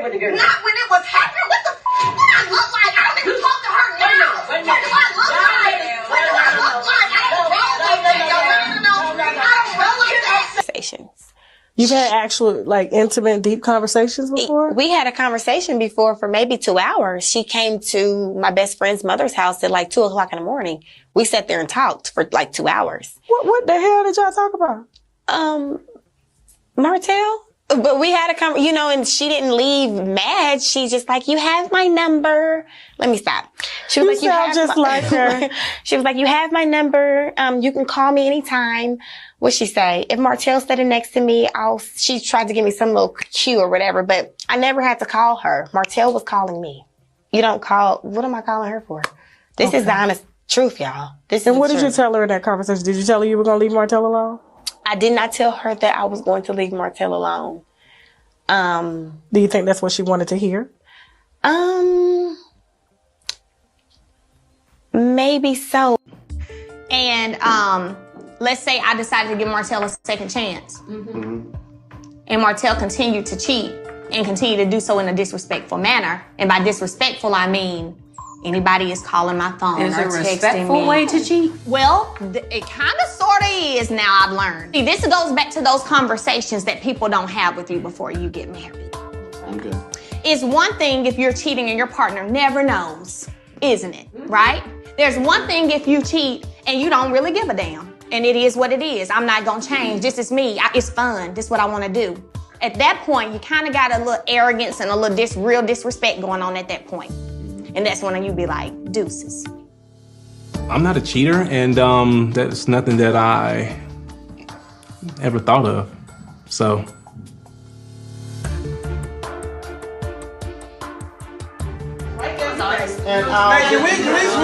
With the girl. Not when it was happening. What the f*** did I look like? I don't even talk to her now. What do I look like? What do I look like? I don't roll like that. No. I don't roll like that. Conversations. You've had actual, like, intimate, deep conversations before? We had a conversation before for maybe 2 hours. She came to my best friend's mother's house at like 2 o'clock in the morning. We sat there and talked for like 2 hours. What the hell did y'all talk about? Martell? But we had a and she didn't leave mad. She's just like, you have my number. Let me stop. She was You sound just like her. She was like, you have my number. You can call me anytime. What'd she say? If Martell's sitting next to me, she tried to give me some little cue or whatever, but I never had to call her. Martell was calling me. You don't call, what am I calling her for? This is the honest truth, y'all. And what did you tell her in that conversation? Did you tell her you were going to leave Martell alone? I did not tell her that I was going to leave Martell alone. Do you think that's what she wanted to hear? Maybe so. And let's say I decided to give Martell a second chance. Mm-hmm. And Martell continued to cheat and continue to do so in a disrespectful manner. And by disrespectful, I mean anybody is calling my phone or texting me. Is it a respectful way to cheat? Well, it kind of sort of is now, I've learned. See, this goes back to those conversations that people don't have with you before you get married. Okay. It's one thing if you're cheating and your partner never knows, isn't it? Right? There's one thing if you cheat and you don't really give a damn. And it is what it is. I'm not gonna change. This is me. It's fun. This is what I wanna do. At that point, you kind of got a little arrogance and a little real disrespect going on at that point. And that's when you be like, deuces. I'm not a cheater, and that's nothing that I ever thought of. So. And, hey, can we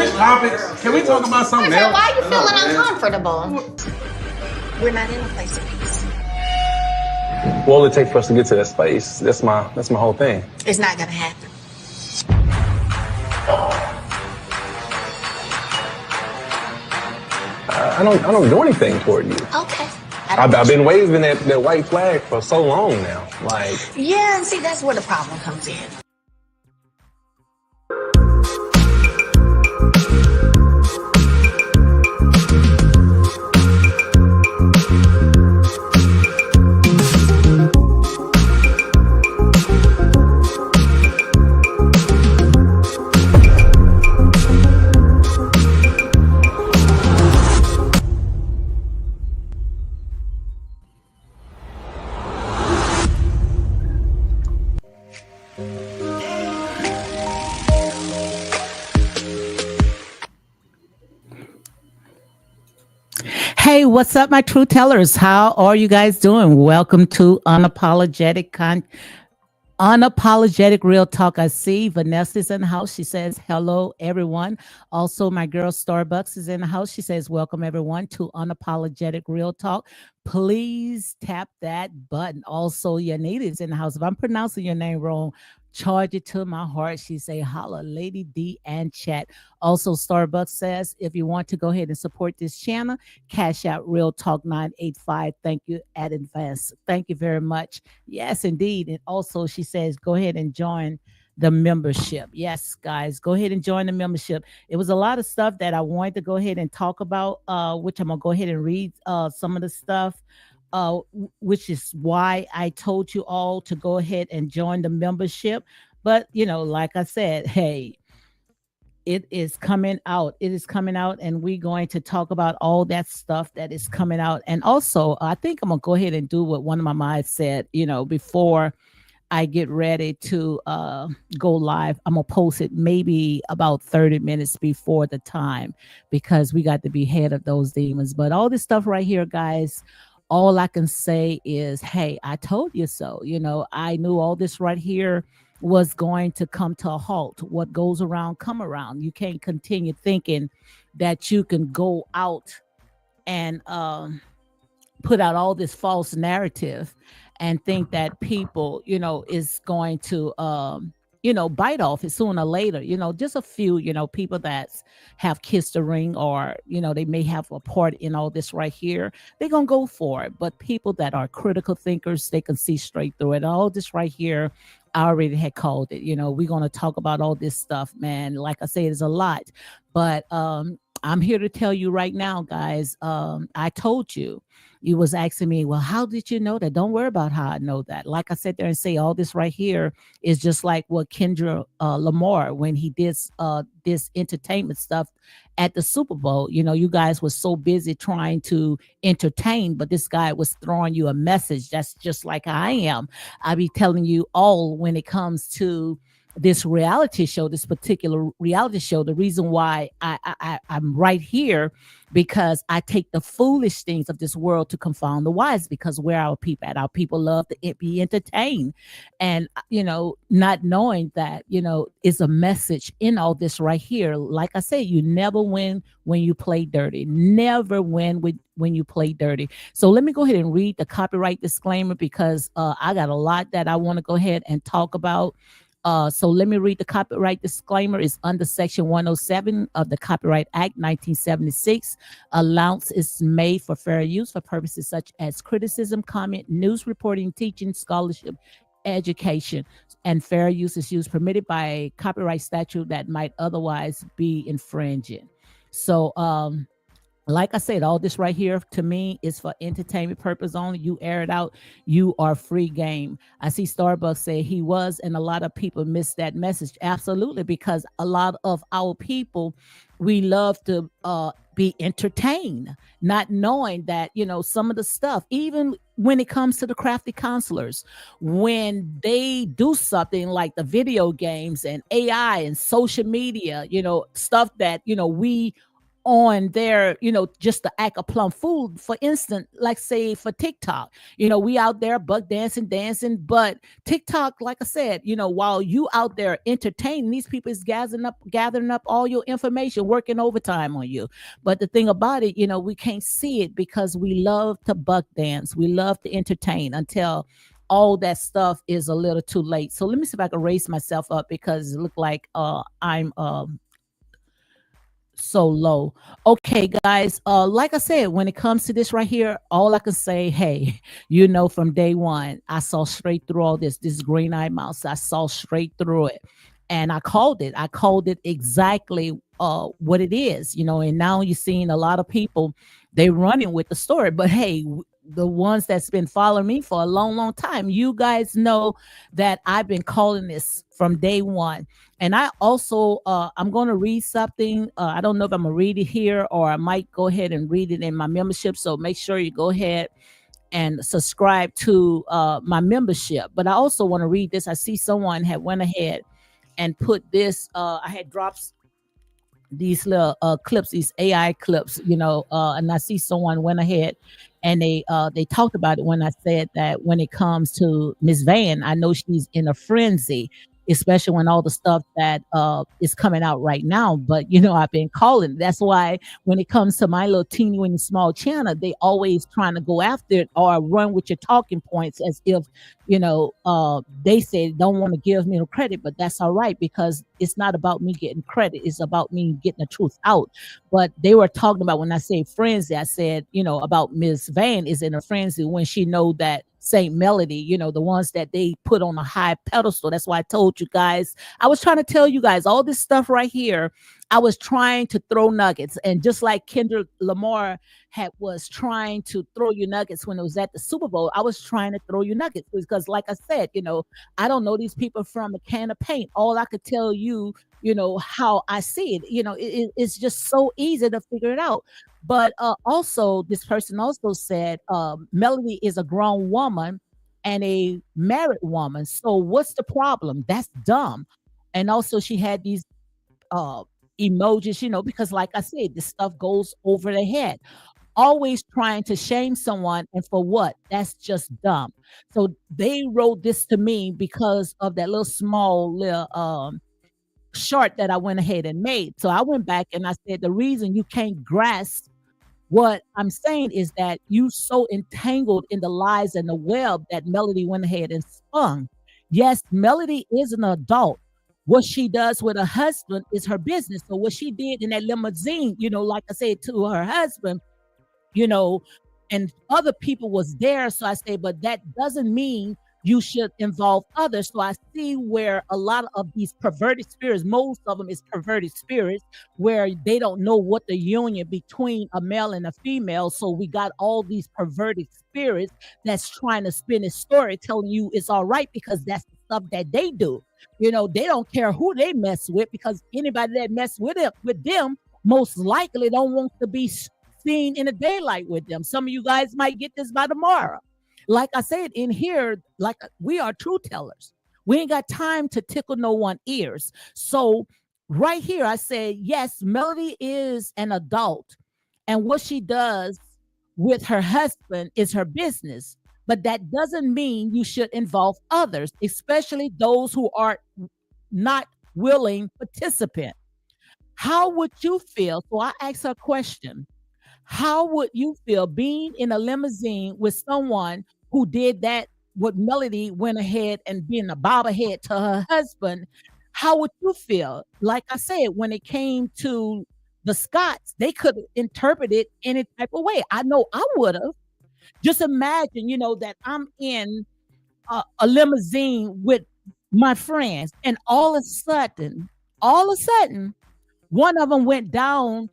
switch topics? Can we talk about something else? Why are you feeling uncomfortable? We're not in a place of peace. What will it take for us to get to that space? That's my whole thing. It's not gonna happen. I don't do anything toward you. Okay. I've been waving that white flag for so long now. Like. Yeah, and see, that's where the problem comes in. Hey, what's up, my true tellers? How are you guys doing? Welcome to Unapologetic Real Talk. I see Vanessa's in the house. She says, hello, everyone. Also, my girl Starbucks is in the house. She says, welcome, everyone, to Unapologetic Real Talk. Please tap that button. Also, Yanita is in the house. If I'm pronouncing your name wrong, charge it to my heart. She say, holla, Lady D and chat. Also, Starbucks says, if you want to go ahead and support this channel, cash out Real Talk 985. Thank you at advance. Thank you very much. Yes, indeed. And also, she says, go ahead and join the membership. Yes, guys, go ahead and join the membership. It was a lot of stuff that I wanted to go ahead and talk about, which I'm going to go ahead and read some of the stuff. Which is why I told you all to go ahead and join the membership. But, like I said, hey, it is coming out. It is coming out, and we're going to talk about all that stuff that is coming out. And also, I think I'm going to go ahead and do what one of my mods said, before I get ready to go live. I'm going to post it maybe about 30 minutes before the time because we got to be ahead of those demons. But all this stuff right here, guys, all I can say is, hey, I told you so. I knew all this right here was going to come to a halt. What goes around, come around. You can't continue thinking that you can go out and put out all this false narrative and think that people, is going to, bite off it sooner or later. Just a few, people that have kissed the ring, or, they may have a part in all this right here. They're going to go for it. But people that are critical thinkers, they can see straight through it. All this right here, I already had called it. We're going to talk about all this stuff, man. Like I said, it's a lot. But I'm here to tell you right now, guys, I told you. You was asking me, well, how did you know that? Don't worry about how I know that. Like I said there and say, all this right here is just like what Kendra Lamar, when he did this entertainment stuff at the Super Bowl. You guys were so busy trying to entertain, but this guy was throwing you a message. That's just like I am. I be telling you all when it comes to this reality show, this particular reality show, the reason why I'm right here, because I take the foolish things of this world to confound the wise, because where our people at, our people love to be entertained. And, not knowing that, is a message in all this right here. Like I said, you never win when you play dirty. Never win when you play dirty. So let me go ahead and read the copyright disclaimer, because I got a lot that I want to go ahead and talk about. So let me read the copyright disclaimer. It's under Section 107 of the Copyright Act 1976. Allowance is made for fair use for purposes such as criticism, comment, news reporting, teaching, scholarship, education, and fair use is used permitted by a copyright statute that might otherwise be infringing. So, like I said, all this right here to me is for entertainment purpose only. You air it out, you are free game. I see Starbucks say he was, and a lot of people miss that message. Absolutely, because a lot of our people, we love to be entertained, not knowing that, some of the stuff, even when it comes to the crafty counselors, when they do something like the video games and AI and social media, stuff that, we on there, just to act a plum fool. For instance, like say for TikTok, we out there buck dancing, but TikTok, like I said, while you out there entertaining, these people is gathering up all your information, working overtime on you. But the thing about it, we can't see it because we love to buck dance. We love to entertain until all that stuff is a little too late. So let me see if I can raise myself up, because it looked like I'm so low. Okay, guys. Like I said, when it comes to this right here, all I can say, hey, from day one, I saw straight through all this green-eyed mouse. I saw straight through it. And I called it. I called it exactly what it is, and now you're seeing a lot of people, they running with the story. But hey, the ones that's been following me for a long time, you guys know that I've been calling this from day one. And I also, I'm going to read something. I don't know if I'm going to read it here, or I might go ahead and read it in my membership. So make sure you go ahead and subscribe to my membership. But I also want to read this. I see someone had went ahead and put this. I had dropped these little clips, these AI clips, and I see someone went ahead and they talked about it when I said that when it comes to Miss Van, I know she's in a frenzy, especially when all the stuff that is coming out right now. But I've been calling. That's why when it comes to my little teeny weeny small channel, they always trying to go after it or run with your talking points as if they say don't want to give me no credit, but that's all right because it's not about me getting credit. It's about me getting the truth out. But they were talking about when I say frenzy, I said, about Miss Van is in a frenzy when she know that Saint Melody, the ones that they put on a high pedestal. That's why I told you guys, I was trying to tell you guys all this stuff right here. I was trying to throw nuggets. And just like Kendrick Lamar was trying to throw you nuggets when it was at the Super Bowl, I was trying to throw you nuggets because like I said, I don't know these people from a can of paint. All I could tell you, how I see it, it's just so easy to figure it out. But also, this person also said Melody is a grown woman and a married woman. So what's the problem? That's dumb. And also, she had these emojis, because like I said, this stuff goes over their head. Always trying to shame someone, and for what? That's just dumb. So they wrote this to me because of that little small little short that I went ahead and made. So I went back and I said the reason you can't grasp what I'm saying is that you so entangled in the lies and the web that Melody went ahead and spun. Yes, Melody is an adult. What she does with her husband is her business. So what she did in that limousine, like I said to her husband, and other people was there. So I say, but that doesn't mean you should involve others. So I see where a lot of these perverted spirits, most of them is perverted spirits, where they don't know what the union between a male and a female. So we got all these perverted spirits that's trying to spin a story, telling you it's all right because that's the stuff that they do. They don't care who they mess with because anybody that mess with them most likely don't want to be seen in the daylight with them. Some of you guys might get this by tomorrow. Like I said in here, like we are truth tellers. We ain't got time to tickle no one's ears. So right here, I said, yes, Melody is an adult. And what she does with her husband is her business. But that doesn't mean you should involve others, especially those who are not willing participant. How would you feel? So I asked her a question. How would you feel being in a limousine with someone who did that? What Melody went ahead and being a bobblehead to her husband? How would you feel? Like I said, when it came to the Scots, they could interpret it any type of way. I know I would have. Just imagine, that I'm in a limousine with my friends, and all of a sudden, one of them went down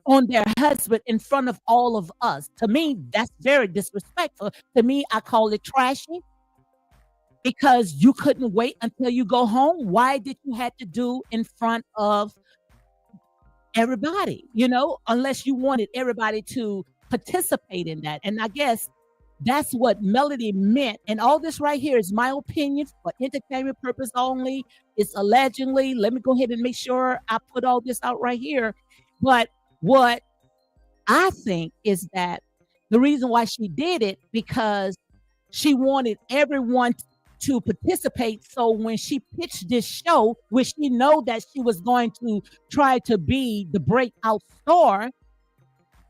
on their husband in front of all of us. To me, that's very disrespectful. To me, I call it trashy because you couldn't wait until you go home. Why did you have to do in front of everybody? Unless you wanted everybody to participate in that. And I guess that's what Melody meant. And all this right here is my opinion for entertainment purpose only. It's allegedly. Let me go ahead and make sure I put all this out right here. But what I think is that the reason why she did it because she wanted everyone to participate. So when she pitched this show, which she know that she was going to try to be the breakout star,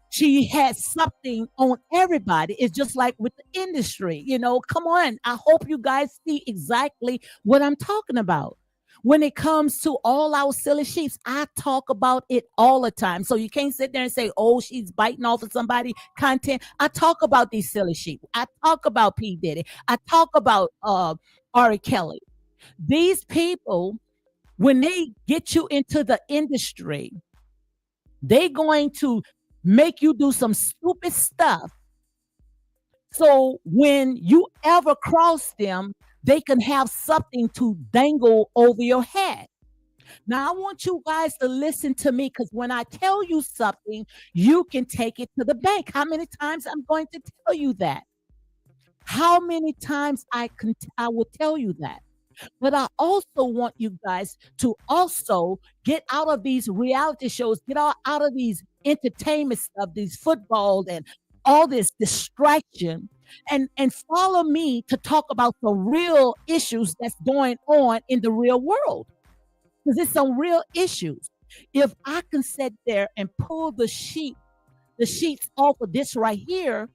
she had something on everybody. It's just like with the industry, come on. I hope you guys see exactly what I'm talking about. When it comes to all our silly sheeps, I talk about it all the time. So you can't sit there and say, oh, she's biting off of somebody content. I talk about these silly sheep. I talk about P. Diddy. I talk about R. Kelly. These people, when they get you into the industry, they're going to make you do some stupid stuff. So when you ever cross them, they can have something to dangle over your head. Now, I want you guys to listen to me because when I tell you something, you can take it to the bank. How many times I'm going to tell you that? How many times I will tell you that? But I also want you guys to also get out of these reality shows, get out of these entertainment stuff, these football and all this distraction, and follow me to talk about some real issues that's going on in the real world. Because it's some real issues. If I can sit there and pull the sheets off of this right here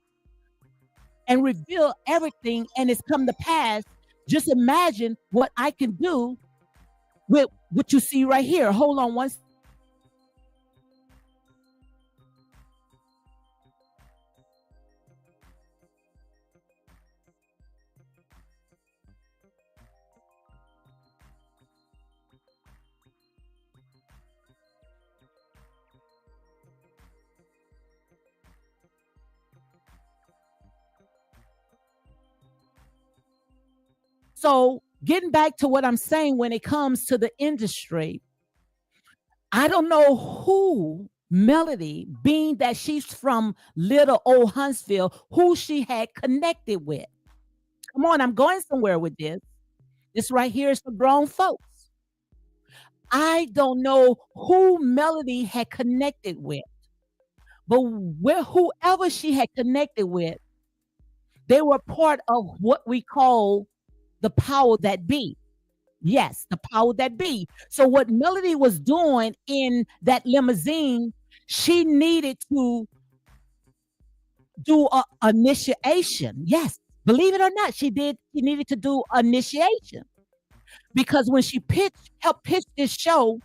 and reveal everything and it's come to pass, just imagine what I can do with what you see right here. Hold on one. So getting back to what I'm saying when it comes to the industry, I don't know who Melody, being that she's from little old Huntsville, who she had connected with. Come on, I'm going somewhere with this. This right here is for grown folks. I don't know who Melody had connected with, but whoever she had connected with, they were part of what we call the power that be. Yes, the power that be. So what Melody was doing in that limousine, she needed to do a initiation. Yes, believe it or not, she did. She needed to do initiation because when she helped pitch this show,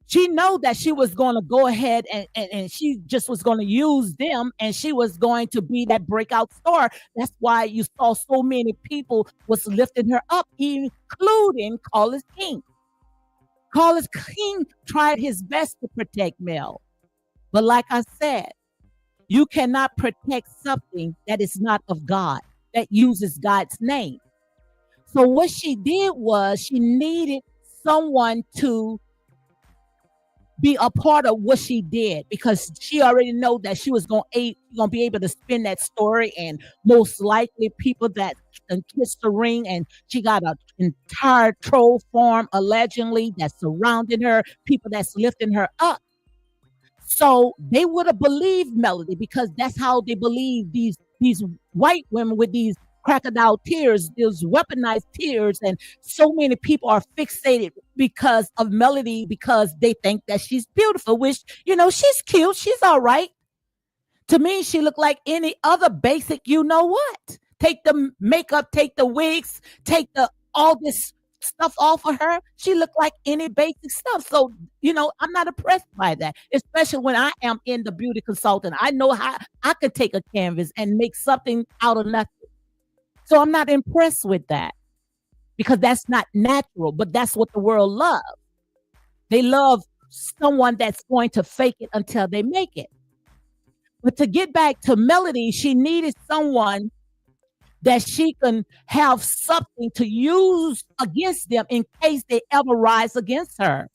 she know that she was going to go ahead and she just was going to use them and she was going to be that breakout star. That's why you saw so many people was lifting her up, including Carlos King. Carlos King tried his best to protect Mel. But like I said, you cannot protect something that is not of God, that uses God's name. So what she did was she needed someone to be a part of what she did because she already know that she was going to be able to spin that story, and most likely people that kissed the ring, and she got an entire troll farm allegedly that's surrounding her, people that's lifting her up. So they would have believed Melody because that's how they believe these white women with these crocodile tears, those weaponized tears, and so many people are fixated because of Melody because they think that she's beautiful, which, she's cute, she's all right. To me, she looked like any other basic, what? Take the makeup, take the wigs, take all this stuff off of her. She looked like any basic stuff. So, I'm not impressed by that, especially when I am in the beauty consultant. I know how I could take a canvas and make something out of nothing. So I'm not impressed with that because that's not natural, but that's what the world loves. They love someone that's going to fake it until they make it. But to get back to Melody, she needed someone that she can have something to use against them in case they ever rise against her.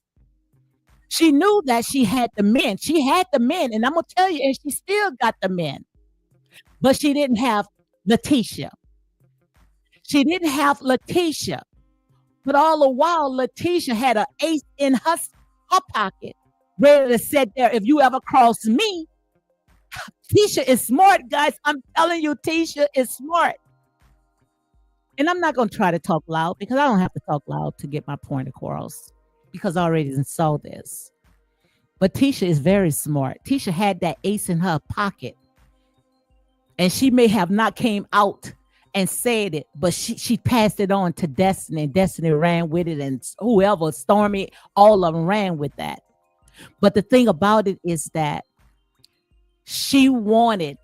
She knew that she had the men. She had the men, and I'm going to tell you, and she still got the men. But she didn't have Letitia. She didn't have Letitia. But all the while, Letitia had an ace in her pocket, ready to sit there. If you ever cross me, Tisha is smart, guys. I'm telling you, Tisha is smart. And I'm not going to try to talk loud because I don't have to talk loud to get my point across because I already saw this. But Tisha is very smart. Tisha had that ace in her pocket. And she may have not came out and said it, but she passed it on to Destiny, and Destiny ran with it, and whoever, Stormy, all of them ran with that. But the thing about it is that she wanted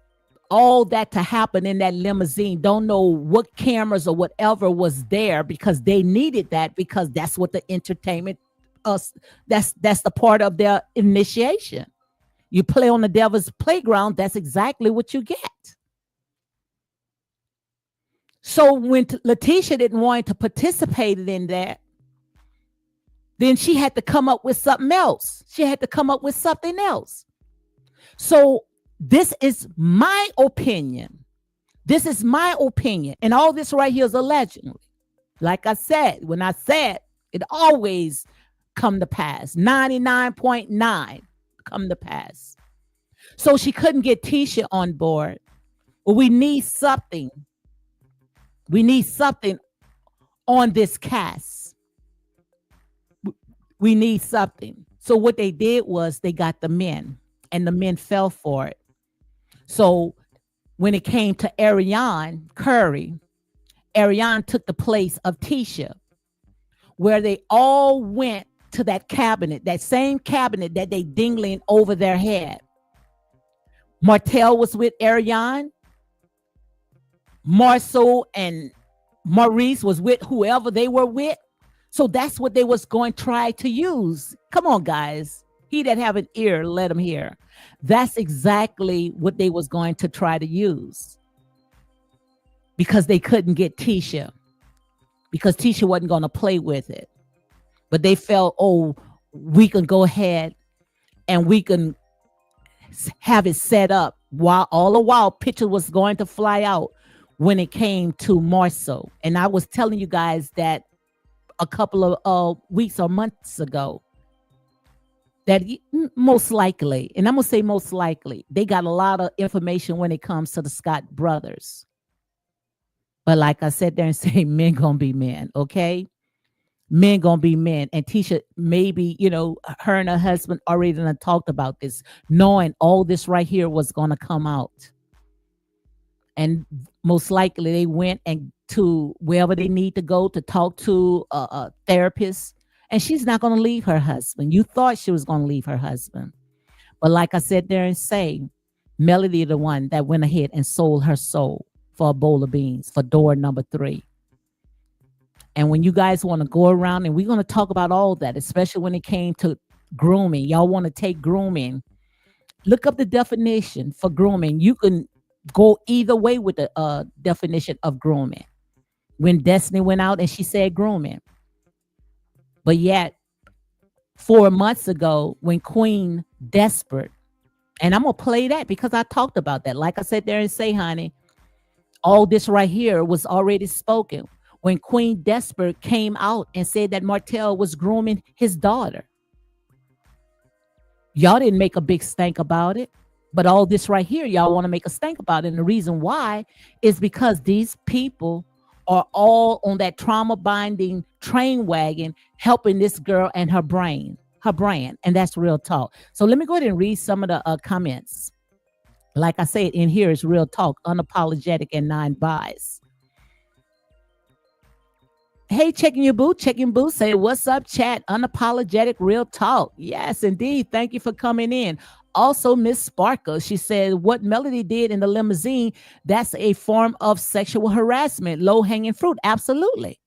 all that to happen in that limousine. Don't know what cameras or whatever was there because they needed that because that's what the entertainment, that's the part of their initiation. You play on the devil's playground, that's exactly what you get. So when Letitia didn't want to participate in that, then she had to come up with something else. She had to come up with something else. So this is my opinion. This is my opinion. And all this right here is allegedly. Like I said, when I said it always come to pass. 99.9 come to pass. So she couldn't get Tisha on board. Well, we need something. We need something on this cast. We need something. So what they did was they got the men, and the men fell for it. So when it came to Ariane Curry, Ariane took the place of Tisha, where they all went to that cabinet, that same cabinet that they dingling over their head. Martell was with Ariane. Marceau and Maurice was with whoever they were with. So that's what they was going to try to use. Come on, guys. He that have an ear, let him hear. That's exactly what they was going to try to use. Because they couldn't get Tisha. Because Tisha wasn't going to play with it. But they felt, oh, we can go ahead and we can have it set up while all the while picture was going to fly out when it came to Marceau. And I was telling you guys that a couple of weeks or months ago that most likely, and I'm going to say most likely, they got a lot of information when it comes to the Scott brothers. But like I said there and say, men gonna be men, okay? Men gonna be men. And Tisha, maybe, her and her husband already done talked about this, knowing all this right here was gonna come out. And most likely they went and to wherever they need to go to talk to a therapist. And she's not gonna leave her husband. You thought she was gonna leave her husband. But like I said there and say, Melody the one that went ahead and sold her soul for a bowl of beans for door number 3. And when you guys want to go around, and we're going to talk about all that, especially when it came to grooming, y'all want to take grooming, look up the definition for grooming. You can go either way with the definition of grooming. When Destiny went out and she said grooming. But yet, 4 months ago, when Queen Desperate, and I'm going to play that because I talked about that. Like I said there and say, honey, all this right here was already spoken when Queen Desperate came out and said that Martell was grooming his daughter. Y'all didn't make a big stink about it, but all this right here, y'all want to make a stink about it. And the reason why is because these people are all on that trauma binding train wagon, helping this girl and her brand. And that's real talk. So let me go ahead and read some of the comments. Like I said, in here is real talk, unapologetic and non-biased. Hey, checking boo, say, what's up, chat? Unapologetic, real talk. Yes, indeed. Thank you for coming in. Also, Miss Sparkle, she said, what Melody did in the limousine, that's a form of sexual harassment, low-hanging fruit. Absolutely.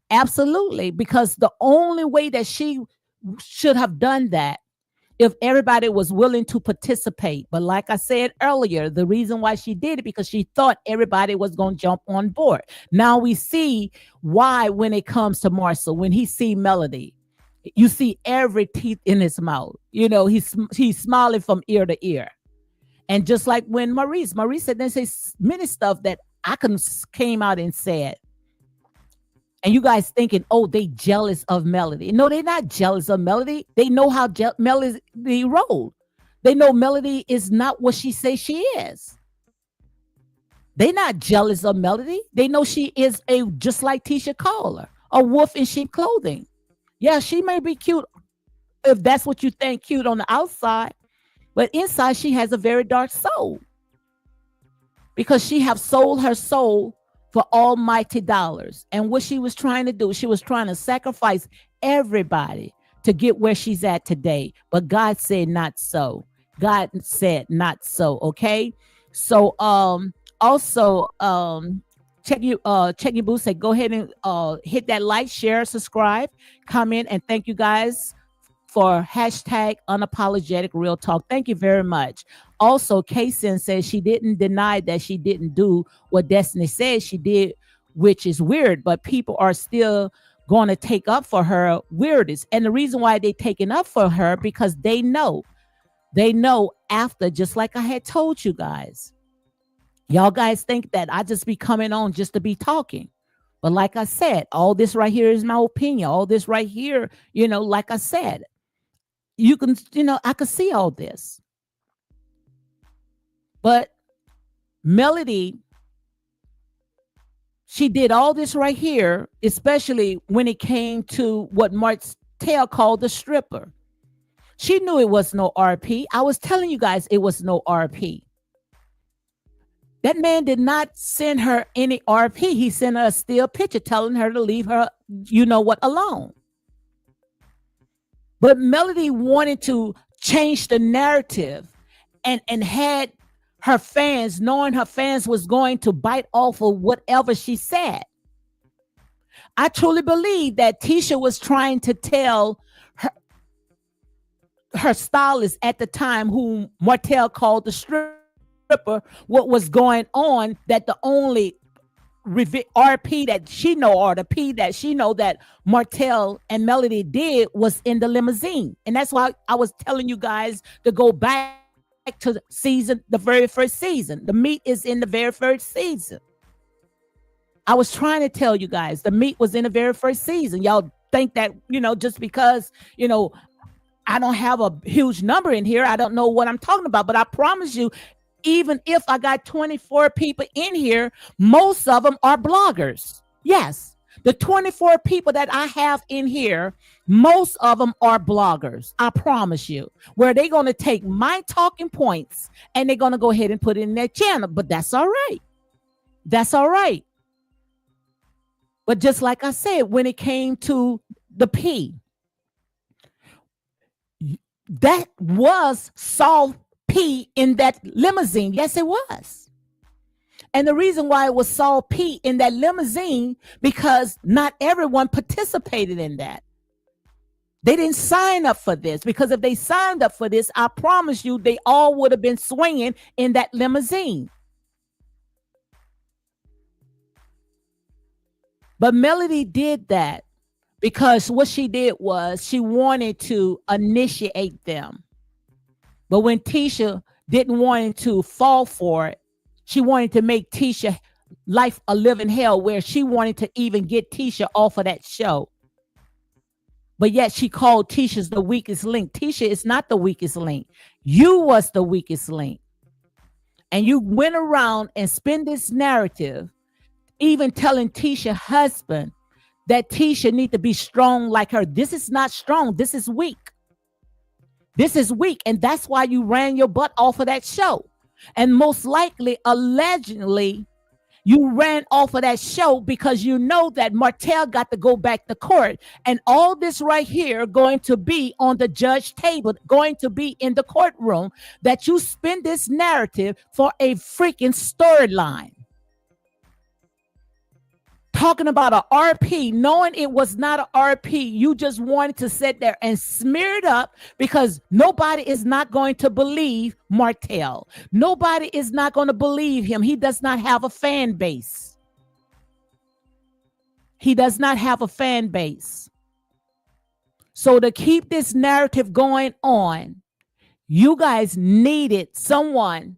Absolutely. Because the only way that she should have done that if everybody was willing to participate. But like I said earlier, the reason why she did it because she thought everybody was going to jump on board. Now we see why when it comes to Marcel, when he see Melody, you see every teeth in his mouth. He's smiling from ear to ear. And just like when Maurice said, they say many stuff that I came out and said. And you guys thinking, oh, they jealous of Melody. No, they're not jealous of Melody. They know how Melody rolled. They know Melody is not what she says she is. They're not jealous of Melody. They know she is just like Tisha called her, a wolf in sheep clothing. Yeah, she may be cute if that's what you think cute on the outside, but inside she has a very dark soul because she have sold her soul for almighty dollars. And what she was trying to do, she was trying to sacrifice everybody to get where she's at today. But God said not so. God said not so. Okay. So also check your booth, say go ahead and hit that like, share, subscribe, comment, and thank you guys for hashtag unapologetic real talk. Thank you very much. Also, Kaysen says she didn't deny that she didn't do what Destiny says she did, which is weird, but people are still going to take up for her weirdest. And the reason why they taking up for her, because they know after, just like I had told you guys, y'all guys think that I just be coming on just to be talking. But like I said, all this right here is my opinion. All this right here, like I said, you can, I could see all this. But Melody, she did all this right here, especially when it came to what Martell called the stripper. She knew it was no RP. I was telling you guys it was no RP. That man did not send her any RP. He sent her a still picture telling her to leave her, alone. But Melody wanted to change the narrative and had her fans, knowing her fans was going to bite off of whatever she said. I truly believe that Tisha was trying to tell her stylist at the time, whom Martell called the stripper, what was going on, that the only RP that she know, or the P that she know that Martell and Melody did, was in the limousine. And that's why I was telling you guys to go back to the very first season. The meat is in the very first season. I was trying to tell you guys the meat was in the very first season. Y'all think that, just because, I don't have a huge number in here, I don't know what I'm talking about. But I promise you, even if I got 24 people in here, most of them are bloggers. Yes, the 24 people that I have in here, most of them are bloggers. I promise you, where they're going to take my talking points and they're going to go ahead and put it in their channel. But that's all right. That's all right. But just like I said, when it came to the P, that was Saul P in that limousine. Yes, it was. And the reason why it was Saul P in that limousine, because not everyone participated in that. They didn't sign up for this, because if they signed up for this, I promise you, they all would have been swinging in that limousine. But Melody did that because what she did was she wanted to initiate them. But when Tisha didn't want to fall for it, she wanted to make Tisha life a living hell, where she wanted to even get Tisha off of that show. But yet she called Tisha's the weakest link. Tisha is not the weakest link. You was the weakest link. And you went around and spin this narrative, even telling Tisha's husband that Tisha need to be strong like her. This is not strong. This is weak. This is weak. And that's why you ran your butt off of that show. And most likely, allegedly, you ran off of that show because you know that Martell got to go back to court. And all this right here going to be on the judge table, going to be in the courtroom, that you spin this narrative for a freaking storyline. Talking about a RP, knowing it was not a RP, you just wanted to sit there and smear it up, because nobody is not going to believe Martell. Nobody is not going to believe him. He does not have a fan base. He does not have a fan base. So to keep this narrative going on, you guys needed someone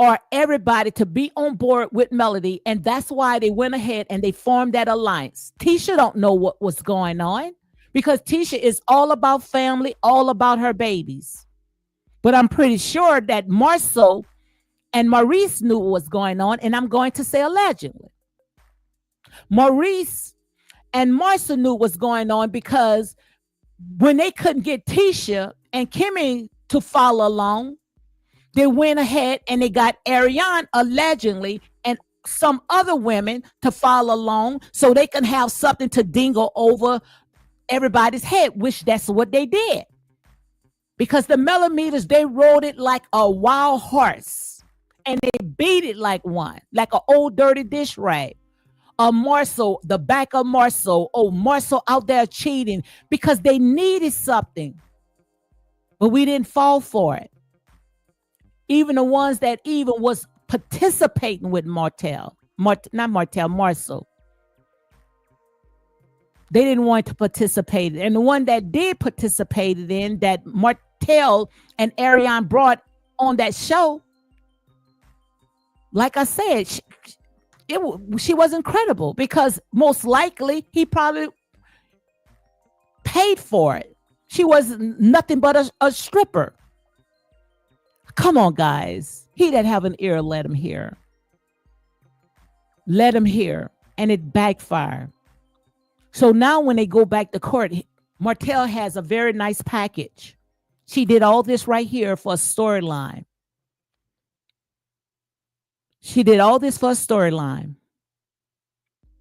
or everybody to be on board with Melody. And that's why they went ahead and they formed that alliance. Tisha don't know what was going on, because Tisha is all about family, all about her babies. But I'm pretty sure that Marceau and Maurice knew what was going on. And I'm going to say allegedly. Maurice and Marceau knew what was going on, because when they couldn't get Tisha and Kimmy to follow along, they went ahead and they got Ariane allegedly and some other women to follow along so they can have something to dingle over everybody's head, which that's what they did. Because the millimeters, they rode it like a wild horse and they beat it like one, like an old dirty dish rag. Marceau, the back of Marceau, Marceau out there cheating, because they needed something. But we didn't fall for it. Even the ones that even was participating with Marceau. They didn't want to participate. And the one that did participate in, that Martell and Ariane brought on that show, like I said, she wasn't credible because most likely he probably paid for it. She was nothing but a stripper. Come on, guys. He that have an ear, let him hear. Let him hear. And it backfired. So now when they go back to court, Martell has a very nice package. She did all this right here for a storyline. She did all this for a storyline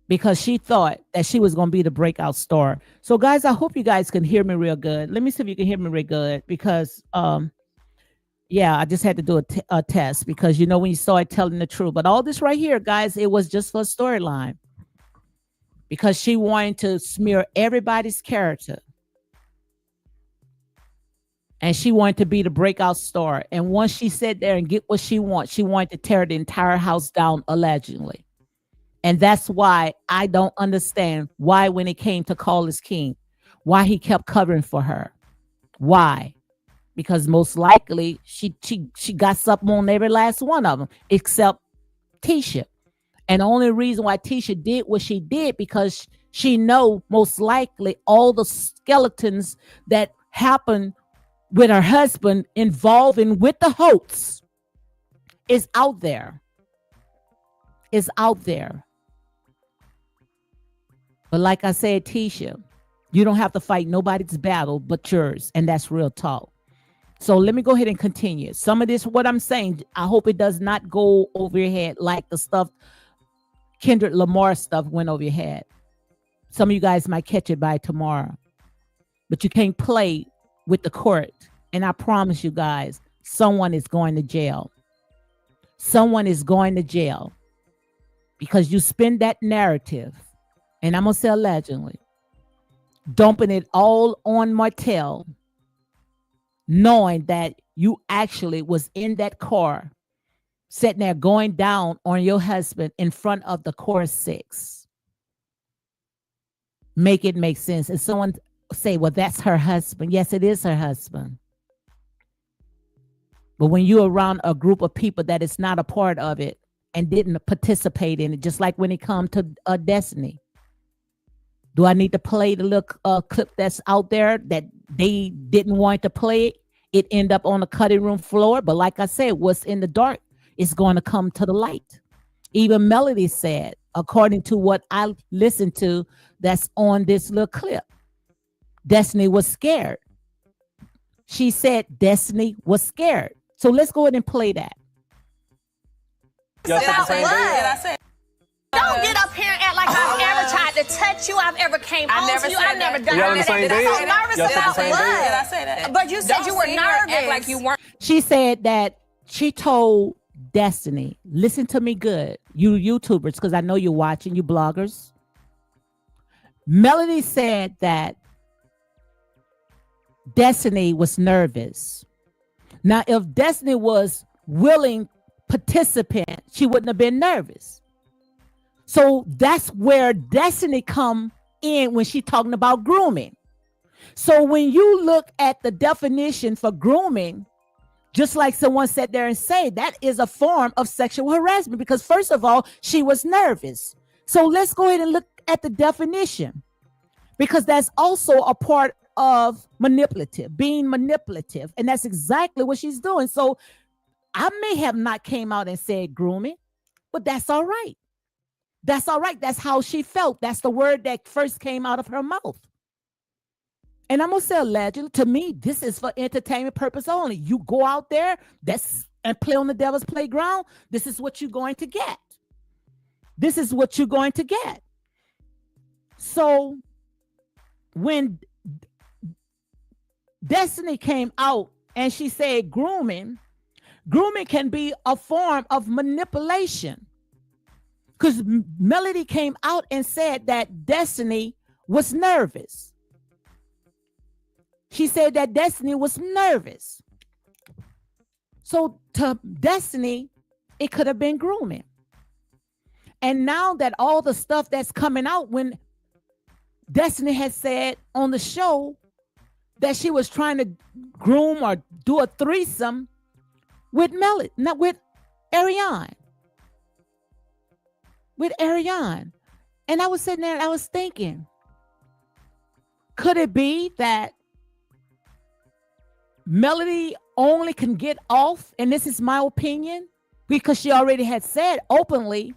because she thought that she was going to be the breakout star. So guys, I hope you guys can hear me real good. Let me see if you can hear me real good because, yeah, I just had to do a test because, you know, when you start telling the truth, but all this right here, guys, it was just for a storyline because she wanted to smear everybody's character. And she wanted to be the breakout star. And once she sat there and get what she wanted to tear the entire house down, allegedly. And that's why I don't understand why when it came to Call Is King, why he kept covering for her. Why? Because most likely she got something on every last one of them, except Tisha. And the only reason why Tisha did what she did because she know most likely all the skeletons that happened with her husband involving with the hoax is out there. Is out there. But like I said, Tisha, you don't have to fight nobody's battle but yours. And that's real talk. So let me go ahead and continue. Some of this, what I'm saying, I hope it does not go over your head like the stuff, Kendrick Lamar stuff went over your head. Some of you guys might catch it by tomorrow. But you can't play with the court. And I promise you guys, someone is going to jail. Someone is going to jail because you spin that narrative, and I'm going to say allegedly, dumping it all on Martell, knowing that you actually was in that car, sitting there going down on your husband in front of the Core 6. Make it make sense. And someone say, well, that's her husband. Yes, it is her husband. But when you're around a group of people that is not a part of it and didn't participate in it, just like when it comes to Destiny. Do I need to play the little clip that's out there that they didn't want to play it? It end up on the cutting room floor. But like I said, what's in the dark is going to come to the light. Even Melody said, according to what I listened to, that's on this little clip, Destiny was scared. She said Destiny was scared. So let's go ahead and play that. Don't get up here and act like I've ever tried to touch you. I've ever came on to you. I've never done Y'all on the same that. bed? I'm nervous Y'all about on the same what? bed? Did I say that? But you said you were nervous. Act like you weren't. She said that she told Destiny, listen to me good, you YouTubers, because I know you're watching, you bloggers. Melody said that Destiny was nervous. Now, if Destiny was willing participant, she wouldn't have been nervous. So that's where Destiny come in when she's talking about grooming. So when you look at the definition for grooming, just like someone sat there and say, that is a form of sexual harassment because first of all, she was nervous. So let's go ahead and look at the definition because that's also a part of being manipulative. And that's exactly what she's doing. So I may have not came out and said grooming, but that's all right. That's all right. That's how she felt. That's the word that first came out of her mouth. And I'm going to say allegedly, to me, this is for entertainment purpose only. You go out there and play on the devil's playground. This is what you're going to get. This is what you're going to get. So when Destiny came out and she said grooming can be a form of manipulation. Because Melody came out and said that Destiny was nervous. She said that Destiny was nervous. So to Destiny, it could have been grooming. And now that all the stuff that's coming out, when Destiny had said on the show that she was trying to groom or do a threesome with Melody, not with Ariane. with Ariane. And I was sitting there and I was thinking, could it be that Melody only can get off, and this is my opinion, because she already had said openly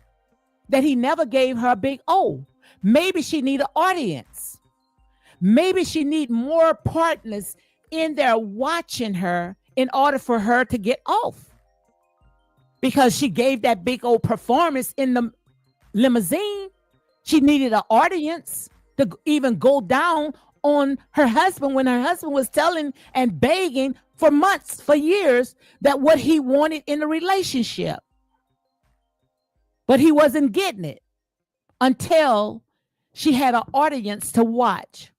that he never gave her a big O. Maybe she need an audience. Maybe she need more partners in there watching her in order for her to get off. Because she gave that big old performance in the limousine. She needed an audience to even go down on her husband when her husband was telling and begging for months, for years, that what he wanted in a relationship. But he wasn't getting it until she had an audience to watch.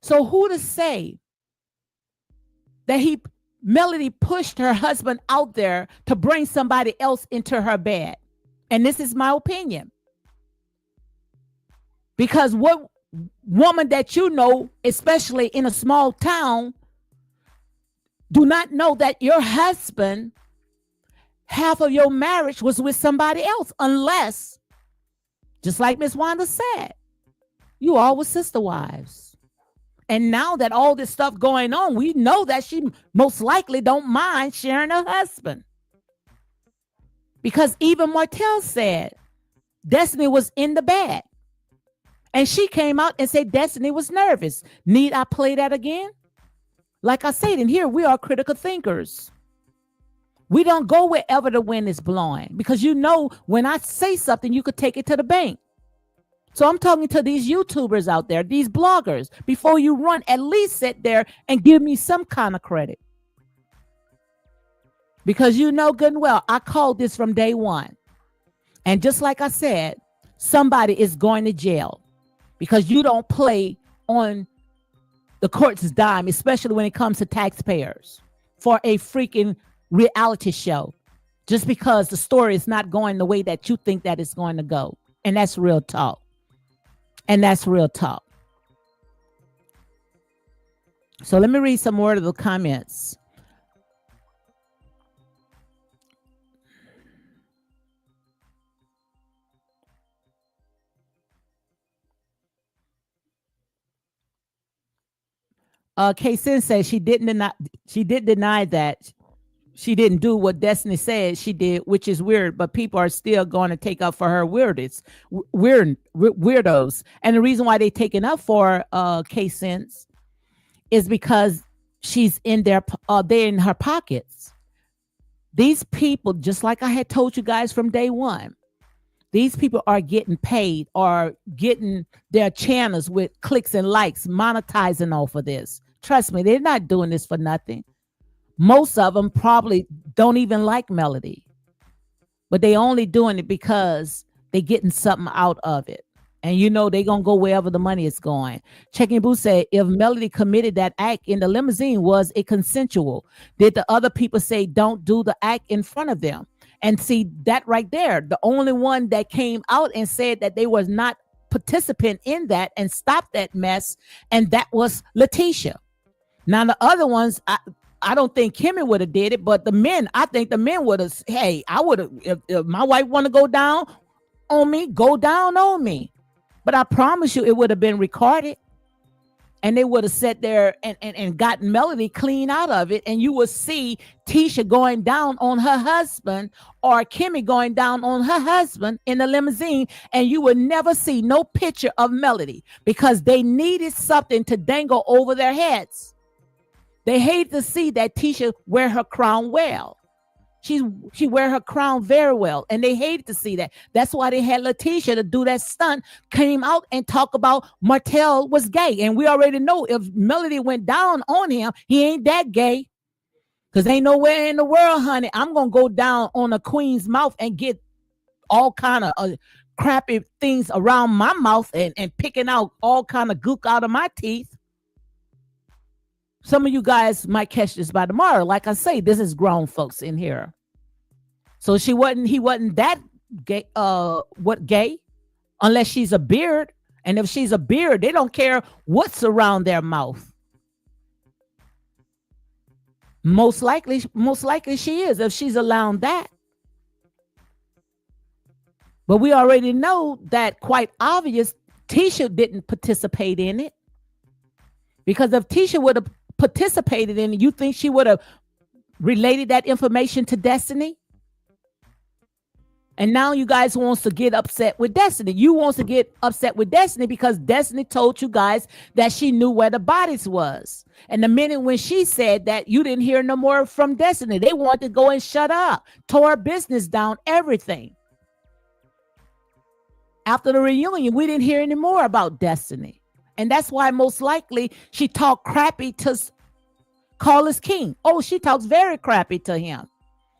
So who to say that Melody pushed her husband out there to bring somebody else into her bed? And this is my opinion. Because what woman that you know, especially in a small town, do not know that your husband, half of your marriage was with somebody else, unless, just like Miss Wanda said, you all were sister wives. And now that all this stuff going on, we know that she most likely don't mind sharing her husband. Because even Martell said Destiny was in the bed. And she came out and said Destiny was nervous. Need I play that again? Like I said in here, we are critical thinkers. We don't go wherever the wind is blowing, because you know when I say something, you could take it to the bank. So I'm talking to these YouTubers out there, these bloggers. Before you run, at least sit there and give me some kind of credit. Because you know good and well, I called this from day one. And just like I said, somebody is going to jail because you don't play on the court's dime, especially when it comes to taxpayers, for a freaking reality show, just because the story is not going the way that you think that it's going to go. And that's real talk. And that's real talk. So let me read some more of the comments. K-Sin says she did deny that she didn't do what Destiny said she did, which is weird, but people are still going to take up for her weirdos. And the reason why they taking up for K-Sin is because she's in they're in her pockets. These people, just like I had told you guys from day one, these people are getting paid or getting their channels with clicks and likes, monetizing off of this. Trust me, they're not doing this for nothing. Most of them probably don't even like Melody, but they only doing it because they getting something out of it. And you know, they going to go wherever the money is going. Checking Boo said, if Melody committed that act in the limousine, was it consensual? Did the other people say, don't do the act in front of them? And see that right there, the only one that came out and said that they was not participant in that and stopped that mess, and that was Letitia. Now the other ones, I don't think Kimmy would have did it, but the men, I think the men would have, hey, I would have, if my wife want to go down on me, go down on me. But I promise you it would have been recorded. And they would have sat there and gotten Melody clean out of it. And you would see Tisha going down on her husband or Kimmy going down on her husband in the limousine. And you would never see no picture of Melody because they needed something to dangle over their heads. They hate to see that Tisha wear her crown well. She wear her crown very well, and they hated to see that. That's why they had Letitia to do that stunt, came out and talk about Martell was gay. And we already know if Melody went down on him, he ain't that gay. Because ain't nowhere in the world, honey, I'm going to go down on a queen's mouth and get all kind of crappy things around my mouth and picking out all kind of gook out of my teeth. Some of you guys might catch this by tomorrow. Like I say, this is grown folks in here. So he wasn't that gay, gay? Unless she's a beard. And if she's a beard, they don't care what's around their mouth. Most likely she is, if she's allowed that. But we already know that quite obvious Tisha didn't participate in it. Because if Tisha would have participated in it, you think she would have related that information to Destiny? And now you guys wants to get upset with Destiny. You wants to get upset with Destiny because Destiny told you guys that she knew where the bodies was. And the minute when she said that, you didn't hear no more from Destiny. They wanted to go and shut up, tore business down, everything. After the reunion, we didn't hear any more about Destiny. And that's why most likely she talked crappy to Carlos King. Oh, she talks very crappy to him.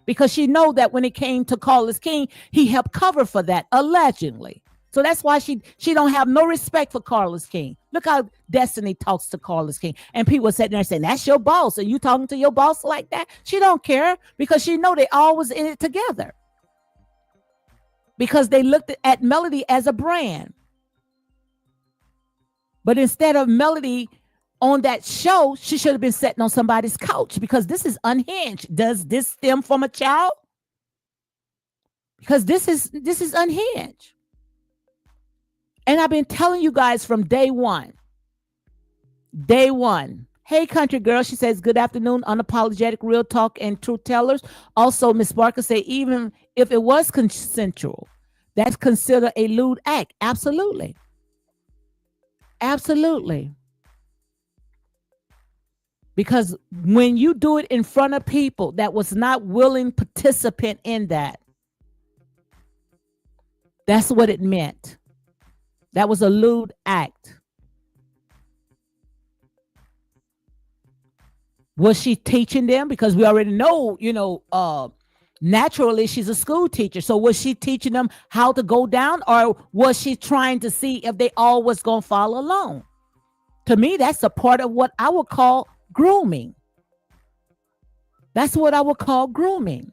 Because she know that when it came to Carlos King, he helped cover for that, allegedly. So that's why she don't have no respect for Carlos King. Look how Destiny talks to Carlos King. And people sitting there saying, that's your boss. And you talking to your boss like that? She don't care because she know they always in it together. Because they looked at Melody as a brand. But instead of Melody on that show, she should have been sitting on somebody's couch because this is unhinged. Does this stem from a child? Because this is unhinged. And I've been telling you guys from day one. Day one. Hey, country girl, she says, good afternoon, unapologetic, real talk, and truth tellers. Also, Miss Barker say, even if it was consensual, that's considered a lewd act. Absolutely. Absolutely. Because when you do it in front of people that was not willing participant in that, that's what it meant. That was a lewd act. Was she teaching them? Because we already know, naturally she's a school teacher. So was she teaching them how to go down, or was she trying to see if they all was going to follow along? To me, that's a part of what I would call grooming. That's what I would call grooming.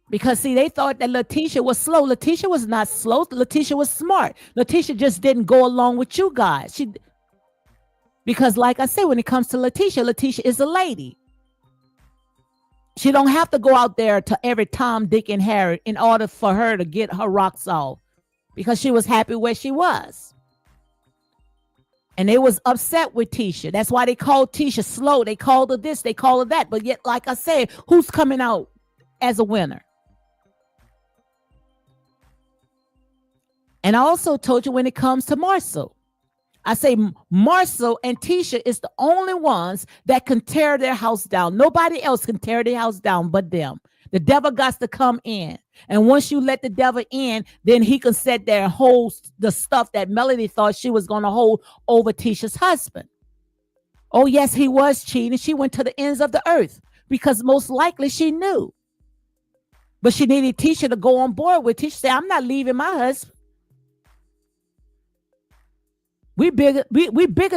Because see, they thought that Letitia was slow. Letitia was not slow. Letitia was smart. Letitia just didn't go along with you guys. Because like I said, when it comes to Letitia, Letitia is a lady. She don't have to go out there to every Tom, Dick, and Harry in order for her to get her rocks off. Because she was happy where she was. And they was upset with Tisha. That's why they called Tisha slow. They called her this, they called her that. But yet, like I said, who's coming out as a winner? And I also told you when it comes to Marcel, I say Marcel and Tisha is the only ones that can tear their house down. Nobody else can tear their house down but them. The devil got to come in. And once you let the devil in, then he can sit there and hold the stuff that Melody thought she was going to hold over Tisha's husband. Oh, yes, he was cheating. She went to the ends of the earth because most likely she knew. But she needed Tisha to go on board with. Tisha said, I'm not leaving my husband. We bigger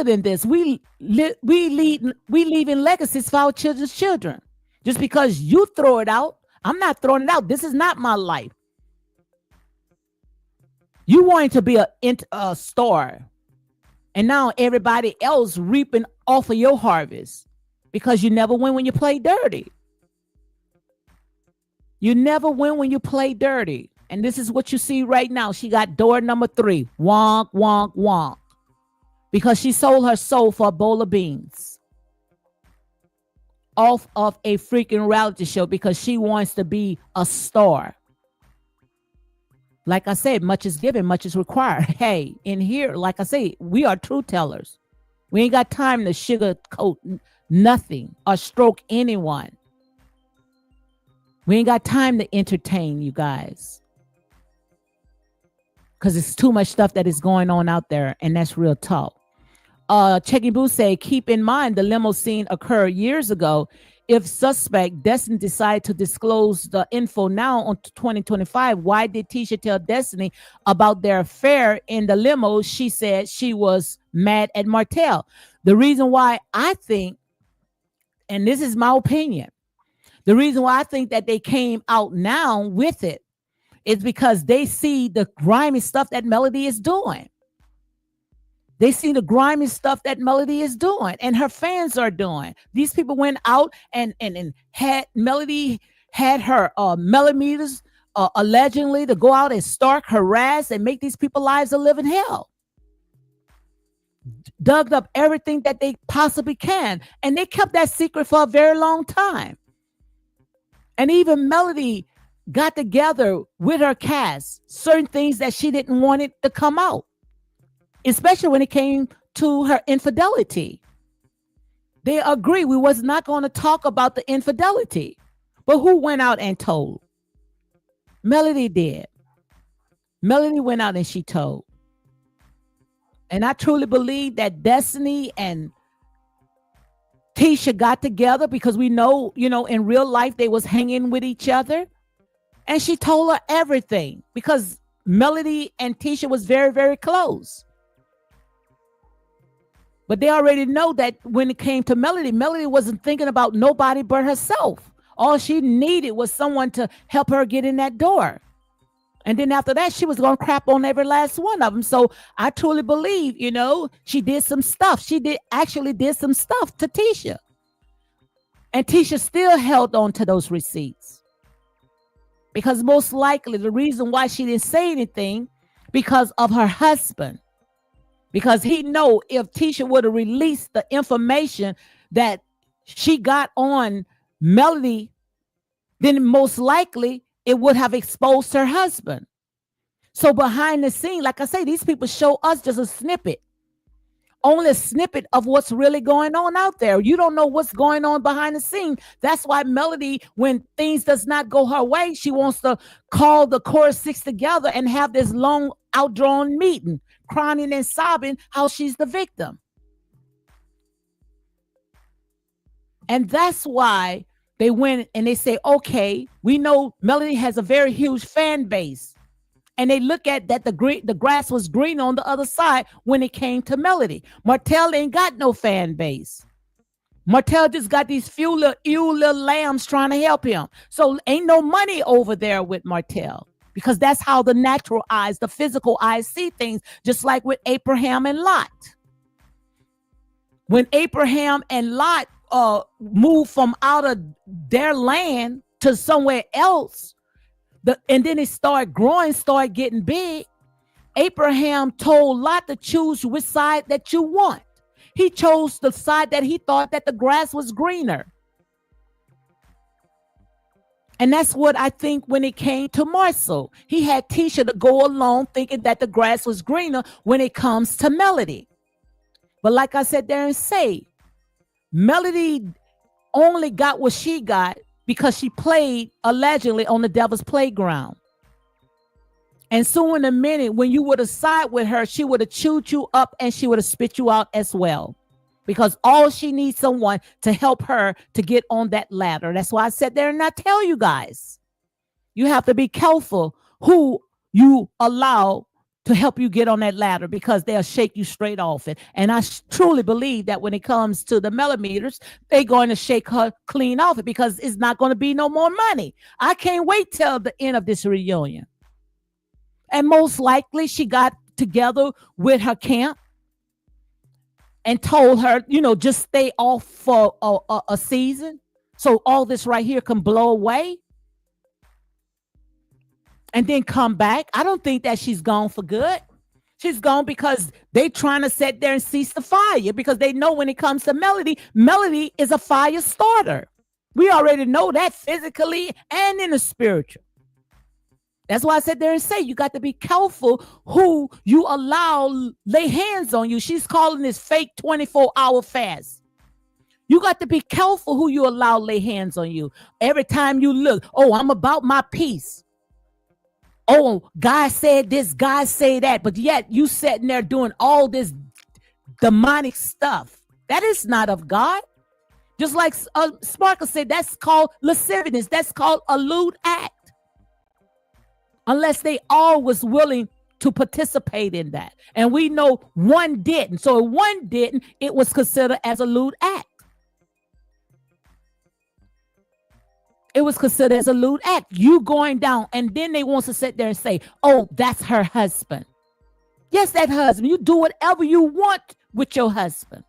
than this. We leaving legacies for our children's children. Just because you throw it out, I'm not throwing it out. This is not my life. You wanted to be a star, and now everybody else reaping off of your harvest because you never win when you play dirty. You never win when you play dirty. And this is what you see right now. She got door number 3. Wonk, wonk, wonk. Because she sold her soul for a bowl of beans. Off of a freaking reality show because she wants to be a star. Like I said, much is given, much is required. Hey, in here, like I say, we are truth tellers. We ain't got time to sugarcoat nothing or stroke anyone. We ain't got time to entertain you guys. Because it's too much stuff that is going on out there, and that's real talk. Checky Boo say, keep in mind the limousine occurred years ago. If suspect Destiny decided to disclose the info now on 2025, why did Tisha tell Destiny about their affair in the limo? She said she was mad at Martell. The reason why I think, and this is my opinion, the reason why I think that they came out now with it is because they see the grimy stuff that Melody is doing. They see the grimy stuff that Melody is doing and her fans are doing. These people went out and had Melody had her millimeters allegedly to go out and stalk, harass, and make these people's lives a living hell. Dug up everything that they possibly can. And they kept that secret for a very long time. And even Melody got together with her cast, certain things that she didn't want it to come out, especially when it came to her infidelity. They agree we was not going to talk about the infidelity. But who went out and told? Melody did. Melody went out and she told. And I truly believe that Destiny and Tisha got together because we know, in real life they was hanging with each other. And she told her everything because Melody and Tisha was very, very close. But they already know that when it came to Melody, Melody wasn't thinking about nobody but herself. All she needed was someone to help her get in that door. And then after that, she was going to crap on every last one of them. So I truly believe, she did some stuff. She actually did some stuff to Tisha. And Tisha still held on to those receipts. Because most likely the reason why she didn't say anything, because of her husband. Because he know if Tisha would have released the information that she got on Melody, then most likely it would have exposed her husband. So behind the scene, like I say, these people show us just a snippet. Only a snippet of what's really going on out there. You don't know what's going on behind the scene. That's why Melody, when things does not go her way, she wants to call the Core Six together and have this long outdrawn meeting, crying and sobbing how she's the victim. And that's why they went and they say, okay, we know Melody has a very huge fan base. And they look at that the grass was green on the other side when it came to Melody. Martell ain't got no fan base. Martell just got these few little lambs trying to help him. So ain't no money over there with Martell because that's how the natural eyes, the physical eyes see things, just like with Abraham and Lot. When Abraham and Lot moved from out of their land to somewhere else, and then it started growing, started getting big. Abraham told Lot to choose which side that you want. He chose the side that he thought that the grass was greener. And that's what I think when it came to Marcel. He had Tisha to go along thinking that the grass was greener when it comes to Melody. But like I said there and say, Melody only got what she got because she played allegedly on the devil's playground. And so in a minute, when you would have sided with her, she would have chewed you up and she would have spit you out as well. Because all she needs someone to help her to get on that ladder. That's why I sat there and I tell you guys, you have to be careful who you allow to help you get on that ladder because they'll shake you straight off it. And I truly believe that when it comes to the millimeters, they're going to shake her clean off it because it's not going to be no more money. I can't wait till the end of this reunion. And most likely she got together with her camp and told her, just stay off for a season. So all this right here can blow away. And then come back. I don't think that she's gone for good. She's gone because they trying to sit there and cease the fire because they know when it comes to Melody, Melody is a fire starter. We already know that physically and in the spiritual. That's why I sat there and say you got to be careful who you allow lay hands on you. She's calling this fake 24-hour fast. You got to be careful who you allow lay hands on you. Every time you look, oh, I'm about my peace. Oh, God said this, God say that, but yet you sitting there doing all this demonic stuff. That is not of God. Just like Sparkle said, that's called lasciviousness. That's called a lewd act. Unless they all was willing to participate in that. And we know one didn't. So if one didn't, it was considered as a lewd act. It was considered as a lewd act. You going down, and then they want to sit there and say, oh, that's her husband. Yes, that husband. You do whatever you want with your husband.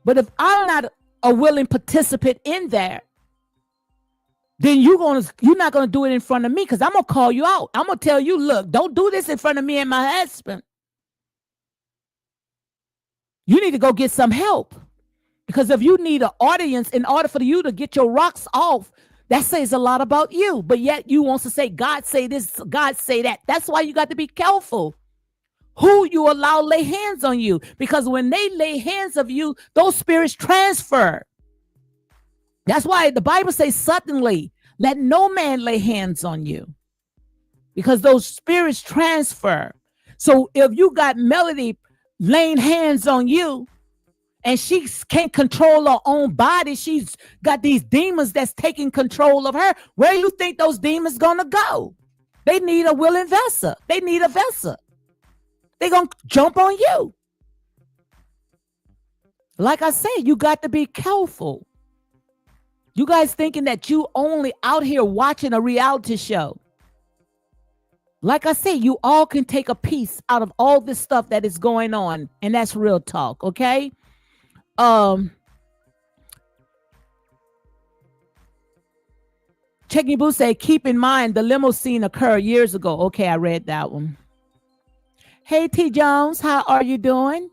But if I'm not a willing participant in there, then you're not gonna do it in front of me, because I'm gonna call you out. I'm gonna tell you, look, don't do this in front of me and my husband. You need to go get some help. Because if you need an audience in order for you to get your rocks off, that says a lot about you. But yet you want to say, God say this, God say that. That's why you got to be careful who you allow lay hands on you. Because when they lay hands of you, those spirits transfer. That's why the Bible says, suddenly, let no man lay hands on you. Because those spirits transfer. So if you got Melody laying hands on you, and she can't control her own body, she's got these demons that's taking control of her, where you think those demons gonna go? They need a willing vessel. They need a vessel. They're gonna jump on you. Like I said, you got to be careful. You guys thinking that you only out here watching a reality show. Like I said, you all can take a piece out of all this stuff that is going on, and that's real talk, okay? Checking Boo say, keep in mind the limousine occurred years ago. Okay, I read that one. Hey, T Jones, how are you doing?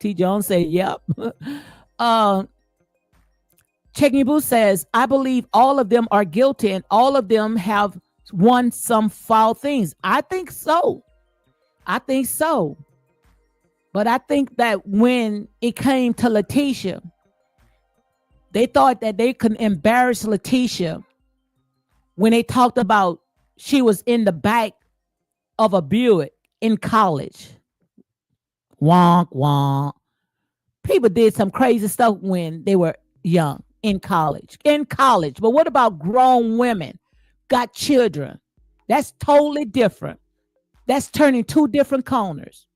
T Jones say, yep. Checking Boo says, I believe all of them are guilty and all of them have won some foul things. I think so. I think so. But I think that when it came to Letitia, they thought that they could embarrass Letitia when they talked about she was in the back of a Buick in college. Wonk, wonk. People did some crazy stuff when they were young in college. But what about grown women? Got children. That's totally different. That's turning two different corners.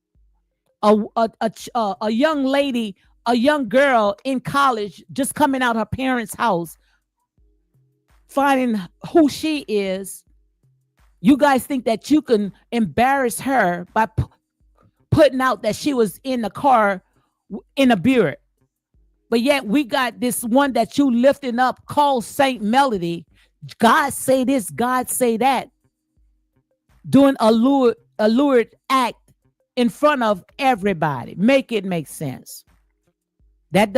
A young lady, a young girl in college, just coming out her parents' house, finding who she is. You guys think that you can embarrass her by putting out that she was in the car in a Buick. But yet we got this one that you lifting up called Saint Melody. God say this, God say that. Doing a lurid act in front of everybody. Make it make sense. It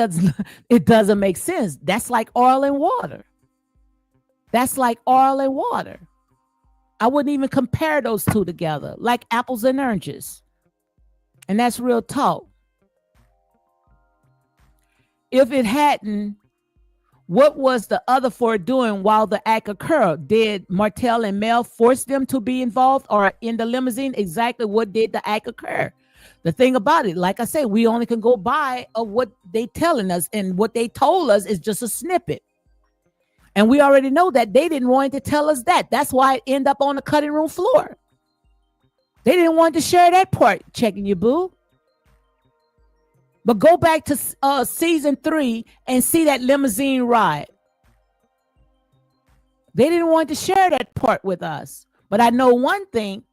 doesn't make sense. That's like oil and water. That's like oil and water. I wouldn't even compare those two together, like apples and oranges. And that's real talk. If it hadn't, what was the other four doing while the act occurred? Did Martell and Mel force them to be involved or in the limousine? Exactly what did the act occur? The thing about it, like I said, we only can go by of what they telling us, and what they told us is just a snippet. And we already know that they didn't want to tell us that. That's why it ended up on the cutting room floor. They didn't want to share that part, Checking Your Boo. But go back to season 3 and see that limousine ride. They didn't want to share that part with us. But I know one thing.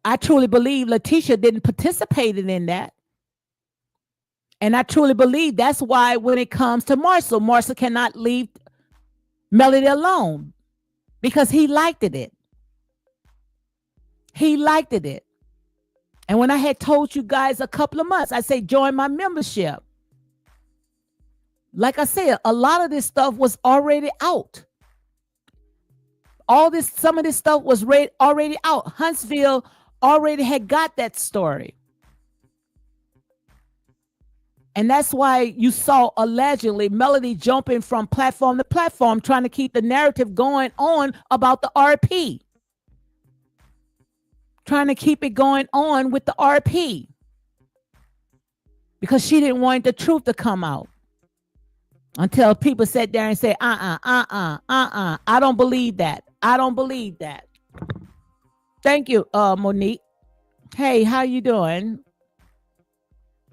I truly believe Letitia didn't participate in that. And I truly believe that's why when it comes to Marcel cannot leave Melody alone. Because he liked it. He liked it. And when I had told you guys a couple of months, I say, join my membership. Like I said, a lot of this stuff was already out. Some of this stuff was already out. Huntsville already had got that story. And that's why you saw allegedly Melody jumping from platform to platform, trying to keep the narrative going on about the RP. Trying to keep it going on with the RP. Because she didn't want the truth to come out. Until people sat there and said, I don't believe that. I don't believe that. Thank you, Monique. Hey, how you doing?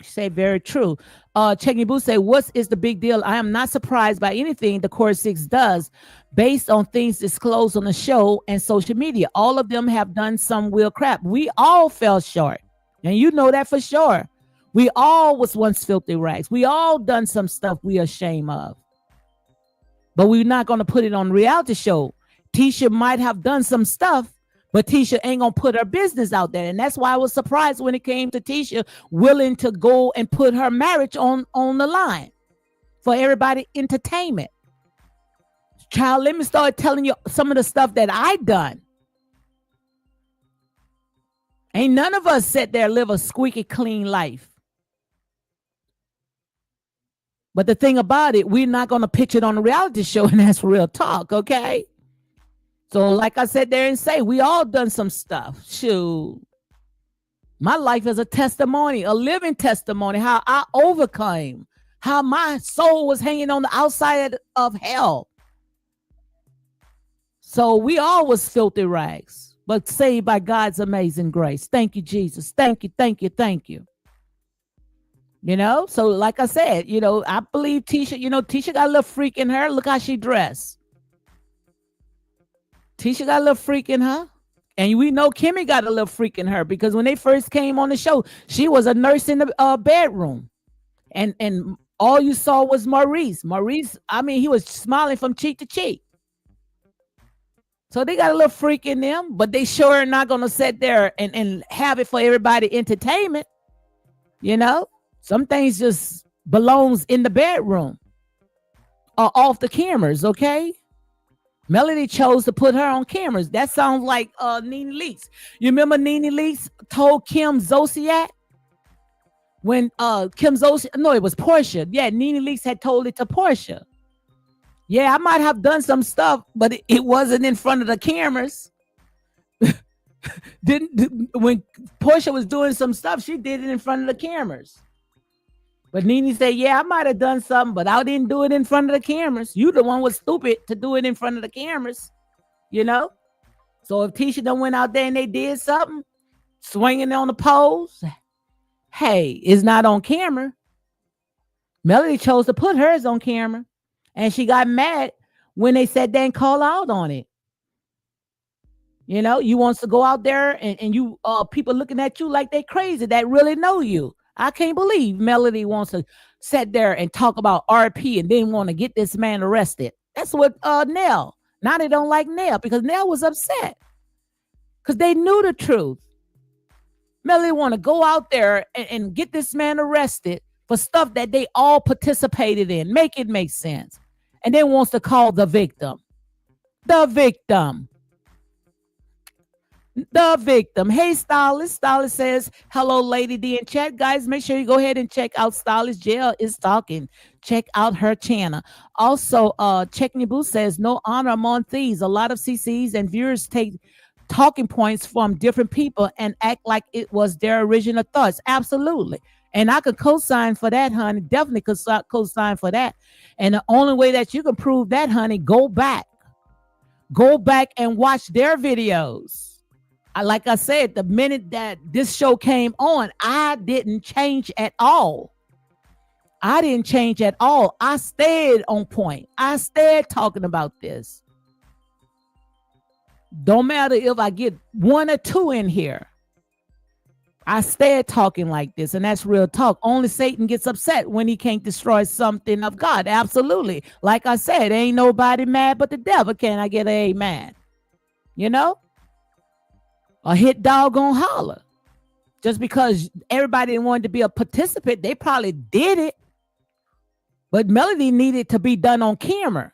Say very true. Checking Boo say, what is the big deal? I am not surprised by anything the Core 6 does based on things disclosed on the show and social media. All of them have done some real crap. We all fell short. And you know that for sure. We all was once filthy rags. We all done some stuff we are ashamed of. but we're not going to put it on reality show. Tisha might have done some stuff, but Tisha ain't going to put her business out there. And that's why I was surprised when it came to Tisha willing to go and put her marriage on the line for everybody entertainment. Child, let me start telling you some of the stuff that I done. Ain't none of us sit there live a squeaky clean life. But the thing about it, we're not going to pitch it on a reality show, and that's real talk, okay? So like I said there and say, we all done some stuff. Shoot. My life is a testimony, a living testimony, how I overcame, how my soul was hanging on the outside of hell. So we all was filthy rags, but saved by God's amazing grace. Thank you, Jesus. Thank you, thank you, thank you. You know, so like I said, you know, I believe Tisha, you know, Tisha got a little freak in her. Look how she dressed. Tisha got a little freak in her. And we know Kimmy got a little freak in her because when they first came on the show, she was a nurse in the bedroom. And all you saw was Maurice. Maurice, I mean, he was smiling from cheek to cheek. So they got a little freak in them, but they sure are not going to sit there and have it for everybody entertainment. You know, some things just belongs in the bedroom or off the cameras, okay? Melody chose to put her on cameras. That sounds like Nene Leakes. You remember Nene Leakes told Kim Zolciak? When Kim Zolciak, no, it was Portia. Yeah, Nene Leakes had told it to Portia. Yeah, I might have done some stuff, but it wasn't in front of the cameras. When Portia was doing some stuff, she did it in front of the cameras. But Nene said, yeah, I might have done something, but I didn't do it in front of the cameras. You the one was stupid to do it in front of the cameras, you know? So if Tisha done went out there and they did something, swinging on the poles, hey, it's not on camera. Melody chose to put hers on camera. And she got mad when they said they didn't call out on it. You know, you wants to go out there and you people looking at you like they crazy that really know you. I can't believe Melody wants to sit there and talk about RP and then want to get this man arrested. That's what Nell. Now they don't like Nell because Nell was upset because they knew the truth. Melody want to go out there and get this man arrested for stuff that they all participated in. Make it make sense. And then wants to call the victim. The victim. The victim. Hey, Stylist. Stylist says, hello, Lady D in chat. Guys, make sure you go ahead and check out Stylist. Jail is talking. Check out her channel. Also, Check Me Boo says, no honor among thieves. A lot of CCs and viewers take talking points from different people and act like it was their original thoughts. Absolutely. And I could co-sign for that, honey. Definitely could co-sign for that. And the only way that you can prove that, honey, go back. Go back and watch their videos. Like I said, the minute that this show came on, I didn't change at all. I didn't change at all. I stayed on point. I stayed talking about this. Don't matter if I get one or two in here. I stayed talking like this, and that's real talk. Only Satan gets upset when he can't destroy something of God. Absolutely. Like I said, ain't nobody mad but the devil. Can I get an amen? You know? A hit dog gonna holler. Just because everybody wanted to be a participant, they probably did it. But Melody needed to be done on camera.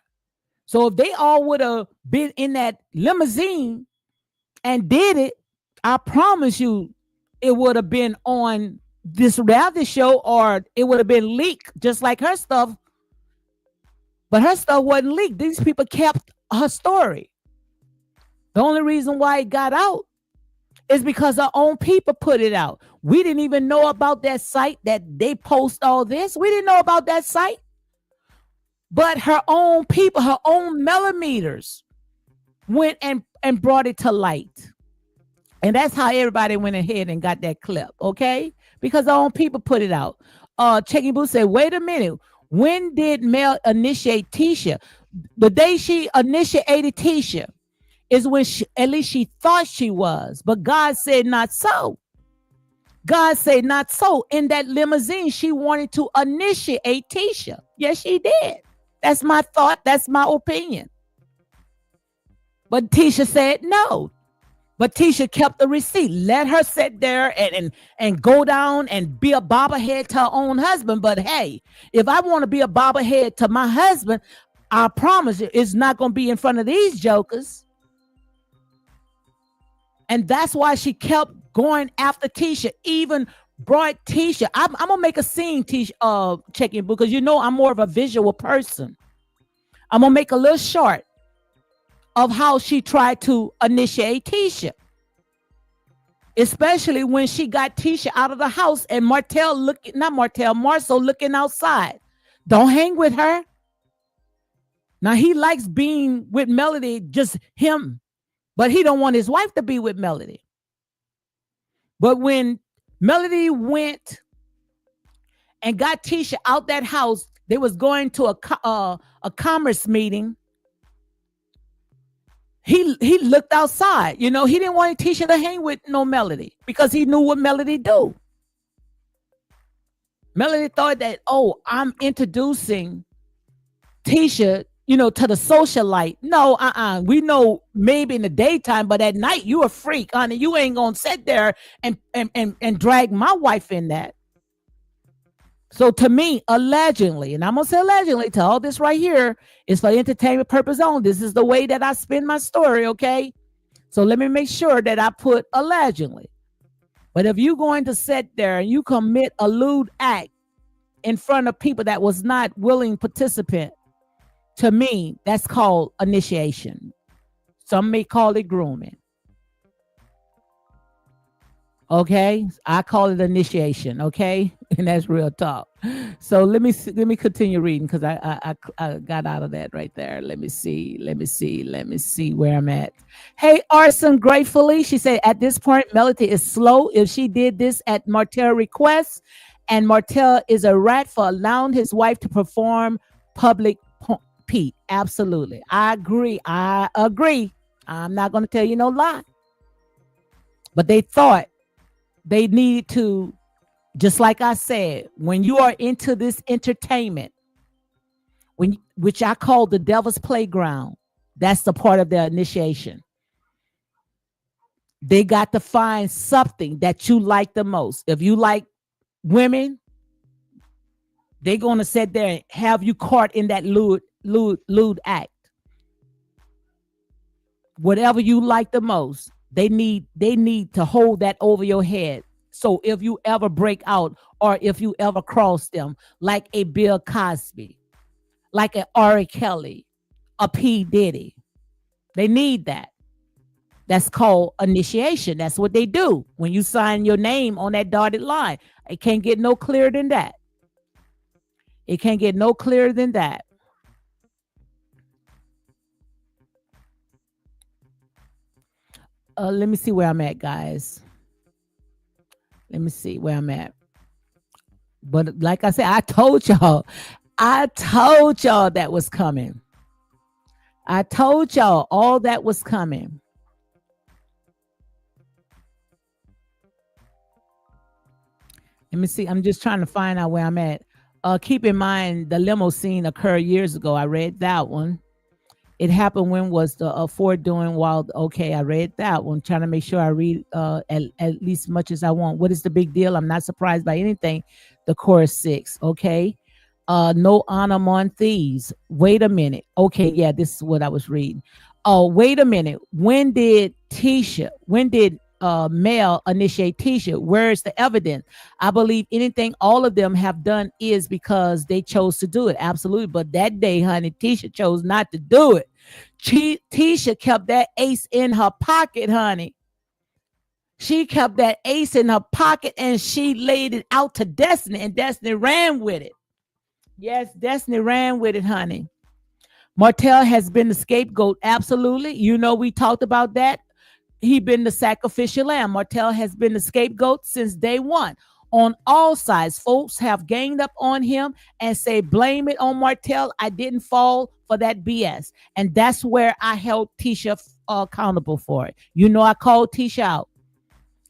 So if they all would have been in that limousine and did it, I promise you, it would have been on this reality show or it would have been leaked just like her stuff. But her stuff wasn't leaked. These people kept her story. The only reason why it got out is because our own people put it out. We didn't even know about that site that they post all this. We didn't know about that site. But her own people, her own millimeters went and brought it to light. And that's how everybody went ahead and got that clip, okay? Because our own people put it out. Checky Boo said, wait a minute. When did Mel initiate Tisha? The day she initiated Tisha is when at least she thought she was. But God said not so. God said not so. In that limousine, she wanted to initiate Tisha. Yes, she did. That's my thought. That's my opinion. But Tisha said no. But Tisha kept the receipt. Let her sit there and go down and be a bobblehead to her own husband. But hey, if I want to be a bobblehead to my husband, I promise you, it's not going to be in front of these jokers. And that's why she kept going after Tisha, even brought Tisha. I'm going to make a scene, Tisha, checking, because you know I'm more of a visual person. I'm going to make a little short of how she tried to initiate Tisha. Especially when she got Tisha out of the house and Marcel looking outside. Don't hang with her. Now he likes being with Melody, just him, but he don't want his wife to be with Melody. But when Melody went and got Tisha out that house, they was going to a commerce meeting. He looked outside. You know, he didn't want Tisha to hang with no Melody because he knew what Melody do. Melody thought that, oh, I'm introducing Tisha, you know, to the socialite. No, we know maybe in the daytime, but at night you a freak, honey. You ain't gonna sit there and drag my wife in that. So to me, allegedly, and I'm gonna say allegedly to all this right here is for entertainment purpose only. This is the way that I spin my story, okay? So let me make sure that I put allegedly. But if you're going to sit there and you commit a lewd act in front of people that was not willing participant, to me, that's called initiation. Some may call it grooming. Okay, I call it initiation. Okay, and that's real talk. So let me continue reading because I got out of that right there. Let me see where I'm at. Hey, Arson, gratefully, she said at this point, Melody is slow. If she did this at Martell request, and Martell is a rat for allowing his wife to perform public Pete. Absolutely, I agree. I'm not going to tell you no lie, but they thought they needed to, just like I said, when you are into this entertainment, which I call the devil's playground, that's the part of their initiation. They got to find something that you like the most. If you like women, they're going to sit there and have you caught in that lewd act. Whatever you like the most, they need to hold that over your head. So if you ever break out or if you ever cross them, like a Bill Cosby, like a R. Kelly, a P. Diddy, they need that. That's called initiation. That's what they do when you sign your name on that dotted line. It can't get no clearer than that. It can't get no clearer than that. Let me see where I'm at, guys. Let me see where I'm at. But like I said, I told y'all that was coming. I told y'all all that was coming. Let me see. I'm just trying to find out where I'm at. Keep in mind, the limousine occurred years ago. I read that one. It happened when was the Ford doing wild? Okay, I read that one. Trying to make sure I read at least much as I want. What is the big deal? I'm not surprised by anything. The chorus 6. Okay. No honor on thieves. Wait a minute. Okay, yeah, this is what I was reading. Oh, wait a minute. When did Mel initiate Tisha? Where's the evidence? I believe anything all of them have done is because they chose to do it. Absolutely. But that day, honey, Tisha chose not to do it. Tisha kept that ace in her pocket, honey. She kept that ace in her pocket and she laid it out to Destiny, and Destiny ran with it. Yes, Destiny ran with it, honey. Martell has been the scapegoat. Absolutely. You know, we talked about that. He been the sacrificial lamb. Martell has been the scapegoat since day one. On all sides, folks have ganged up on him and say, blame it on Martell. I didn't fall for that BS. And that's where I held Tisha accountable for it. You know, I called Tisha out.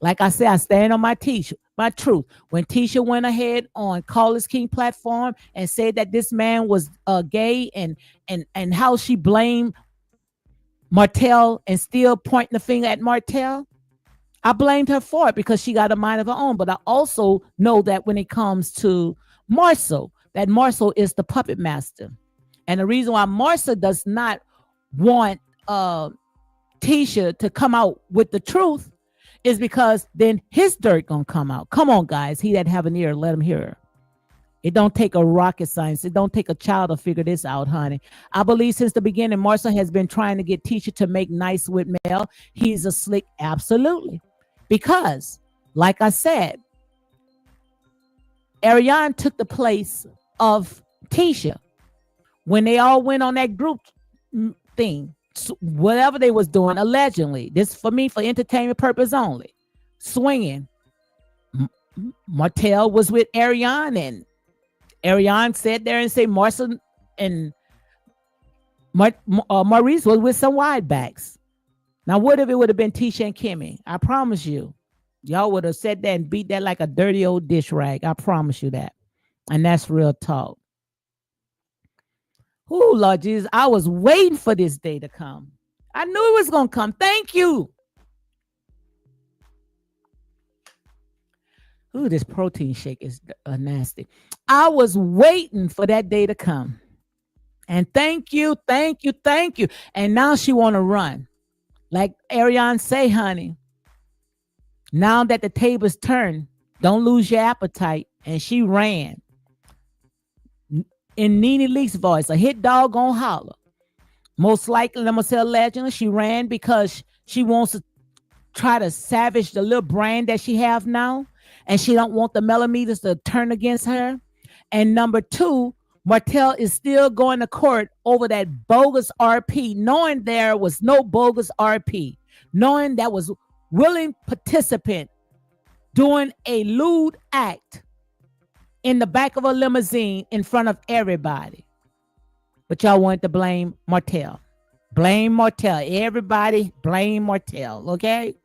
Like I said, I stand on my Tisha. my truth. When Tisha went ahead on Call Is King platform and said that this man was gay, and how she blamed Martell and still pointing the finger at Martell, I blamed her for it because she got a mind of her own. But I also know that when it comes to Marcel, that Marcel is the puppet master. And the reason why Marcel does not want Tisha to come out with the truth is because then his dirt gonna come out. Come on, guys. He that have an ear, let him hear her. It don't take a rocket science. It don't take a child to figure this out, honey. I believe since the beginning, Marcel has been trying to get Tisha to make nice with Mel. He's a slick, absolutely. Because, like I said, Ariane took the place of Tisha when they all went on that group thing, whatever they was doing, allegedly. This for me for entertainment purpose only. Swinging. Martell was with Ariane, and Ariane sat there and say Marcel and Maurice was with some wide backs. Now, what if it would have been Tisha and Kimmy? I promise you, y'all would have sat there and beat that like a dirty old dish rag. I promise you that. And that's real talk. Oh, Lord Jesus, I was waiting for this day to come. I knew it was going to come. Thank you. Ooh, this protein shake is nasty. I was waiting for that day to come. And thank you. And now she want to run. Like Ariane say, honey, now that the tables turned, don't lose your appetite. And she ran. In Nene Leak's voice, a hit dog gonna holler. Most likely, I'm gonna say allegedly, she ran because she wants to try to savage the little brand that she have now, and she don't want the millimeters to turn against her. And number two, Martell is still going to court over that bogus RP, knowing there was no bogus RP, knowing that was willing participant doing a lewd act in the back of a limousine in front of everybody. But y'all wanted to blame Martell. Blame Martell. Everybody blame Martell, okay?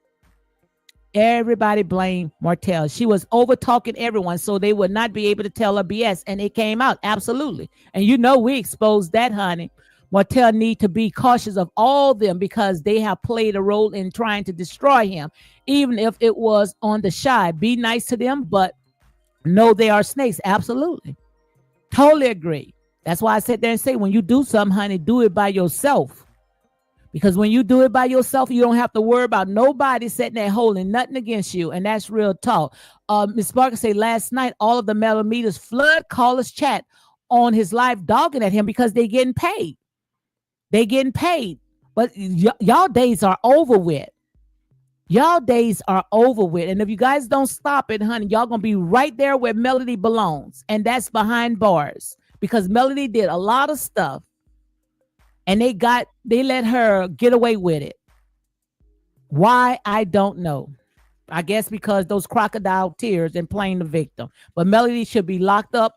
Everybody blame Martell. She was over talking everyone so they would not be able to tell her BS, and it came out, absolutely. And you know we exposed that, honey. Martell need to be cautious of all them because they have played a role in trying to destroy him, even if it was on the shy. Be nice to them, but no, they are snakes. Absolutely. Totally agree. That's why I sit there and say, when you do something, honey, do it by yourself. Because when you do it by yourself, you don't have to worry about nobody sitting there holding nothing against you. And that's real talk. Ms. Barker said last night, all of the millimeters flood callers chat on his live dogging at him because they getting paid. They getting paid. But y'all days are over with. Y'all days are over with. And if you guys don't stop it, honey, y'all going to be right there where Melody belongs. And that's behind bars. Because Melody did a lot of stuff. And they let her get away with it. Why? I don't know. I guess because those crocodile tears and playing the victim. But Melody should be locked up,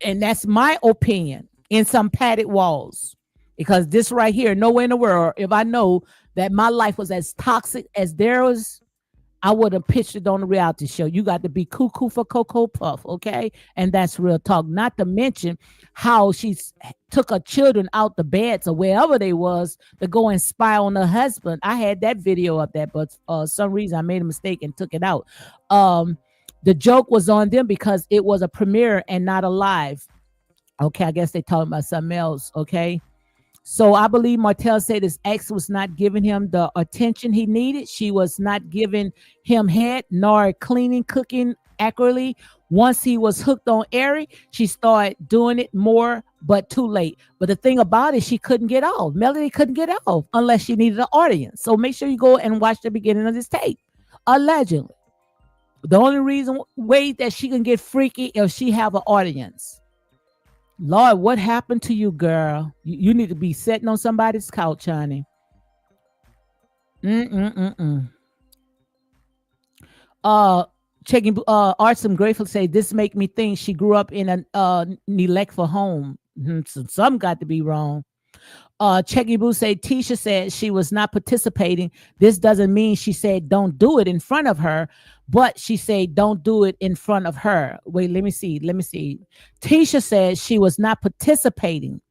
and that's my opinion, in some padded walls. Because this right here, nowhere in the world, if I know that my life was as toxic as theirs, I would have pitched it on the reality show. You got to be cuckoo for Cocoa Puff, okay? And that's real talk. Not to mention how she took her children out the beds or wherever they was to go and spy on her husband. I had that video up there, but some reason I made a mistake and took it out. The joke was on them because it was a premiere and not a live. Okay, I guess they talking about something else, okay? So I believe Martell said his ex was not giving him the attention he needed. She was not giving him head nor cleaning, cooking accurately. Once he was hooked on Ari, she started doing it more, but too late. But the thing about it, she couldn't get off. Melody couldn't get off unless she needed an audience. So make sure you go and watch the beginning of this tape. Allegedly. The only way that she can get freaky if she have an audience. Lord, what happened to you, girl? You need to be sitting on somebody's couch, honey. Checking Arts, I'm grateful to say this make me think she grew up in a neglectful home. So some got to be wrong. Checky Boo said Tisha said she was not participating. This doesn't mean she said don't do it in front of her, but she said don't do it in front of her. Wait, let me see. Tisha said she was not participating.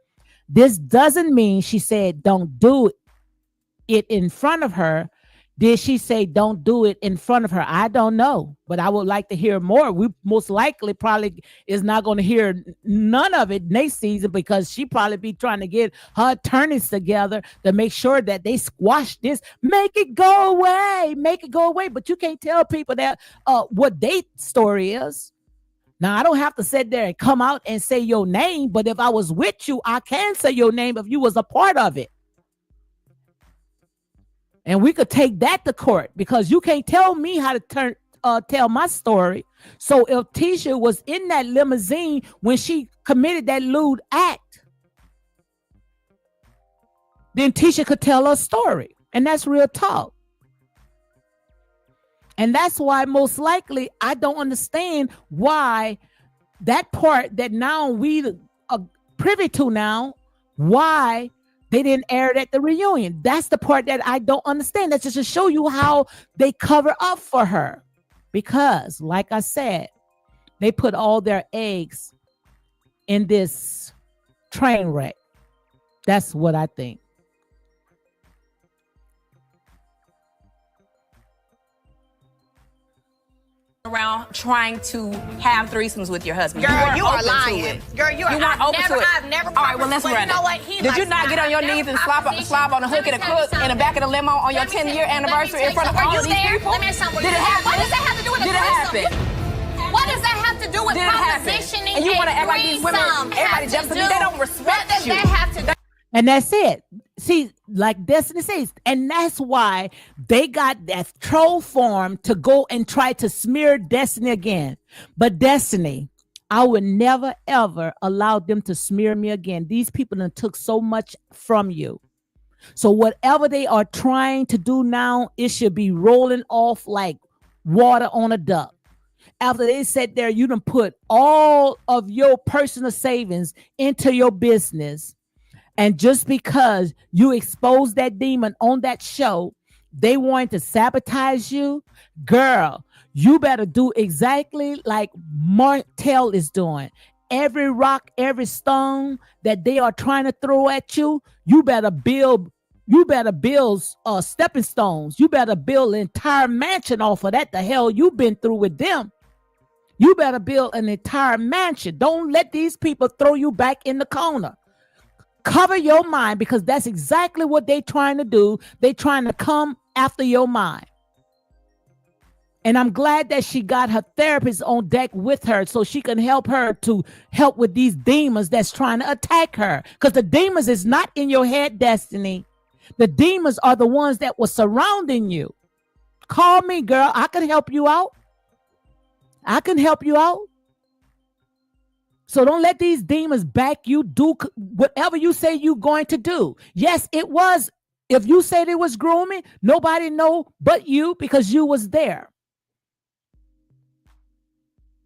This doesn't mean she said don't do it in front of her. Did she say don't do it in front of her? I don't know, but I would like to hear more. We most likely probably is not going to hear none of it next season because she probably be trying to get her attorneys together to make sure that they squash this, make it go away. But you can't tell people that what their story is. Now, I don't have to sit there and come out and say your name, but if I was with you, I can say your name if you was a part of it. And we could take that to court because you can't tell me how to tell my story. So if Tisha was in that limousine when she committed that lewd act, then Tisha could tell her story. And that's real talk. And that's why most likely I don't understand why that part that now we are privy to now, why they didn't air it at the reunion. That's the part that I don't understand. That's just to show you how they cover up for her. Because, like I said, they put all their eggs in this train wreck. That's what I think. Around trying to have threesomes with your husband. Girl, you are open to lying. it. Girl, you weren't I've open never, to it. I've never. All right, well, let's but run you know it. what? He Did you likes not that. get on your I've knees and never slob on the hook and a crook in the back of the limo on your 10-year anniversary in front of all these people? Let me tell you something. Did it happen? What does that have to do with Did it happen? What does that have to do with Did it happen? propositioning? And you want to act like these women, everybody jumps to me, they don't respect you. What does that have to do? And that's it. See, like Destiny says, and that's why they got that troll form to go and try to smear Destiny again. But Destiny, I would never, ever allow them to smear me again. These people done took so much from you. So whatever they are trying to do now, it should be rolling off like water on a duck. After they sat there, you done put all of your personal savings into your business. And just because you exposed that demon on that show, they wanted to sabotage you. Girl, you better do exactly like Martell is doing. Every rock, every stone that they are trying to throw at you, you better build stepping stones. You better build an entire mansion off of that. The hell you've been through with them. You better build an entire mansion. Don't let these people throw you back in the corner. Cover your mind because that's exactly what they're trying to do. They're trying to come after your mind. And I'm glad that she got her therapist on deck with her so she can help her to help with these demons that's trying to attack her. Because the demons is not in your head, Destiny. The demons are the ones that were surrounding you. Call me, girl. I can help you out. I can help you out. So don't let these demons back you. Do whatever you say you're going to do. Yes, it was. If you said it was grooming, nobody know but you because you was there.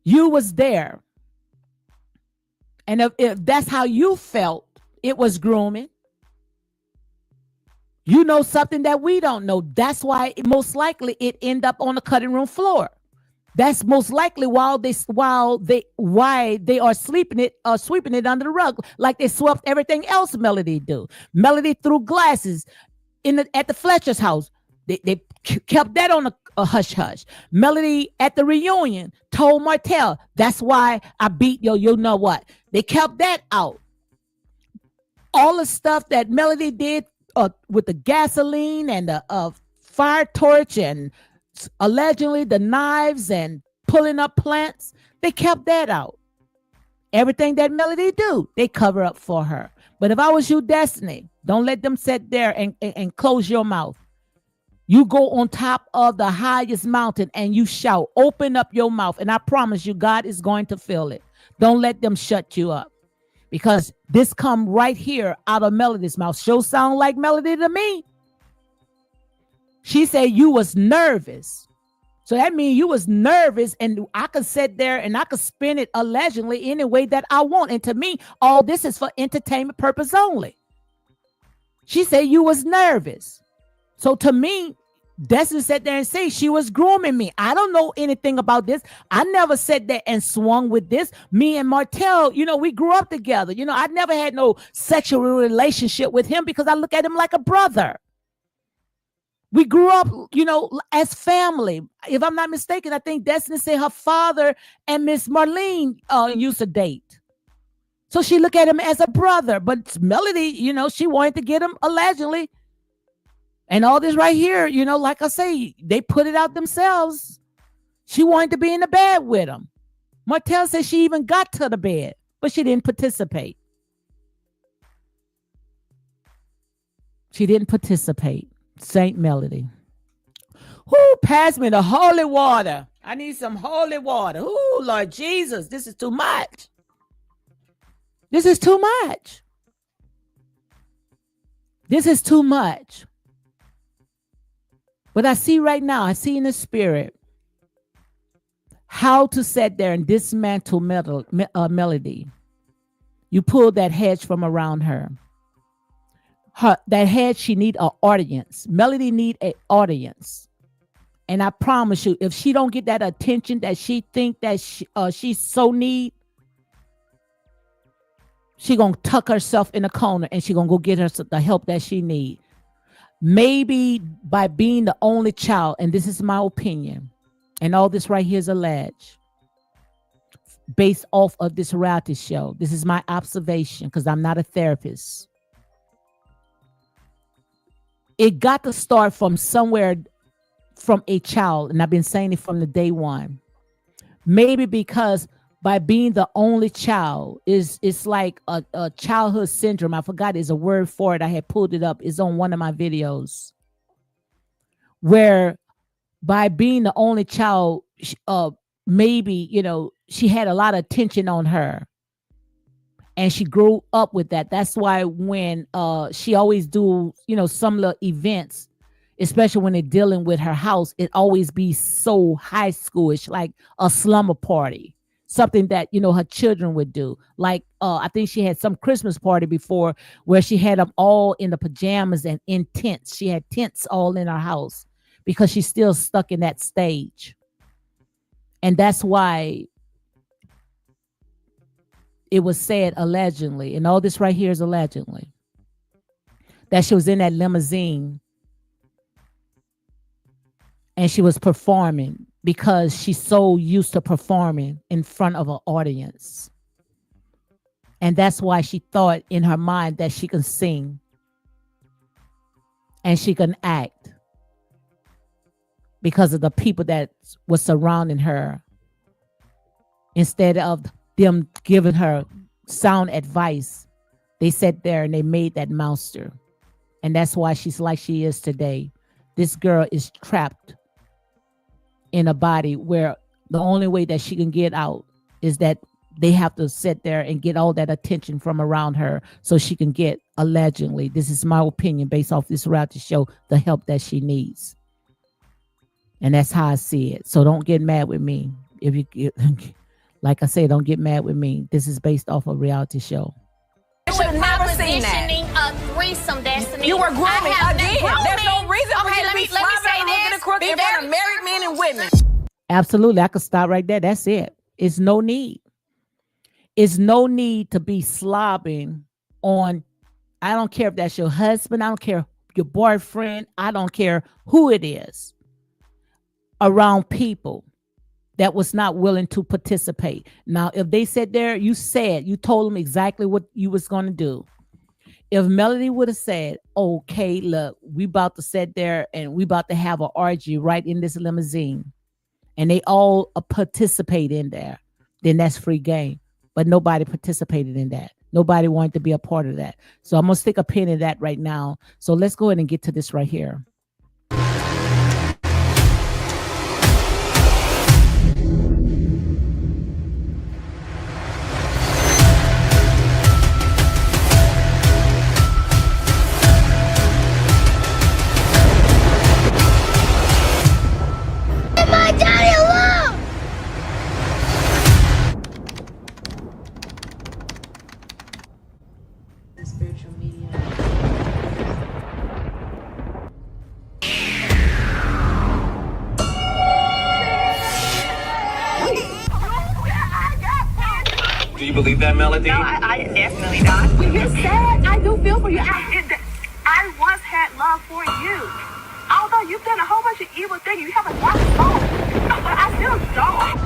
You was there. And if that's how you felt, it was grooming. You know something that we don't know. That's why most likely it end up on the cutting room floor. That's most likely why they are sweeping it under the rug like they swept everything else Melody do. Melody threw glasses at the Fletcher's house. They kept that on a hush hush. Melody at the reunion told Martell, that's why I beat you know what. They kept that out. All the stuff that Melody did with the gasoline and the fire torch and allegedly the knives and pulling up plants, they kept that out. Everything that Melody do, they cover up for her. But if I was you, Destiny, don't let them sit there and close your mouth. You go on top of the highest mountain and you shout, open up your mouth. And I promise you, God is going to fill it. Don't let them shut you up. Because this come right here out of Melody's mouth. Sure sound like Melody to me. She said you was nervous. So that means you was nervous and I could sit there and I could spin it allegedly any way that I want. And to me, all this is for entertainment purpose only. She said you was nervous. So to me, Destiny sat there and say she was grooming me. I don't know anything about this. I never sat there and swung with this. Me and Martell, we grew up together. I never had no sexual relationship with him because I look at him like a brother. We grew up, as family. If I'm not mistaken, I think Destiny said her father and Miss Marlene used to date. So she looked at him as a brother. But Melody, she wanted to get him allegedly. And all this right here, like I say, they put it out themselves. She wanted to be in the bed with him. Martell said she even got to the bed, but she didn't participate. She didn't participate. Saint Melody. Who pass me the holy water? I need some holy water. Oh, Lord Jesus, this is too much. This is too much. This is too much. But I see right now, I see in the spirit how to sit there and dismantle Melody. You pull that hedge from around her. That hedge, she need an audience. Melody need an audience. And I promise you, if she don't get that attention that she think that she so need, she gonna tuck herself in a corner and she gonna go get her the help that she need. Maybe by being the only child, and this is my opinion, and all this right here is alleged, based off of this reality show. This is my observation because I'm not a therapist. It got to start from somewhere, from a child, and I've been saying it from the day one. Maybe because by being the only child, it's like a childhood syndrome. I forgot there's a word for it. I had pulled it up. It's on one of my videos. Where by being the only child, maybe, she had a lot of attention on her. And she grew up with that. That's why when she always do, some little events, especially when they're dealing with her house, it always be so high schoolish, like a slumber party. Something that, her children would do. Like, I think she had some Christmas party before where she had them all in the pajamas and in tents. She had tents all in her house because she's still stuck in that stage. And that's why it was said allegedly, and all this right here is allegedly, that she was in that limousine and she was performing because she's so used to performing in front of an audience. And that's why she thought in her mind that she can sing and she can act because of the people that were surrounding her, instead of them giving her sound advice. They sat there and they made that monster. And that's why she's like she is today. This girl is trapped in a body where the only way that she can get out is that they have to sit there and get all that attention from around her so she can get, allegedly, this is my opinion based off this reality show, the help that she needs. And that's how I see it. So don't get mad with me. If you get, like I say, don't get mad with me. This is based off a reality show. I should have never seen that. A threesome, Destiny. You were grooming again. Grooming. There's no reason for Okay, you to let me be slobbering say and this. crook in front of married men and women. Absolutely. I could stop right there. That's it. It's no need. It's no need to be slobbing on, I don't care if that's your husband. I don't care your boyfriend. I don't care who it is, around people that was not willing to participate. Now, if they said there, you told them exactly what you was going to do. If Melody would have said, okay, look, we about to sit there and we about to have an orgy right in this limousine, and they all participate in there, then that's free game. But nobody participated in that. Nobody wanted to be a part of that. So I'm going to stick a pin in that right now. So let's go ahead and get to this right here. believe that, Melody? No, I definitely don't. When you're sad, I do feel for you. I once had love for you. Although you've done a whole bunch of evil things, you have a dark soul. But I still don't.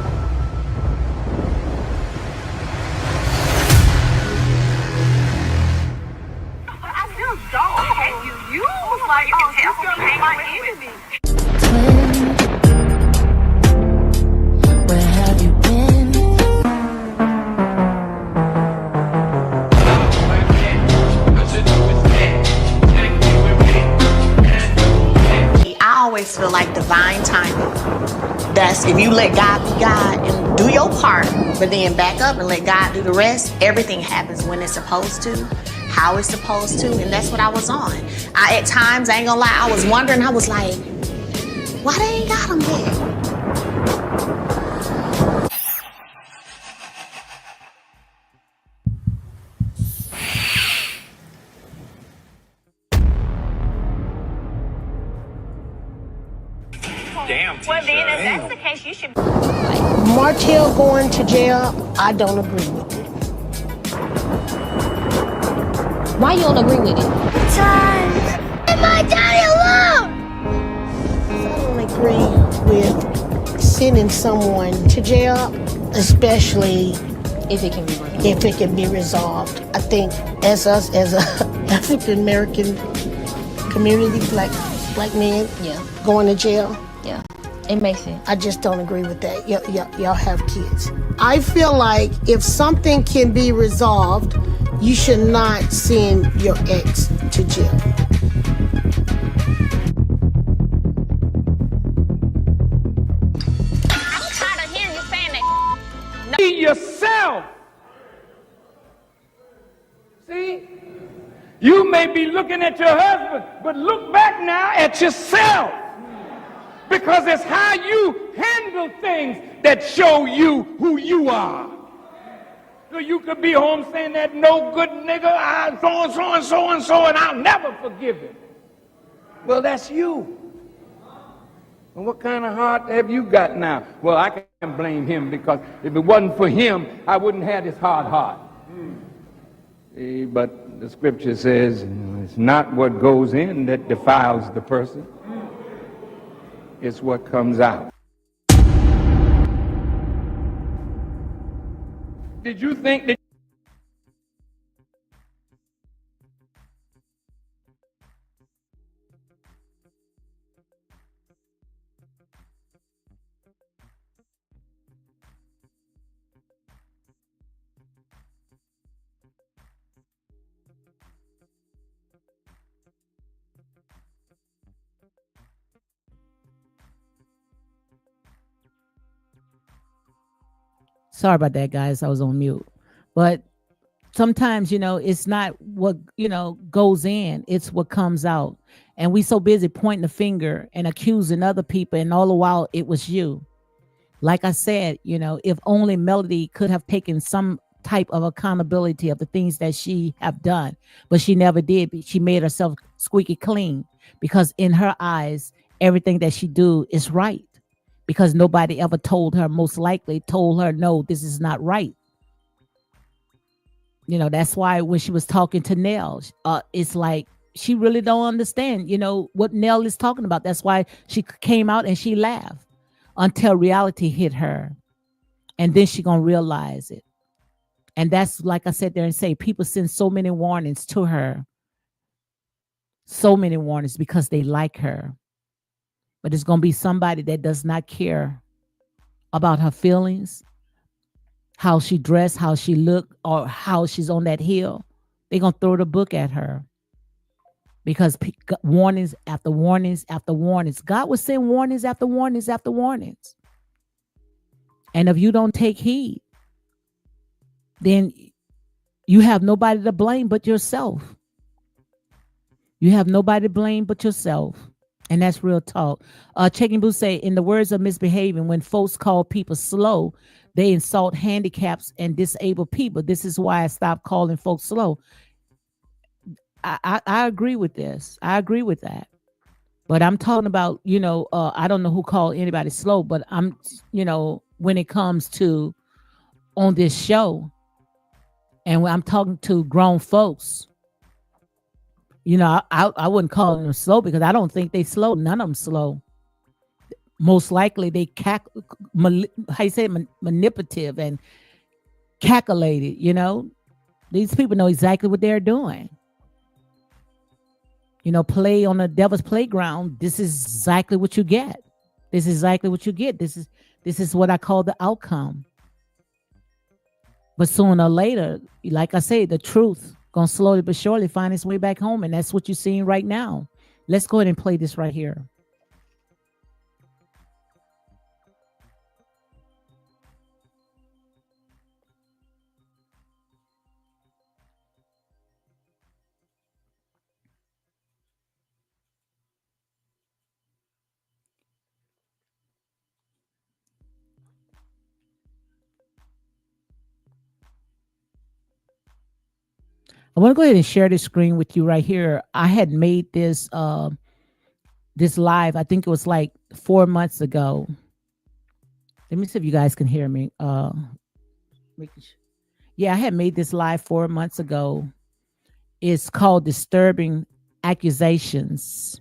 But I still don't hate you. You was like, oh, you still hate my enemy. Where have you been? I always feel like divine timing. That's if you let God be God and do your part, but then back up and let God do the rest, everything happens when it's supposed to, how it's supposed to, and that's what I was on. At times, I ain't gonna lie, I was wondering, I was like, why they ain't got him yet? Damn, Well, then, if that's the case, you should. Martell going to jail, I don't agree with it. Why you don't agree with it? Leave my daddy alone! I don't agree with sending someone to jail, especially If it can be resolved. if it can be resolved. I think as us, as a African American community, black men Yeah, going to jail, yeah. It makes sense. I just don't agree with that. Y'all have kids. I feel like if something can be resolved, you should not send your ex to jail. I'm tired of hearing you saying that. Be yourself. See? You may be looking at your husband, but look back now at yourself. Because it's how you handle things that show you who you are. So you could be home saying that no good nigga, so and so and so and so, and I'll never forgive him. Well, that's you. And what kind of heart have you got now? Well, I can't blame him because if it wasn't for him, I wouldn't have this hard heart. But the scripture says it's not what goes in that defiles the person. It's what comes out. Did you think that Sorry about that, guys. I was on mute. But sometimes, it's not what, goes in, it's what comes out. And we so busy pointing the finger and accusing other people, and all the while it was you. Like I said, if only Melody could have taken some type of accountability of the things that she have done, but she never did. She made herself squeaky clean because in her eyes, everything that she do is right. Because nobody ever most likely told her, no, this is not right. That's why when she was talking to Nell, it's like she really don't understand, what Nell is talking about. That's why she came out and she laughed until reality hit her. And then she gonna realize it. And that's like I said there and say, people send so many warnings to her. So many warnings because they like her. But it's going to be somebody that does not care about her feelings, how she dressed, how she looked, or how she's on that hill. They're going to throw the book at her. Because warnings after warnings after warnings. God will send warnings after warnings after warnings. And if you don't take heed, then you have nobody to blame but yourself. You have nobody to blame but yourself. And that's real talk. Checking Boo say, in the words of misbehaving, when folks call people slow, they insult handicaps and disabled people. This is why I stopped calling folks slow. I agree with this. I agree with that. But I'm talking about, I don't know who called anybody slow, but I'm, when it comes to on this show, And when I'm talking to grown folks, I wouldn't call them slow because I don't think they slow. None of them slow. Most likely they how you say manipulative and calculated. These people know exactly what they're doing. Play on the devil's playground. This is exactly what you get. This is exactly what you get. This is what I call the outcome. But sooner or later, like I say, the truth gonna slowly but surely find its way back home, and that's what you're seeing right now. Let's go ahead and play this right here. I want to go ahead and share this screen with you right here. I had made this this live. I think it was like 4 months ago. Let me see if you guys can hear me. Yeah, I had made this live 4 months ago. It's called Disturbing Accusations.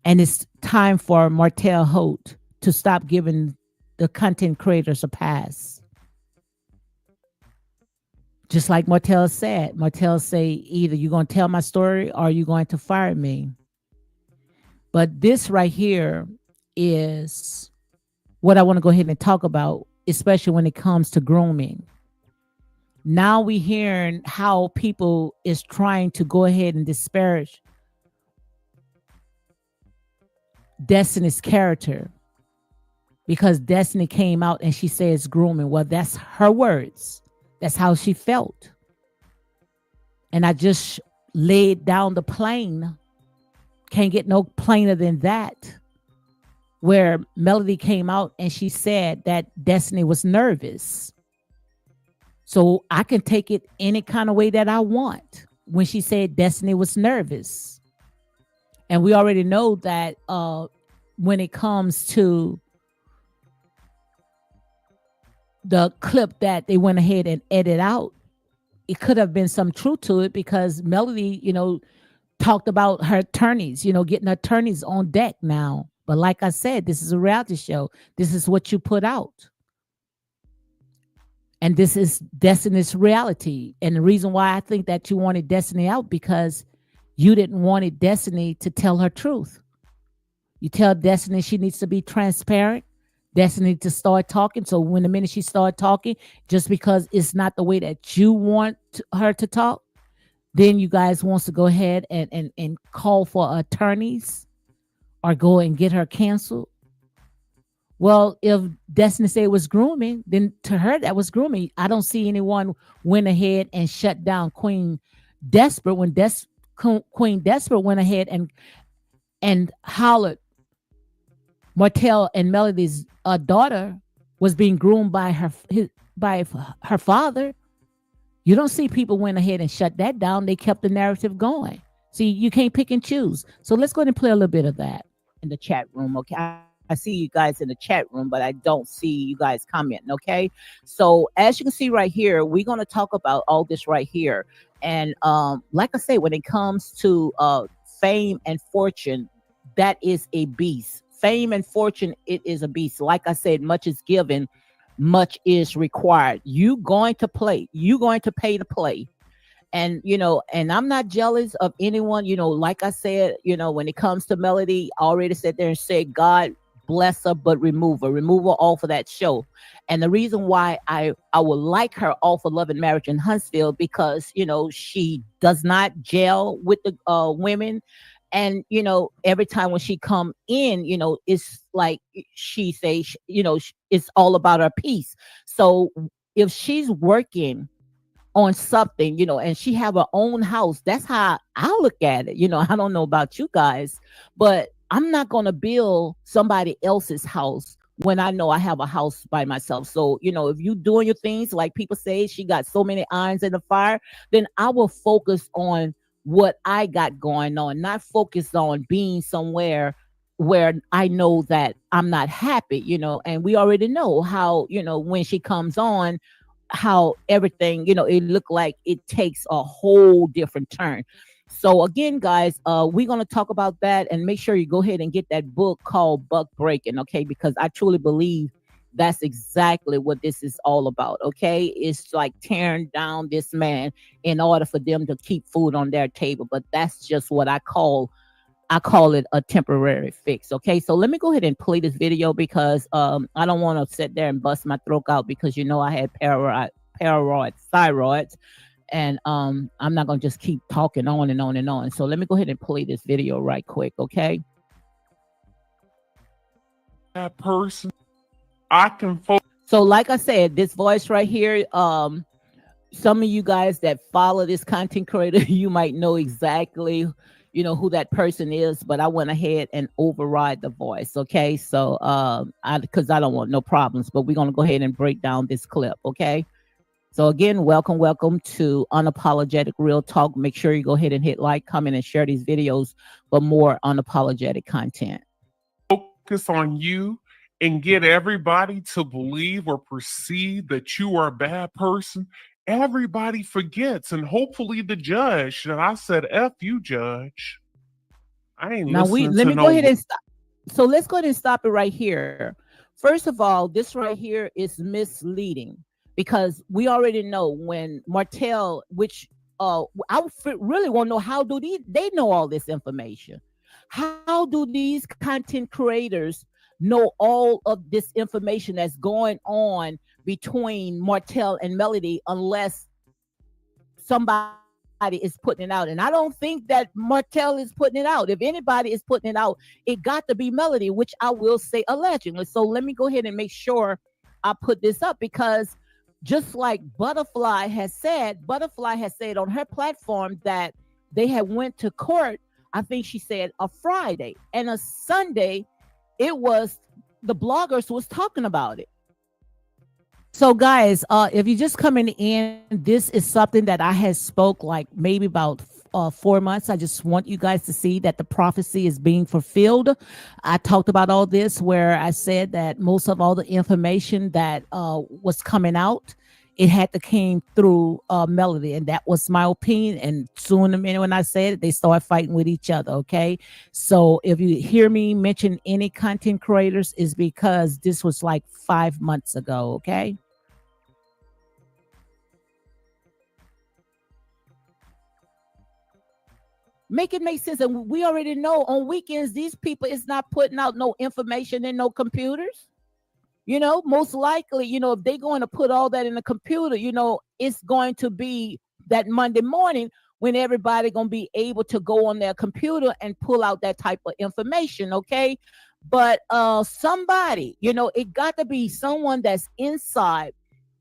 And it's time for Martell Holt to stop giving the content creators a pass. Just like Martell said, either you're going to tell my story or you're going to fire me. But this right here is what I want to go ahead and talk about, especially when it comes to grooming. Now we're hearing how people is trying to go ahead and disparage Destiny's character because Destiny came out and she says grooming. Well, that's her words. That's how she felt. And I just laid down the plane. Can't get no plainer than that. Where Melody came out and she said that Destiny was nervous. So I can take it any kind of way that I want when she said Destiny was nervous. And we already know that when it comes to the clip that they went ahead and edited out, it could have been some truth to it because Melody, talked about her attorneys, getting attorneys on deck now. But like I said, this is a reality show. This is what you put out. And this is Destiny's reality. And the reason why I think that you wanted Destiny out because you didn't want Destiny to tell her truth. You tell Destiny she needs to be transparent. Destiny to start talking. So when the minute she started talking, just because it's not the way that you want her to talk, then you guys wants to go ahead and call for attorneys or go and get her canceled. Well, if Destiny said it was grooming, then to her that was grooming. I don't see anyone went ahead and shut down Queen Desperate when Queen Desperate went ahead and hollered Martell and Melody's daughter was being groomed by her father. You don't see people went ahead and shut that down. They kept the narrative going. See, you can't pick and choose. So let's go ahead and play a little bit of that in the chat room. Okay. I see you guys in the chat room, but I don't see you guys commenting. Okay. So as you can see right here, we're going to talk about all this right here. And like I say, when it comes to fame and fortune, that is a beast. Fame and fortune, it is a beast. Like I said, much is given, much is required. You going to play, you going to pay to play. And, and I'm not jealous of anyone, like I said, when it comes to Melody, I already sat there and said, God bless her, but remove her off of that show. And the reason why I would like her off of Love and Marriage in Huntsville, because, she does not gel with the women. And, every time when she come in, it's like she say, it's all about her piece. So if she's working on something, and she have her own house, that's how I look at it. I don't know about you guys, but I'm not going to build somebody else's house when I know I have a house by myself. So, if you doing your things, like people say, she got so many irons in the fire, then I will focus on what I got going on, not focus on being somewhere where I know that I'm not happy, and we already know how, when she comes on, how everything, it looked like it takes a whole different turn. So again, guys, we're gonna talk about that, and make sure you go ahead and get that book called Buck Breaking, okay? Because I truly believe that's exactly what this is all about, okay? It's like tearing down this man in order for them to keep food on their table. But that's just what I call it a temporary fix. Okay, so let me go ahead and play this video because I don't want to sit there and bust my throat out because I had paranoid thyroids, and I'm not gonna just keep talking on and on and on. So let me go ahead and play this video right quick. Okay. That person, I can focus. So like I said, this voice right here, some of you guys that follow this content creator, you might know exactly who that person is, but I went ahead and override the voice. Okay, so because I don't want no problems, but we're gonna go ahead and break down this clip. Okay, so again, welcome to Unapologetic Real Talk. Make sure you go ahead and hit like, comment, and share these videos for more unapologetic content. Focus on you and get everybody to believe or perceive that you are a bad person. Everybody forgets, and hopefully the judge that I said, F you, judge. I ain't now listening let to me no. go ahead and stop. So let's go ahead and stop it right here. First of all, this right here is misleading because we already know when Martell, which really want to know, how do they know all this information? How do these content creators know all of this information that's going on between Martell and Melody unless somebody is putting it out? And I don't think that Martell is putting it out. If anybody is putting it out, it got to be Melody, which I will say allegedly. So let me go ahead and make sure I put this up, because just like Butterfly has said on her platform that they had went to court. I think she said a Friday and a Sunday. It was the bloggers was talking about it. So guys, if you're just coming in, this is something that I had spoke like maybe about 4 months. I just want you guys to see that the prophecy is being fulfilled. I talked about all this where I said that most of all the information that was coming out, it had to came through Melody, and that was my opinion. And soon, the minute when I said it, they started fighting with each other. Okay, so if you hear me mention any content creators, is because this was like 5 months ago. Okay. Make it make sense. And we already know on weekends, these people is not putting out no information in no computers. Most likely, if they're going to put all that in the computer, it's going to be that Monday morning when everybody going to be able to go on their computer and pull out that type of information. Okay. But somebody, it got to be someone that's inside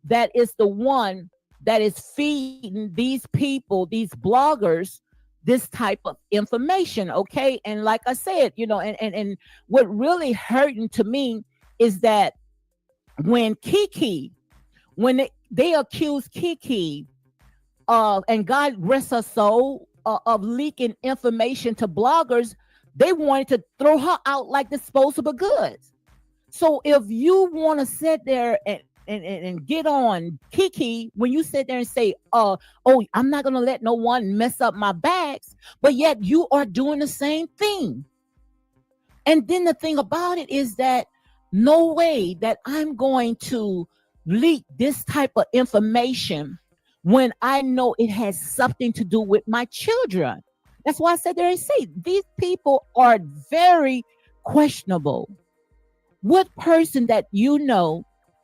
that is the one that is feeding these people, these bloggers, this type of information. Okay. And like I said, and what really hurting to me is that when they accuse Kiki and God rest her soul of leaking information to bloggers, they wanted to throw her out like disposable goods. So if you want to sit there and get on Kiki, when you sit there and say, oh, I'm not going to let no one mess up my bags, but yet you are doing the same thing. And then the thing about it is that no way that I'm going to leak this type of information when I know it has something to do with my children. That's why I said there and say these people are very questionable. What person that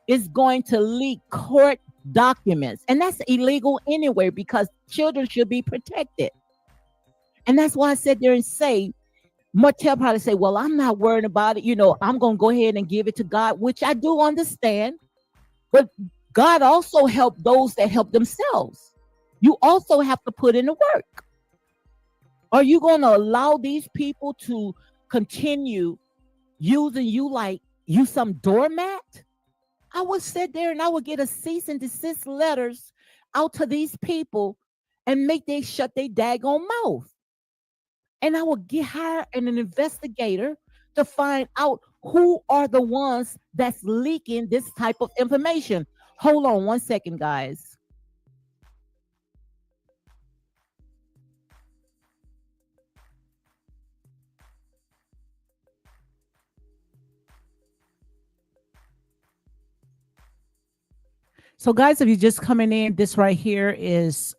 is going to leak court documents? And that's illegal anyway, because children should be protected. And that's why I said there and say, Martell probably say, well, I'm not worried about it. I'm going to go ahead and give it to God, which I do understand. But God also helped those that help themselves. You also have to put in the work. Are you going to allow these people to continue using you like you some doormat? I would sit there and I would get a cease and desist letters out to these people and make they shut their daggone mouth. And I will hire an investigator to find out who are the ones that's leaking this type of information. Hold on one second, guys. So, guys, if you're just coming in, this right here is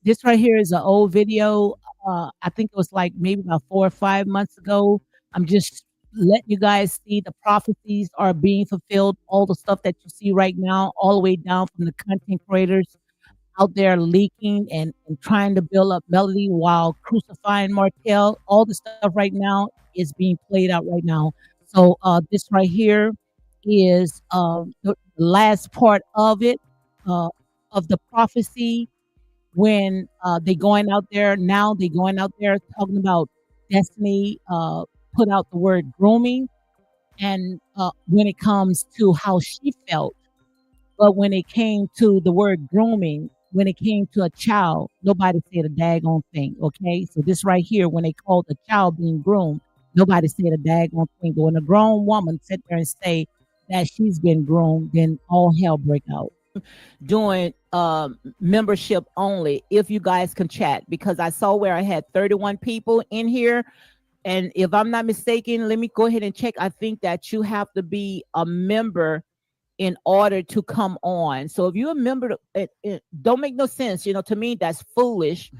this right here is an old video. I think it was like maybe about 4 or 5 months ago. I'm just letting you guys see the prophecies are being fulfilled. All the stuff that you see right now, all the way down from the content creators out there leaking and trying to build up Melody while crucifying Martell. All the stuff right now is being played out right now. So this right here is the last part of it, uh, of the prophecy when they going out there now. They going out there talking about Destiny. Put out the word grooming, and when it comes to how she felt, but when it came to the word grooming, when it came to a child, nobody said a daggone thing. Okay, so this right here, when they called the child being groomed, nobody said a daggone thing. But when a grown woman sit there and say that she's been groomed, then all hell break out. Doing membership only, if you guys can chat, because I saw where I had 31 people in here, and if I'm not mistaken, let me go ahead and check. I think that you have to be a member in order to come on. So if you're a member, it don't make no sense. To me, that's foolish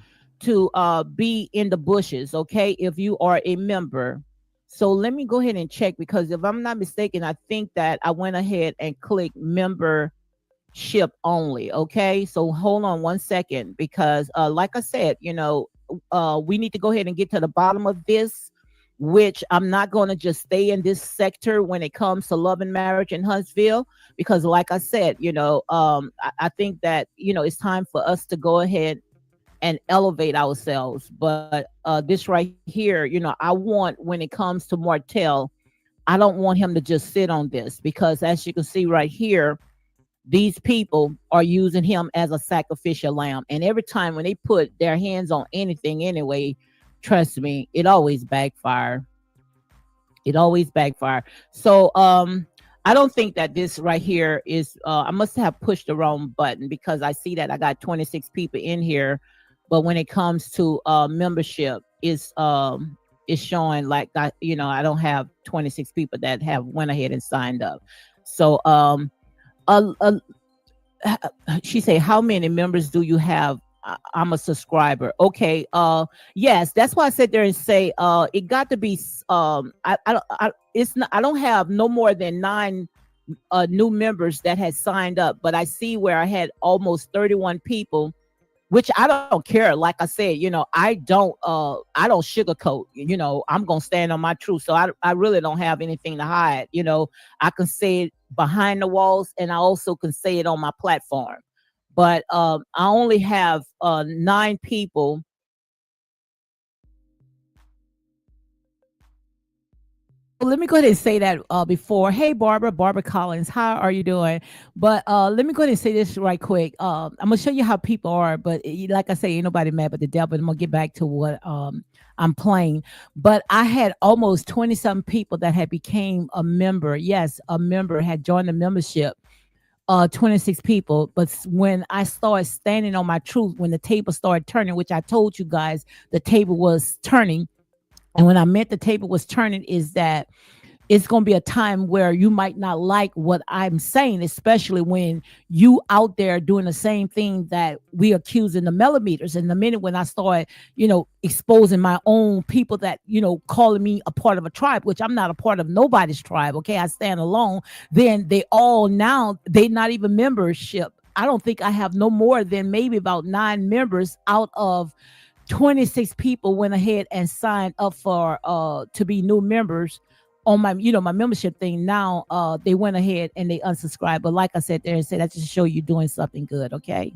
to be in the bushes. Okay, if you are a member. So let me go ahead and check, because if I'm not mistaken, I think that I went ahead and clicked membership only. Okay, so hold on one second, because like I said, we need to go ahead and get to the bottom of this, which I'm not going to just stay in this sector when it comes to love and marriage in Huntsville, because like I said, I think that, it's time for us to go ahead and elevate ourselves. But this right here, I want, when it comes to Martell, I don't want him to just sit on this, because as you can see right here, these people are using him as a sacrificial lamb. And every time when they put their hands on anything anyway, trust me, it always backfire. It always backfire. So I don't think that this right here is I must have pushed the wrong button, because I see that I got 26 people in here. But when it comes to membership, it's showing like that, I don't have 26 people that have went ahead and signed up. So uh, she say, how many members do you have? I'm a subscriber. Okay. Yes, that's why I sit there and say it got to be it's not, I don't have no more than 9 new members that had signed up, but I see where I had almost 31 people, which I don't care. Like I said, I don't sugarcoat. I'm gonna stand on my truth. So I really don't have anything to hide. I can say it behind the walls, and I also can say it on my platform. But I only have 9 people. Let me go ahead and say that before. Hey, Barbara Collins, how are you doing? But let me go ahead and say this right quick. I'm gonna show you how people are, but like I say, ain't nobody mad but the devil. I'm gonna get back to what I'm playing. But I had almost 20-some people that had became a member. Yes, a member had joined the membership. 26 people. But when I started standing on my truth, when the table started turning, which I told you guys the table was turning, and when I meant the table was turning, is that it's going to be a time where you might not like what I'm saying, especially when you out there doing the same thing that we accusing the millimeters. And the minute when I start, exposing my own people that, calling me a part of a tribe, which I'm not a part of nobody's tribe. Okay. I stand alone. Then they not even membership. I don't think I have no more than maybe about 9 members out of 26 people went ahead and signed up for to be new members on my my membership thing. Now they went ahead and they unsubscribed. But like I said there and said, that just show you doing something good. Okay.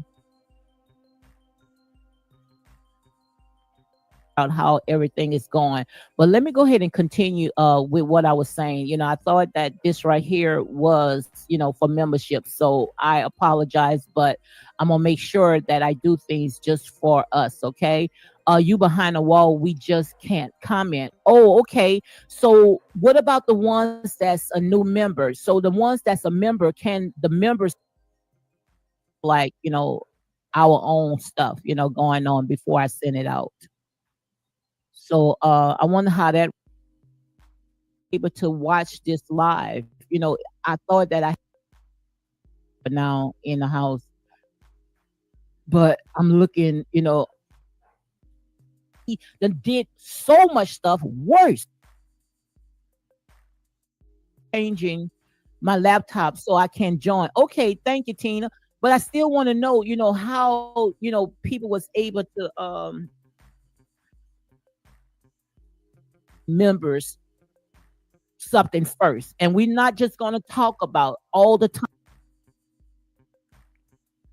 About how everything is going. But let me go ahead and continue with what I was saying. I thought that this right here was, for membership. So I apologize, but I'm gonna make sure that I do things just for us. Okay. You behind a wall, we just can't comment. Oh, okay. So what about the ones that's a new member? So the ones that's a member, can the members like, our own stuff, going on before I send it out? So I wonder how that able to watch this live. I thought that I now in the house, but I'm looking, he done did so much stuff worse, changing my laptop so I can join. Okay, thank you, Tina. But I still want to know, how, people was able to members something first. And we're not just gonna talk about all the time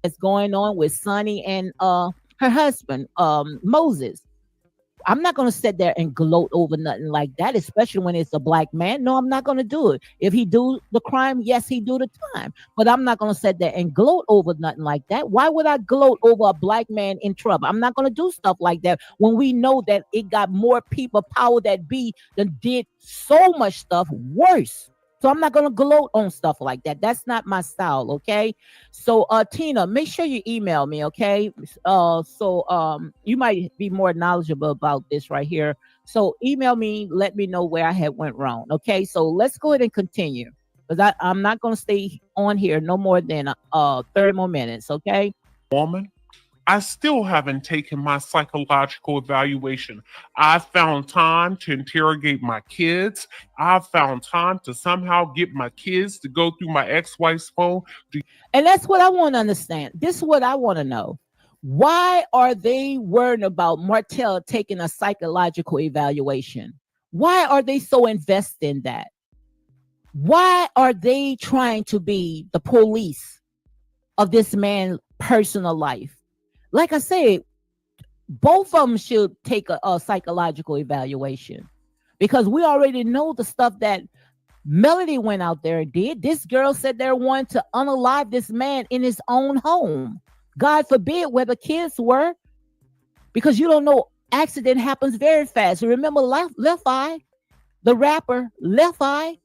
that's going on with Sonny and her husband, Moses. I'm not going to sit there and gloat over nothing like that, especially when it's a black man. No, I'm not going to do it. If he do the crime, yes, he do the time. But I'm not going to sit there and gloat over nothing like that. Why would I gloat over a black man in trouble? I'm not going to do stuff like that when we know that it got more people, power that be, that did so much stuff worse. So I'm not going to gloat on stuff like that. That's not my style, okay? So Tina, make sure you email me, okay? You might be more knowledgeable about this right here. So email me, let me know where I had went wrong, okay? So let's go ahead and continue, because I'm not going to stay on here no more than 30 more minutes, okay? Woman, I still haven't taken my psychological evaluation. I've found time to interrogate my kids. I've found time to somehow get my kids to go through my ex-wife's phone. And that's what I want to understand. This is what I want to know. Why are they worried about Martell taking a psychological evaluation? Why are they so invested in that? Why are they trying to be the police of this man's personal life? Like I said, both of them should take a psychological evaluation, because we already know the stuff that Melody went out there and did. This girl said they wanted to unalive this man in his own home. God forbid where the kids were, because you don't know, accident happens very fast. Remember Left Eye, the rapper Left Eye?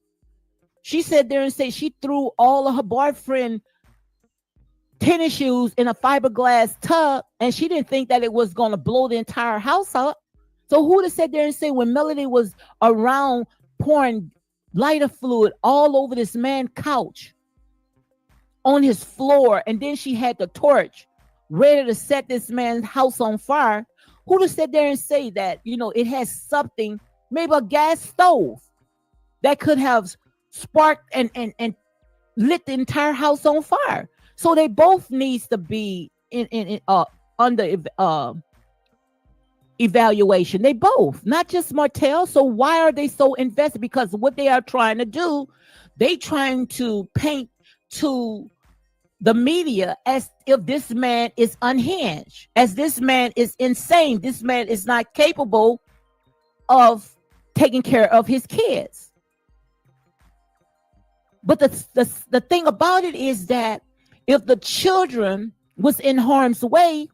She said there and said she threw all of her boyfriend tennis shoes in a fiberglass tub, and she didn't think that it was going to blow the entire house up. So who'd have said there and say when Melody was around pouring lighter fluid all over this man's couch, on his floor, and then she had the torch ready to set this man's house on fire, who'd have said there and say that, it has something, maybe a gas stove, that could have sparked and lit the entire house on fire? So they both needs to be under evaluation. They both, not just Martell. So why are they so invested? Because what they are trying to do, they trying to paint to the media as if this man is unhinged, as this man is insane. This man is not capable of taking care of his kids. But the thing about it is that if the children was in harm's way,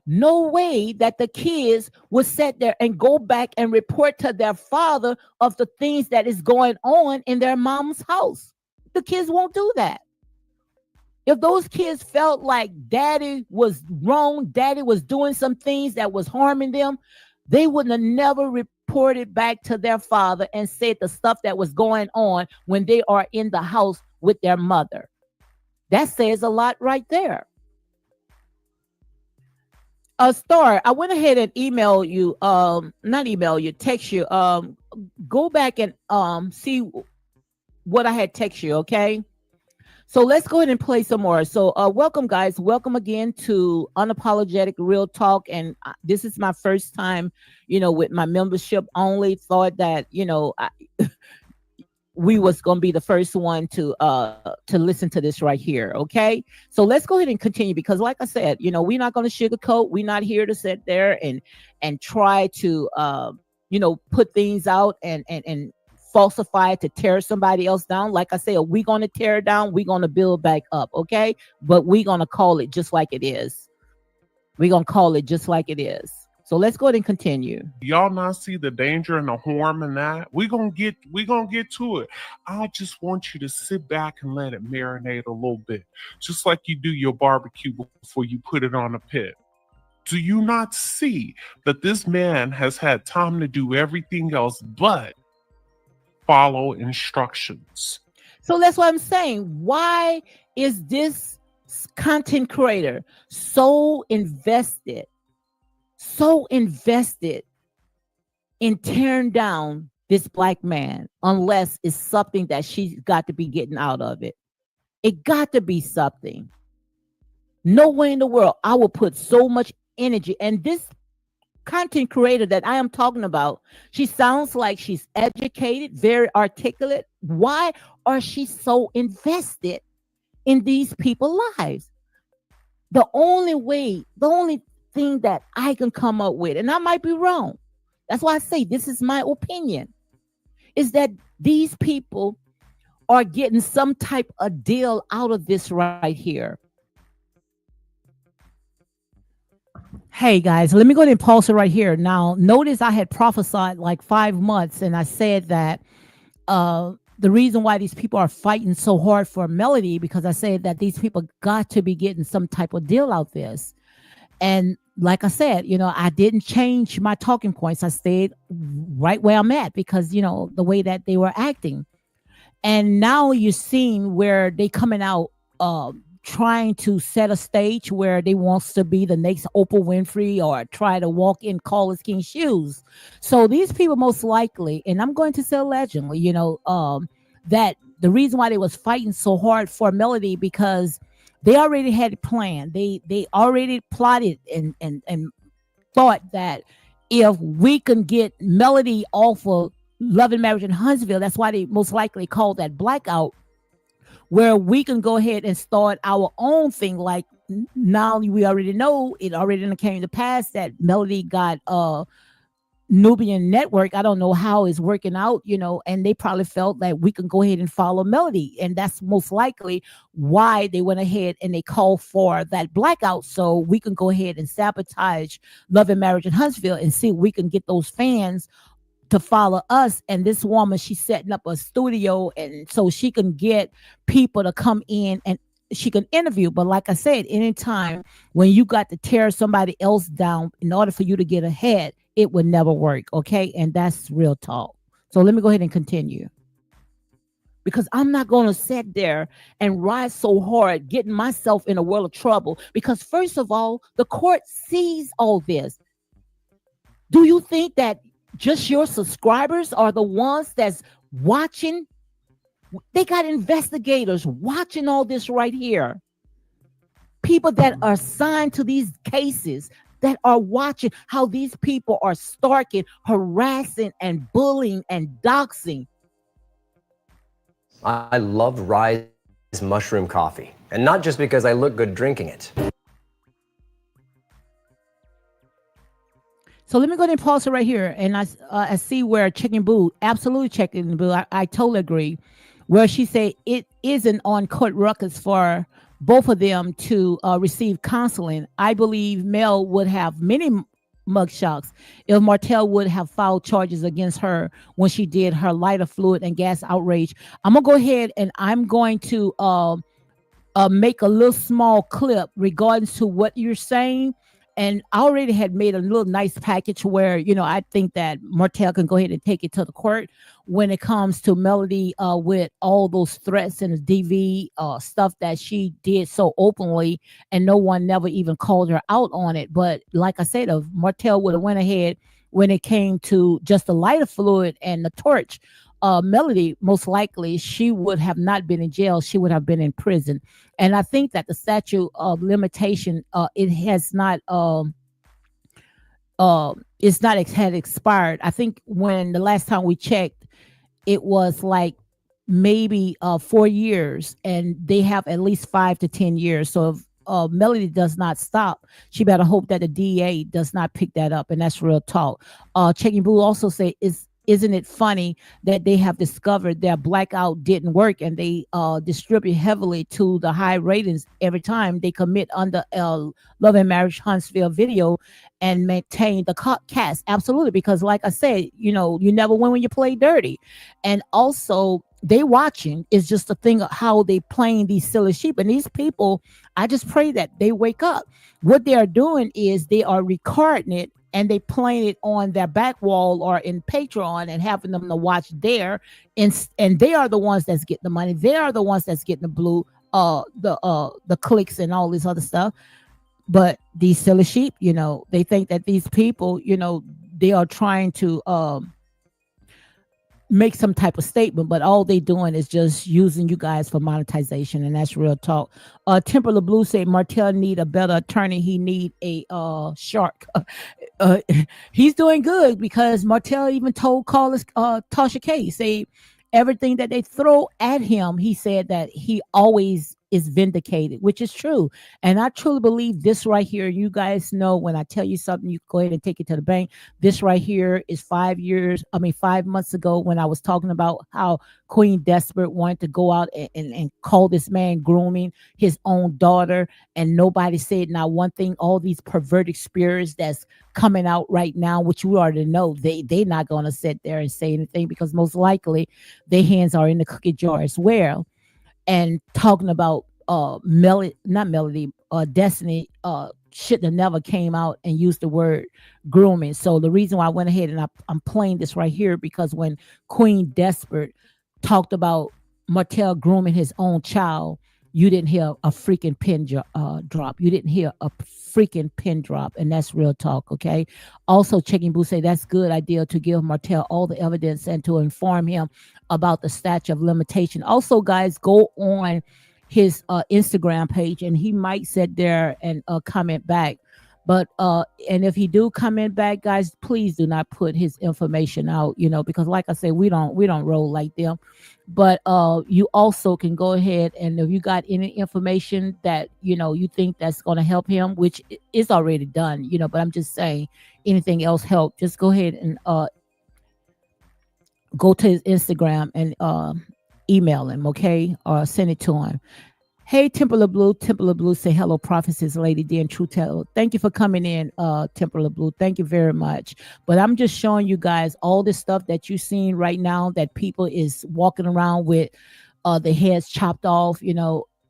no way that the kids would sit there and go back and report to their father of the things that is going on in their mom's house. The kids won't do that. If those kids felt like daddy was wrong, daddy was doing some things that was harming them, they wouldn't have never reported back to their father and said the stuff that was going on when they are in the house with their mother. That says a lot right there. Star, I went ahead and email you, not email you, text you. Go back and see what I had text you, okay? So let's go ahead and play some more. So welcome, guys. Welcome again to Unapologetic Real Talk. And this is my first time, with my membership only. Thought that, we was going to be the first one to listen to this right here. Okay. So let's go ahead and continue, because like I said, we're not going to sugarcoat. We're not here to sit there and try to, put things out and falsify it to tear somebody else down. Like I said, we're going to tear down, we're going to build back up. Okay. But we're going to call it just like it is. We're going to call it just like it is. So let's go ahead and continue. Y'all not see the danger and the harm in that? We gonna get to it. I just want you to sit back and let it marinate a little bit, just like you do your barbecue before you put it on a pit. Do you not see that this man has had time to do everything else but follow instructions? So that's what I'm saying. Why is this content creator so invested in tearing down this black man, unless it's something that she's got to be getting out of it? It got to be something. No way in the world I will put so much energy. And this content creator that I am talking about, she sounds like she's educated, very articulate. Why are she so invested in these people's lives? The only thing that I can come up with, and I might be wrong, that's why I say this is my opinion, is that these people are getting some type of deal out of this right here. Hey guys, let me go ahead and pause it right here. Now, notice I had prophesied like 5 months, and I said that the reason why these people are fighting so hard for Melody, because I said that these people got to be getting some type of deal out this. And like I said, I didn't change my talking points. I stayed right where I'm at because, the way that they were acting. And now you're seeing where they coming out trying to set a stage where they wants to be the next Oprah Winfrey or try to walk in Carlos King's shoes. So these people most likely, and I'm going to say allegedly, that the reason why they was fighting so hard for Melody, because they already had it planned. They already plotted and thought that if we can get Melody off of Love and Marriage in Huntsville, that's why they most likely called that blackout, where we can go ahead and start our own thing. Like now we already know it already came to pass that Melody got Nubian Network. I don't know how it's working out, and they probably felt that we can go ahead and follow Melody. And that's most likely why they went ahead and they called for that blackout. So we can go ahead and sabotage Love and Marriage in Huntsville and see if we can get those fans to follow us. And this woman, she's setting up a studio, and so she can get people to come in and she can interview. But like I said, anytime when you got to tear somebody else down in order for you to get ahead, it would never work. Okay. And that's real talk. So let me go ahead and continue, because I'm not going to sit there and ride so hard, getting myself in a world of trouble. Because first of all, the court sees all this. Do you think that just your subscribers are the ones that's watching? They got investigators watching all this right here. People that are assigned to these cases that are watching how these people are stalking, harassing, and bullying and doxing. I love Rise mushroom coffee, and not just because I look good drinking it. So let me go ahead and pause it right here. And I see where Chicken Boo, absolutely Chicken Boo, I totally agree, where she said it isn't on court records for both of them to receive counseling. I believe Mel would have many mugshots if Martell would have filed charges against her when she did her lighter fluid and gas outrage. I'm going to go ahead and I'm going to make a little small clip regarding to what you're saying. And I already had made a little nice package where, I think that Martell can go ahead and take it to the court when it comes to Melody with all those threats and the DV stuff that she did so openly, and no one never even called her out on it. But like I said, if Martell would have went ahead when it came to just the lighter fluid and the torch, Melody, most likely she would have not been in jail. She would have been in prison. And I think that the statute of limitation, it has not, it's not had expired. I think when the last time we checked, it was like maybe 4 years, and they have at least 5 to 10 years. So if Melody does not stop, she better hope that the DA does not pick that up. And that's real talk. Checking Boo also say, isn't it funny that they have discovered their blackout didn't work and they distribute heavily to the high ratings every time they commit under Love and Marriage Huntsville video and maintain the cast? Absolutely, because like I said, you never win when you play dirty. And also they watching is just a thing of how they playing these silly sheep. And these people, I just pray that they wake up. What they are doing is they are recording it and they playing it on their back wall or in Patreon and having them to watch there. And they are the ones that's getting the money. They are the ones that's getting the blue, the clicks and all this other stuff. But these silly sheep, they think that these people, they are trying to make some type of statement, but all they doing is just using you guys for monetization, and that's real talk. Temper LeBlue said Martell need a better attorney. He need a shark. He's doing good because Martell even told Carlos Tasha K, say everything that they throw at him, he said that he always is vindicated, which is true. And I truly believe this right here. You guys know when I tell you something, you go ahead and take it to the bank. This right here is 5 months ago when I was talking about how Queen Desperate wanted to go out and call this man grooming his own daughter. And nobody said not one thing. All these perverted spirits that's coming out right now, which we already know, they're not going to sit there and say anything because most likely their hands are in the cookie jar as well. And talking about Destiny shouldn't have never came out and used the word grooming. So the reason why I went ahead and I'm playing this right here, because when Queen Desperate talked about Martell grooming his own child, you didn't hear a freaking pin drop. You didn't hear a freaking pin drop, and that's real talk, okay? Also, Checking Boo say that's good idea to give Martell all the evidence and to inform him about the statute of limitation. Also, guys, go on his Instagram page, and he might sit there and comment back. But and if he do comment back, guys, please do not put his information out, because like I said, we don't roll like them. But you also can go ahead, and if you got any information that you think that's going to help him, which is already done, but I'm just saying, anything else help, just go ahead and go to his Instagram and email him, okay, or send it to him. Hey, Temper LeBlue say hello, prophecies, Lady D and True Tell. Thank you for coming in, Temper LeBlue. Thank you very much. But I'm just showing you guys all this stuff that you're seeing right now, that people is walking around with the heads chopped off.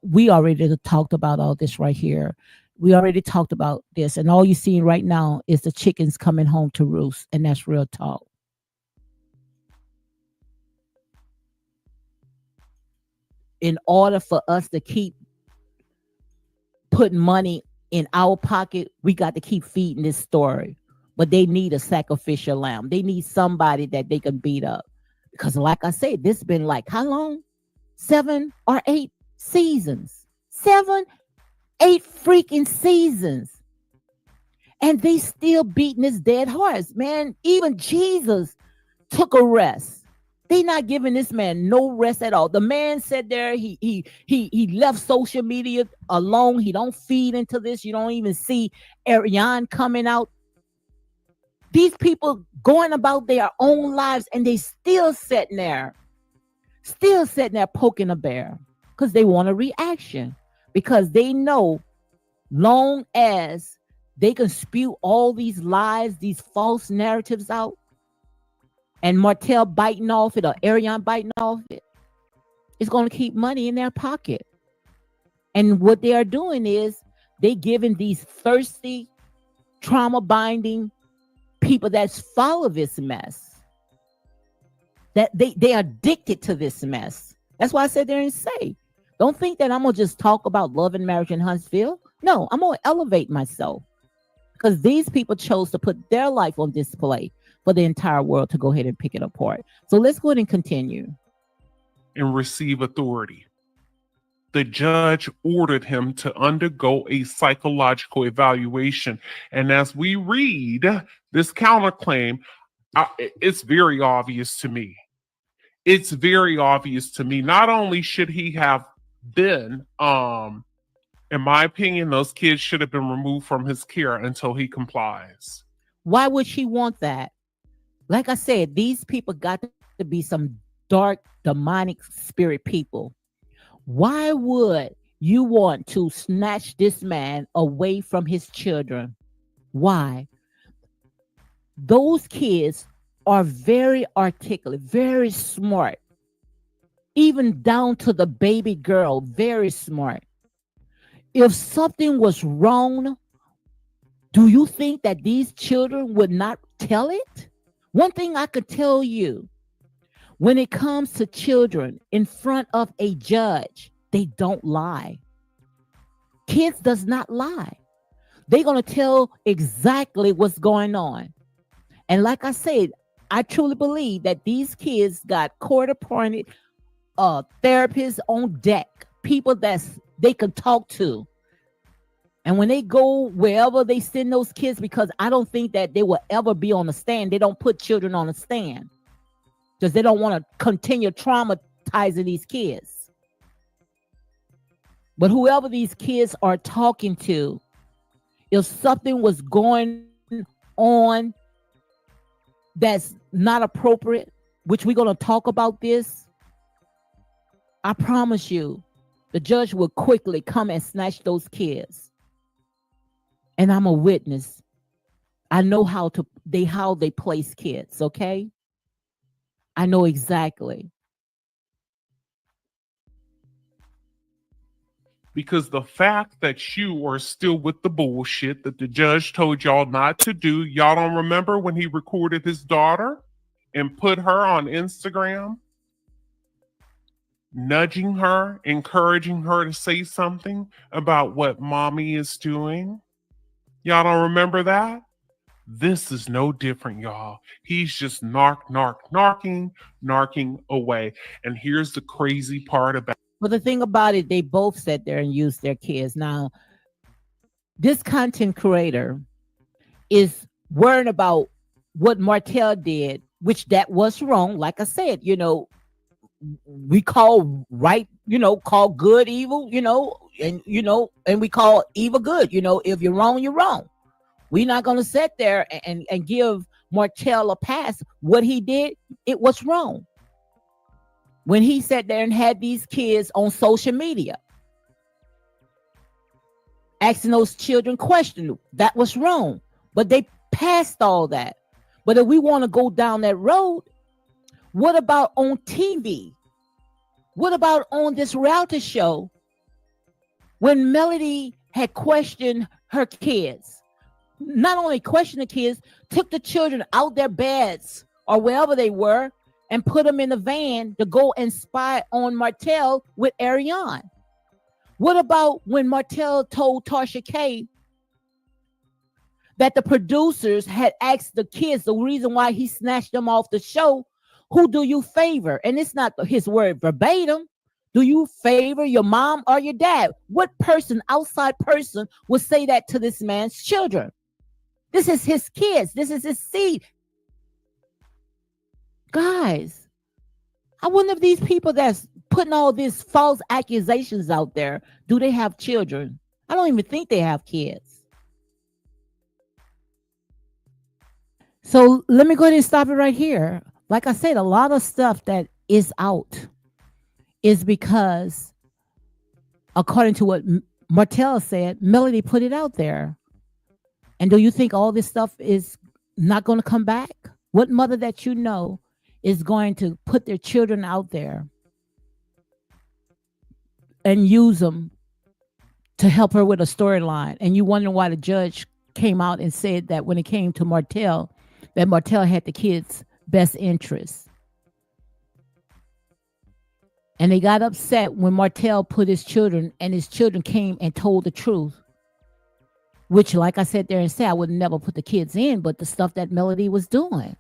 We already talked about all this right here. We already talked about this, and all you're seeing right now is the chickens coming home to roost, and that's real talk. In order for us to keep putting money in our pocket, we got to keep feeding this story. But they need a sacrificial lamb. They need somebody that they can beat up. Because like I said, this has been like how long? 7 or 8 seasons. 7, 8 freaking seasons. And they still beating his dead horse, man. Even Jesus took a rest. They not giving this man no rest at all. The man said there he left social media alone. He don't feed into this. You don't even see Ariane coming out. These people going about their own lives, and they still sitting there poking a bear because they want a reaction, because they know long as they can spew all these lies, these false narratives out, and Martell biting off it or Ariane biting off it, it's going to keep money in their pocket. And what they are doing is they giving these thirsty, trauma-binding people that's follow this mess, that they are addicted to this mess. That's why I said there and say, don't think that I'm going to just talk about love and marriage in Huntsville. No, I'm going to elevate myself, because these people chose to put their life on display for the entire world to go ahead and pick it apart. So let's go ahead and continue. And receive authority. The judge ordered him to undergo a psychological evaluation. And as we read this counterclaim, it's very obvious to me. It's very obvious to me. Not only should he have been, in my opinion, those kids should have been removed from his care until he complies. Why would she want that? Like I said, these people got to be some dark, demonic spirit people. Why would you want to snatch this man away from his children? Why? Those kids are very articulate, very smart, even down to the baby girl, very smart. If something was wrong, do you think that these children would not tell it? One thing I could tell you, when it comes to children in front of a judge, they don't lie. Kids does not lie. They're going to tell exactly what's going on. And like I said, I truly believe that these kids got court-appointed therapists on deck, people that they can talk to. And when they go wherever they send those kids, because I don't think that they will ever be on the stand. They don't put children on the stand because they don't want to continue traumatizing these kids. But whoever these kids are talking to, if something was going on that's not appropriate, which we're going to talk about this, I promise you, the judge will quickly come and snatch those kids. And I'm a witness. I know how they place kids, okay? I know exactly. Because the fact that you are still with the bullshit that the judge told y'all not to do, y'all don't remember when he recorded his daughter and put her on Instagram, nudging her, encouraging her to say something about what mommy is doing? Y'all don't remember that? This is no different, y'all. He's just narking away. And here's the crazy part about it. Well, the thing about it, they both sat there and used their kids. Now, this content creator is worried about what Martell did, which that was wrong. Like I said, we call call good evil, and we call evil good. If you're wrong, you're wrong. We're not going to sit there and give Martell a pass. What he did, it was wrong. When he sat there and had these kids on social media, asking those children questions, that was wrong. But they passed all that. But if we want to go down that road, what about on TV? What about on this reality show when Melody had questioned her kids? Not only questioned the kids, took the children out their beds or wherever they were and put them in the van to go and spy on Martell with Ariane. What about when Martell told Tasha K that the producers had asked the kids the reason why he snatched them off the show? Who do you favor? And it's not his word verbatim. Do you favor your mom or your dad? What person, outside person, would say that to this man's children? This is his kids. This is his seed. Guys, I wonder if these people that's putting all these false accusations out there, do they have children? I don't even think they have kids. So let me go ahead and stop it right here. Like I said, a lot of stuff that is out is because, according to what Martell said, Melody put it out there. And do you think all this stuff is not going to come back? What mother that you know is going to put their children out there and use them to help her with a storyline? And you wonder why the judge came out and said that when it came to Martell, that Martell had the kids' best interests. And they got upset when Martell put his children, and his children came and told the truth. Which, like I said there and said, I would never put the kids in, but the stuff that Melody was doing.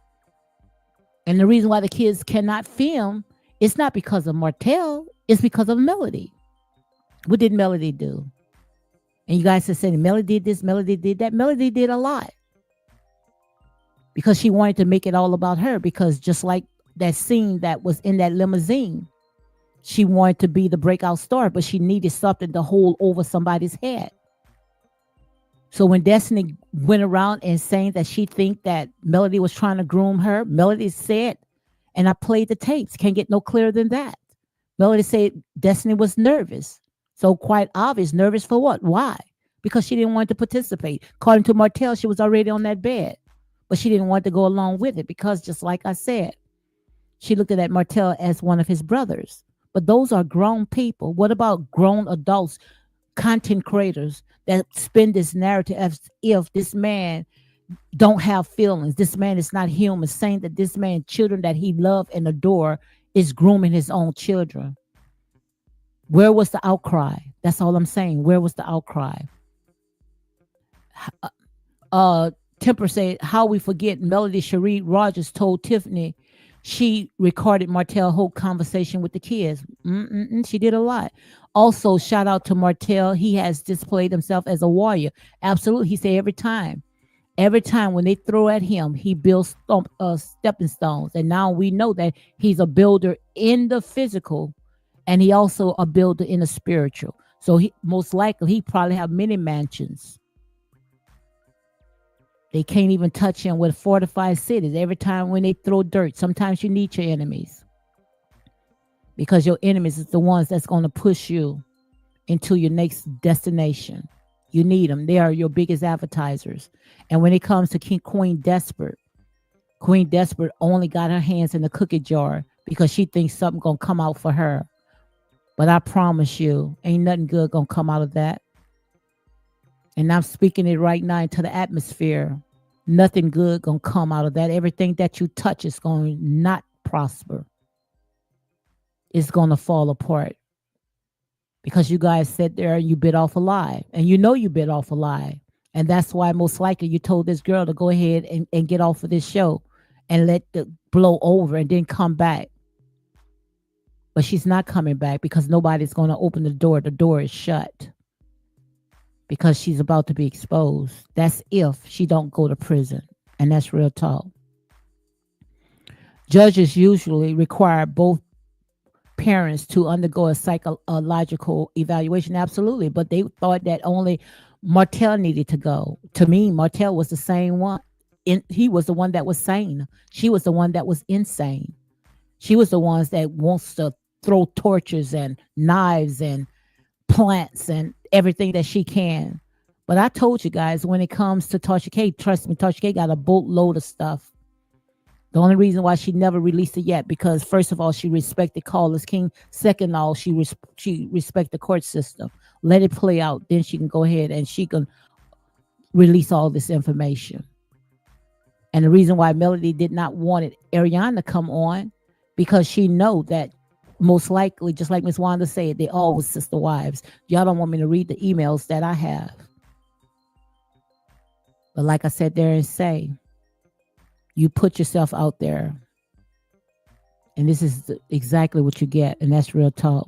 And the reason why the kids cannot film, it's not because of Martell, it's because of Melody. What did Melody do? And you guys are saying, Melody did this, Melody did that. Melody did a lot. Because she wanted to make it all about her. Because just like that scene that was in that limousine, she wanted to be the breakout star, but she needed something to hold over somebody's head. So when Destiny went around and saying that she think that Melody was trying to groom her, Melody said, and I played the tapes, can't get no clearer than that. Melody said Destiny was nervous. So quite obvious, nervous for what? Why? Because she didn't want to participate. According to Martell, she was already on that bed, but she didn't want to go along with it because just like I said, she looked at that Martell as one of his brothers. But those are grown people. What about grown adults, content creators that spin this narrative as if this man don't have feelings, this man is not human, saying that this man, children that he loved and adore, is grooming his own children? Where was the outcry? That's all I'm saying. Where was the outcry? Temper said, how we forget Melody Cherie Rogers told Tiffany she recorded Martell whole conversation with the kids. She did a lot. Also, shout out to Martell. He has displayed himself as a warrior. Absolutely. He said every time when they throw at him, he builds stepping stones. And now we know that he's a builder in the physical, and he also a builder in the spiritual. So he most likely he probably have many mansions. They can't even touch him with fortified cities. Every time when they throw dirt, sometimes you need your enemies, because your enemies is the ones that's going to push you into your next destination. You need them. They are your biggest advertisers. And when it comes to Queen Desperate only got her hands in the cookie jar because she thinks something going to come out for her. But I promise you, ain't nothing good going to come out of that. And I'm speaking it right now into the atmosphere. Nothing good going to come out of that. Everything that you touch is going to not prosper. It's going to fall apart. Because you guys sat there and you bit off a lie. And you know you bit off a lie. And that's why most likely you told this girl to go ahead and get off of this show and let the blow over and then come back. But she's not coming back because nobody's going to open the door. The door is shut. Because she's about to be exposed. That's if she don't go to prison. And that's real talk. Judges usually require both parents to undergo a psychological evaluation. Absolutely. But they thought that only Martell needed to go. To me, Martell was the same one. He was the one that was sane. She was the one that was insane. She was the one that wants to throw torches and knives and plants and everything that she can. But I told you guys, when it comes to Tasha K, trust me, Tasha K got a boatload of stuff. The only reason why she never released it yet, because first of all, she respected Carlos King. Second of all, she respect the court system. Let it play out. Then she can go ahead and she can release all this information. And the reason why Melody did not want Ariana to come on, because she know that most likely, just like Miss Wanda said, they all was sister wives. Y'all don't want me to read the emails that I have. But like I said there and say, you put yourself out there. And this is exactly what you get. And that's real talk.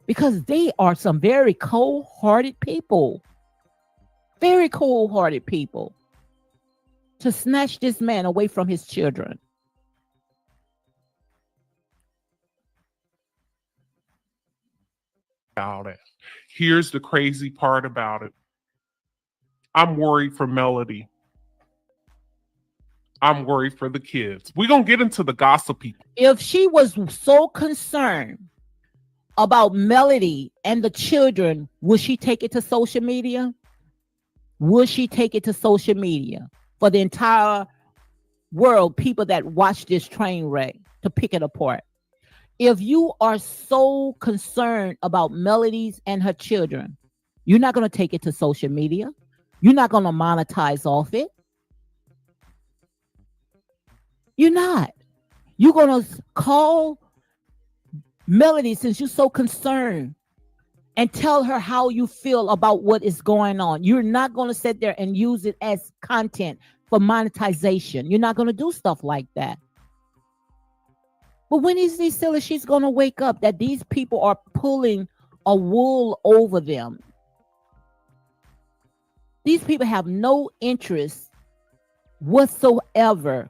Because they are some very cold-hearted people. Very cold-hearted people. To snatch this man away from his children. About it. Here's the crazy part about it. I'm worried for Melody. I'm worried for the kids. We're going to get into the gossip people. If she was so concerned about Melody and the children, would she take it to social media? Would she take it to social media for the entire world, people that watch this train wreck, to pick it apart? If you are so concerned about Melody's and her children, you're not going to take it to social media. You're not going to monetize off it. You're not. You're going to call Melody, since you're so concerned, and tell her how you feel about what is going on. You're not going to sit there and use it as content for monetization. You're not going to do stuff like that. But when is this silly, she's going to wake up that these people are pulling a wool over them? These people have no interest whatsoever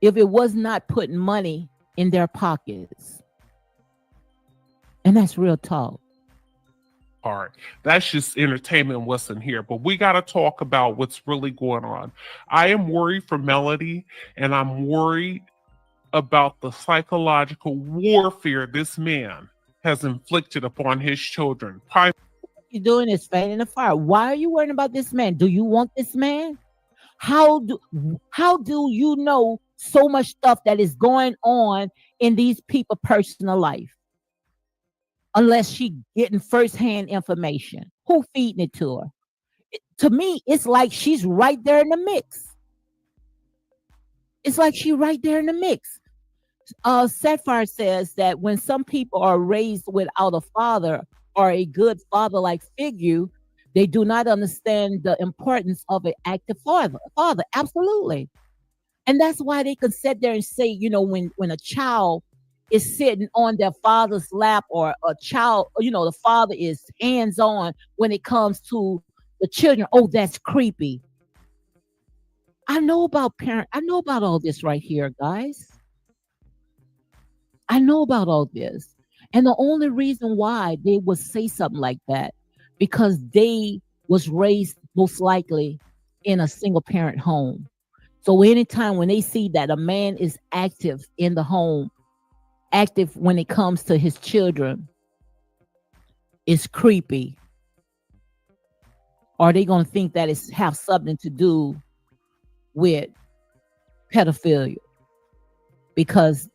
if it was not putting money in their pockets. And that's real talk. part. That's just entertainment what's in here. But we got to talk about what's really going on. I am worried for Melody, and I'm worried about the psychological warfare this man has inflicted upon his children. You're doing is fanning the fire. Why are you worrying about this man? Do you want this man? How do you know so much stuff that is going on in these people's personal life? Unless she getting firsthand information. Who feeding it to her? To me, it's like she's right there in the mix. It's like she's right there in the mix. Sapphire says that when some people are raised without a father or a good father-like figure, they do not understand the importance of an active father. Absolutely. And that's why they can sit there and say, you know, when a child is sitting on their father's lap, or a child, you know, the father is hands-on when it comes to the children. Oh, that's creepy. I know about all this right here, guys. I know about all this. And the only reason why they would say something like that, because they was raised most likely in a single parent home. So anytime when they see that a man is active in the home, active when it comes to his children, it's creepy. Are they going to think that it's have something to do with pedophilia? Because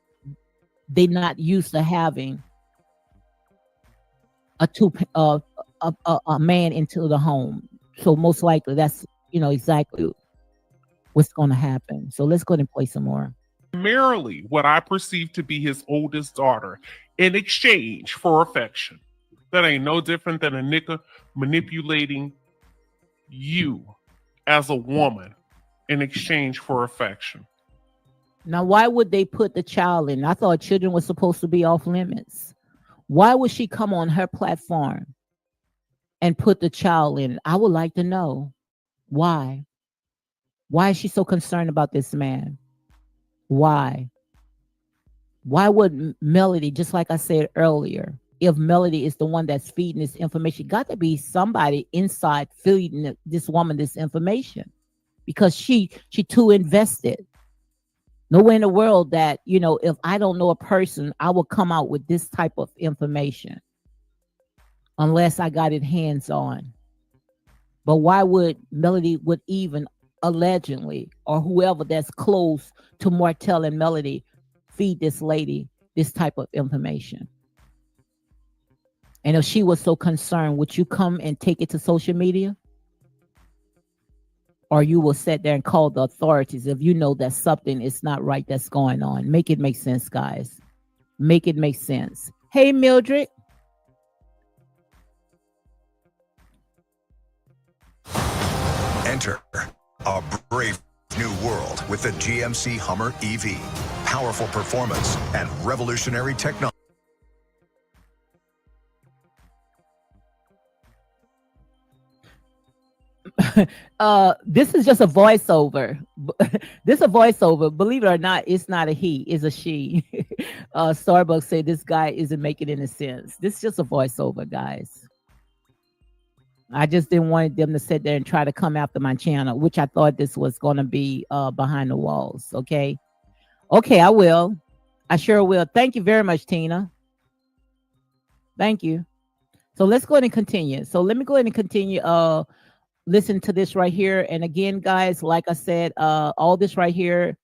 they're not used to having a man into the home. So most likely that's, you know, exactly what's going to happen. So let's go ahead and play some more. Primarily what I perceive to be his oldest daughter in exchange for affection. That ain't no different than a nigga manipulating you as a woman in exchange for affection. Now, why would they put the child in? I thought children were supposed to be off limits. Why would she come on her platform and put the child in? I would like to know why. Why is she so concerned about this man? Why? Why would Melody, just like I said earlier, if Melody is the one that's feeding this information, got to be somebody inside feeding this woman this information, because she too invested. Nowhere in the world that, you know, if I don't know a person, I will come out with this type of information unless I got it hands on. But why would Melody would even allegedly, or whoever that's close to Martell and Melody, feed this lady this type of information? And if she was so concerned, would you come and take it to social media? Or you will sit there and call the authorities if you know that something is not right that's going on? Make it make sense, guys. Make it make sense. Hey, Mildred. Enter a brave new world with the GMC Hummer EV. Powerful performance and revolutionary technology. This is just a voiceover. This is a voiceover. Believe it or not, it's not a he, it's a she. Starbucks said this guy isn't making any sense. This is just a voiceover, guys. I just didn't want them to sit there and try to come after my channel, which I thought this was going to be behind the walls. Okay. Okay, I will. I sure will. Thank you very much, Tina. Thank you. So let's go ahead and continue. So let me go ahead and continue. Listen to this right here. And again, guys, like I said, all this right here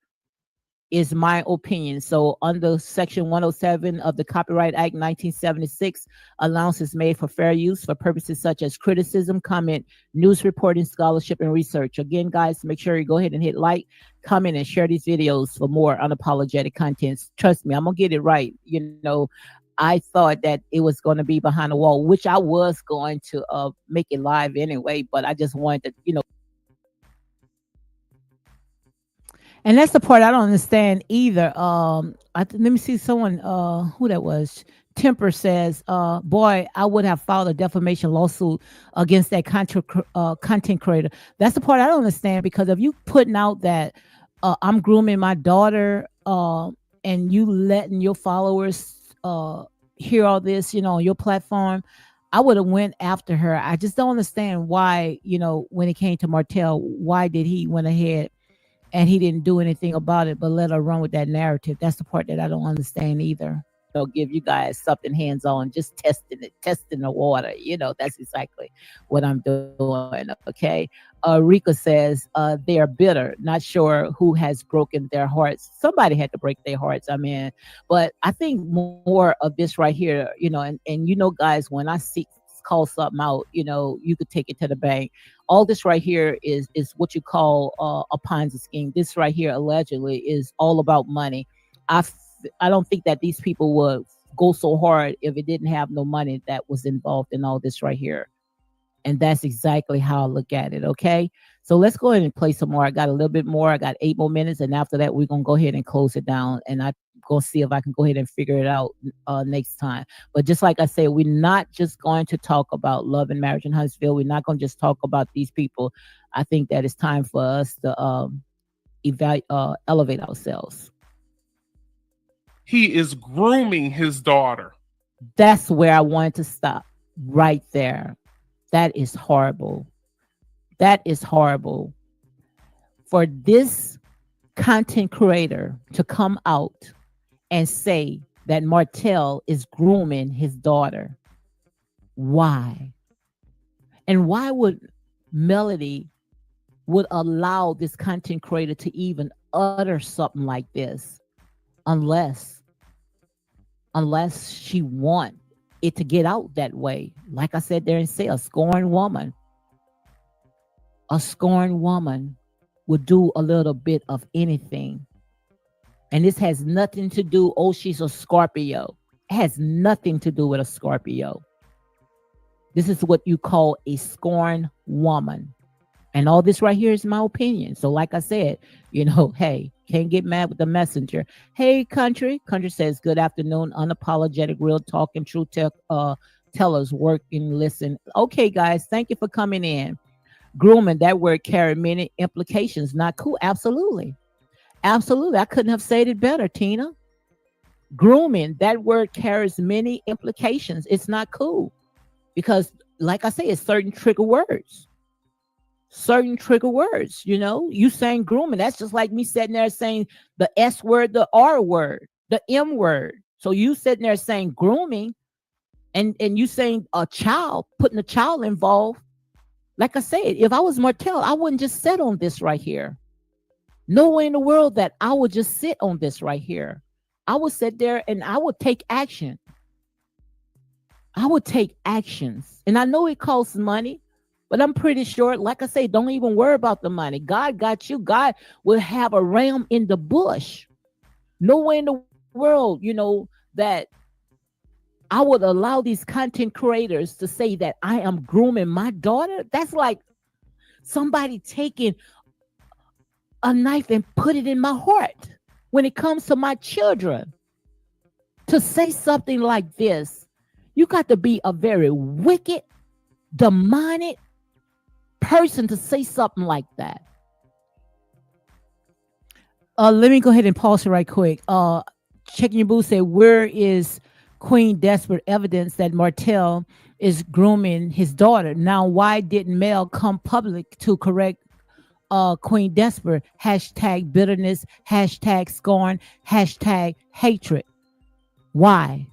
is my opinion. So under Section 107 of the Copyright Act 1976, allowance is made for fair use for purposes such as criticism, comment, news reporting, scholarship, and research. Again, guys, make sure you go ahead and hit like, comment, and share these videos for more unapologetic contents. Trust me, I'm gonna get it right. You know, I thought that it was going to be behind the wall, which I was going to make it live anyway, but I just wanted to, you know. And that's the part I don't understand either. Let me see someone, who that was. Temper says, boy, I would have filed a defamation lawsuit against that content creator. That's the part I don't understand, because if you putting out that I'm grooming my daughter, and you letting your followers hear all this, you know, on your platform, I would have went after her. I just don't understand why, when it came to Martell, why did he went ahead and he didn't do anything about it, but let her run with that narrative. That's the part that I don't understand either. Give you guys something hands on, just testing the water. That's exactly what I'm doing. Okay. Rika says they are bitter, not sure who has broken their hearts. Somebody had to break their hearts. I mean, but I think more of this right here, and guys, when I call something out, you could take it to the bank. All this right here is what you call a Ponzi scheme. This right here allegedly is all about money. I don't think that these people would go so hard if it didn't have no money that was involved in all this right here. And that's exactly how I look at it. Okay. So let's go ahead and play some more. I got a little bit more. I got 8 more minutes. And after that, we're going to go ahead and close it down. And I'm going to see if I can go ahead and figure it out next time. But just like I said, we're not just going to talk about love and marriage in Huntsville. We're not going to just talk about these people. I think that it's time for us to elevate ourselves. He is grooming his daughter. That's where I wanted to stop right there. That is horrible. That is horrible. For this content creator to come out and say that Martell is grooming his daughter. Why? And why would Melody would allow this content creator to even utter something like this unless she want it to get out that way? Like I said there and say, a scorned woman would do a little bit of anything. And this has nothing to do, she's a Scorpio. It has nothing to do with a Scorpio. This is what you call a scorned woman. And all this right here is my opinion. So like I said, hey, can't get mad with the messenger. Hey, Country. Country says, good afternoon. Unapologetic, real talk and true tellers work and listen. Okay, guys, thank you for coming in. Grooming, that word carry many implications. Not cool. Absolutely. Absolutely. I couldn't have said it better, Tina. Grooming, that word carries many implications. It's not cool because, like I say, it's certain trigger words. You saying grooming, that's just like me sitting there saying the S word, the R word, the M word. So you sitting there saying grooming and you saying a child, putting a child involved. Like I said, if I was Martell, I wouldn't just sit on this right here. No way in the world that I would just sit on this right here. I would sit there and I would take action. I would take actions. And I know it costs money, but I'm pretty sure, like I say, don't even worry about the money. God got you. God will have a ram in the bush. No way in the world, that I would allow these content creators to say that I am grooming my daughter. That's like somebody taking a knife and put it in my heart when it comes to my children. To say something like this, you got to be a very wicked, demonic person to say something like that. Let me go ahead and pause it right quick. Checking your booth said, where is Queen Desperate evidence that Martell is grooming his daughter? Now, why didn't Mel come public to correct Queen Desperate? Hashtag bitterness, hashtag scorn, hashtag hatred. Why?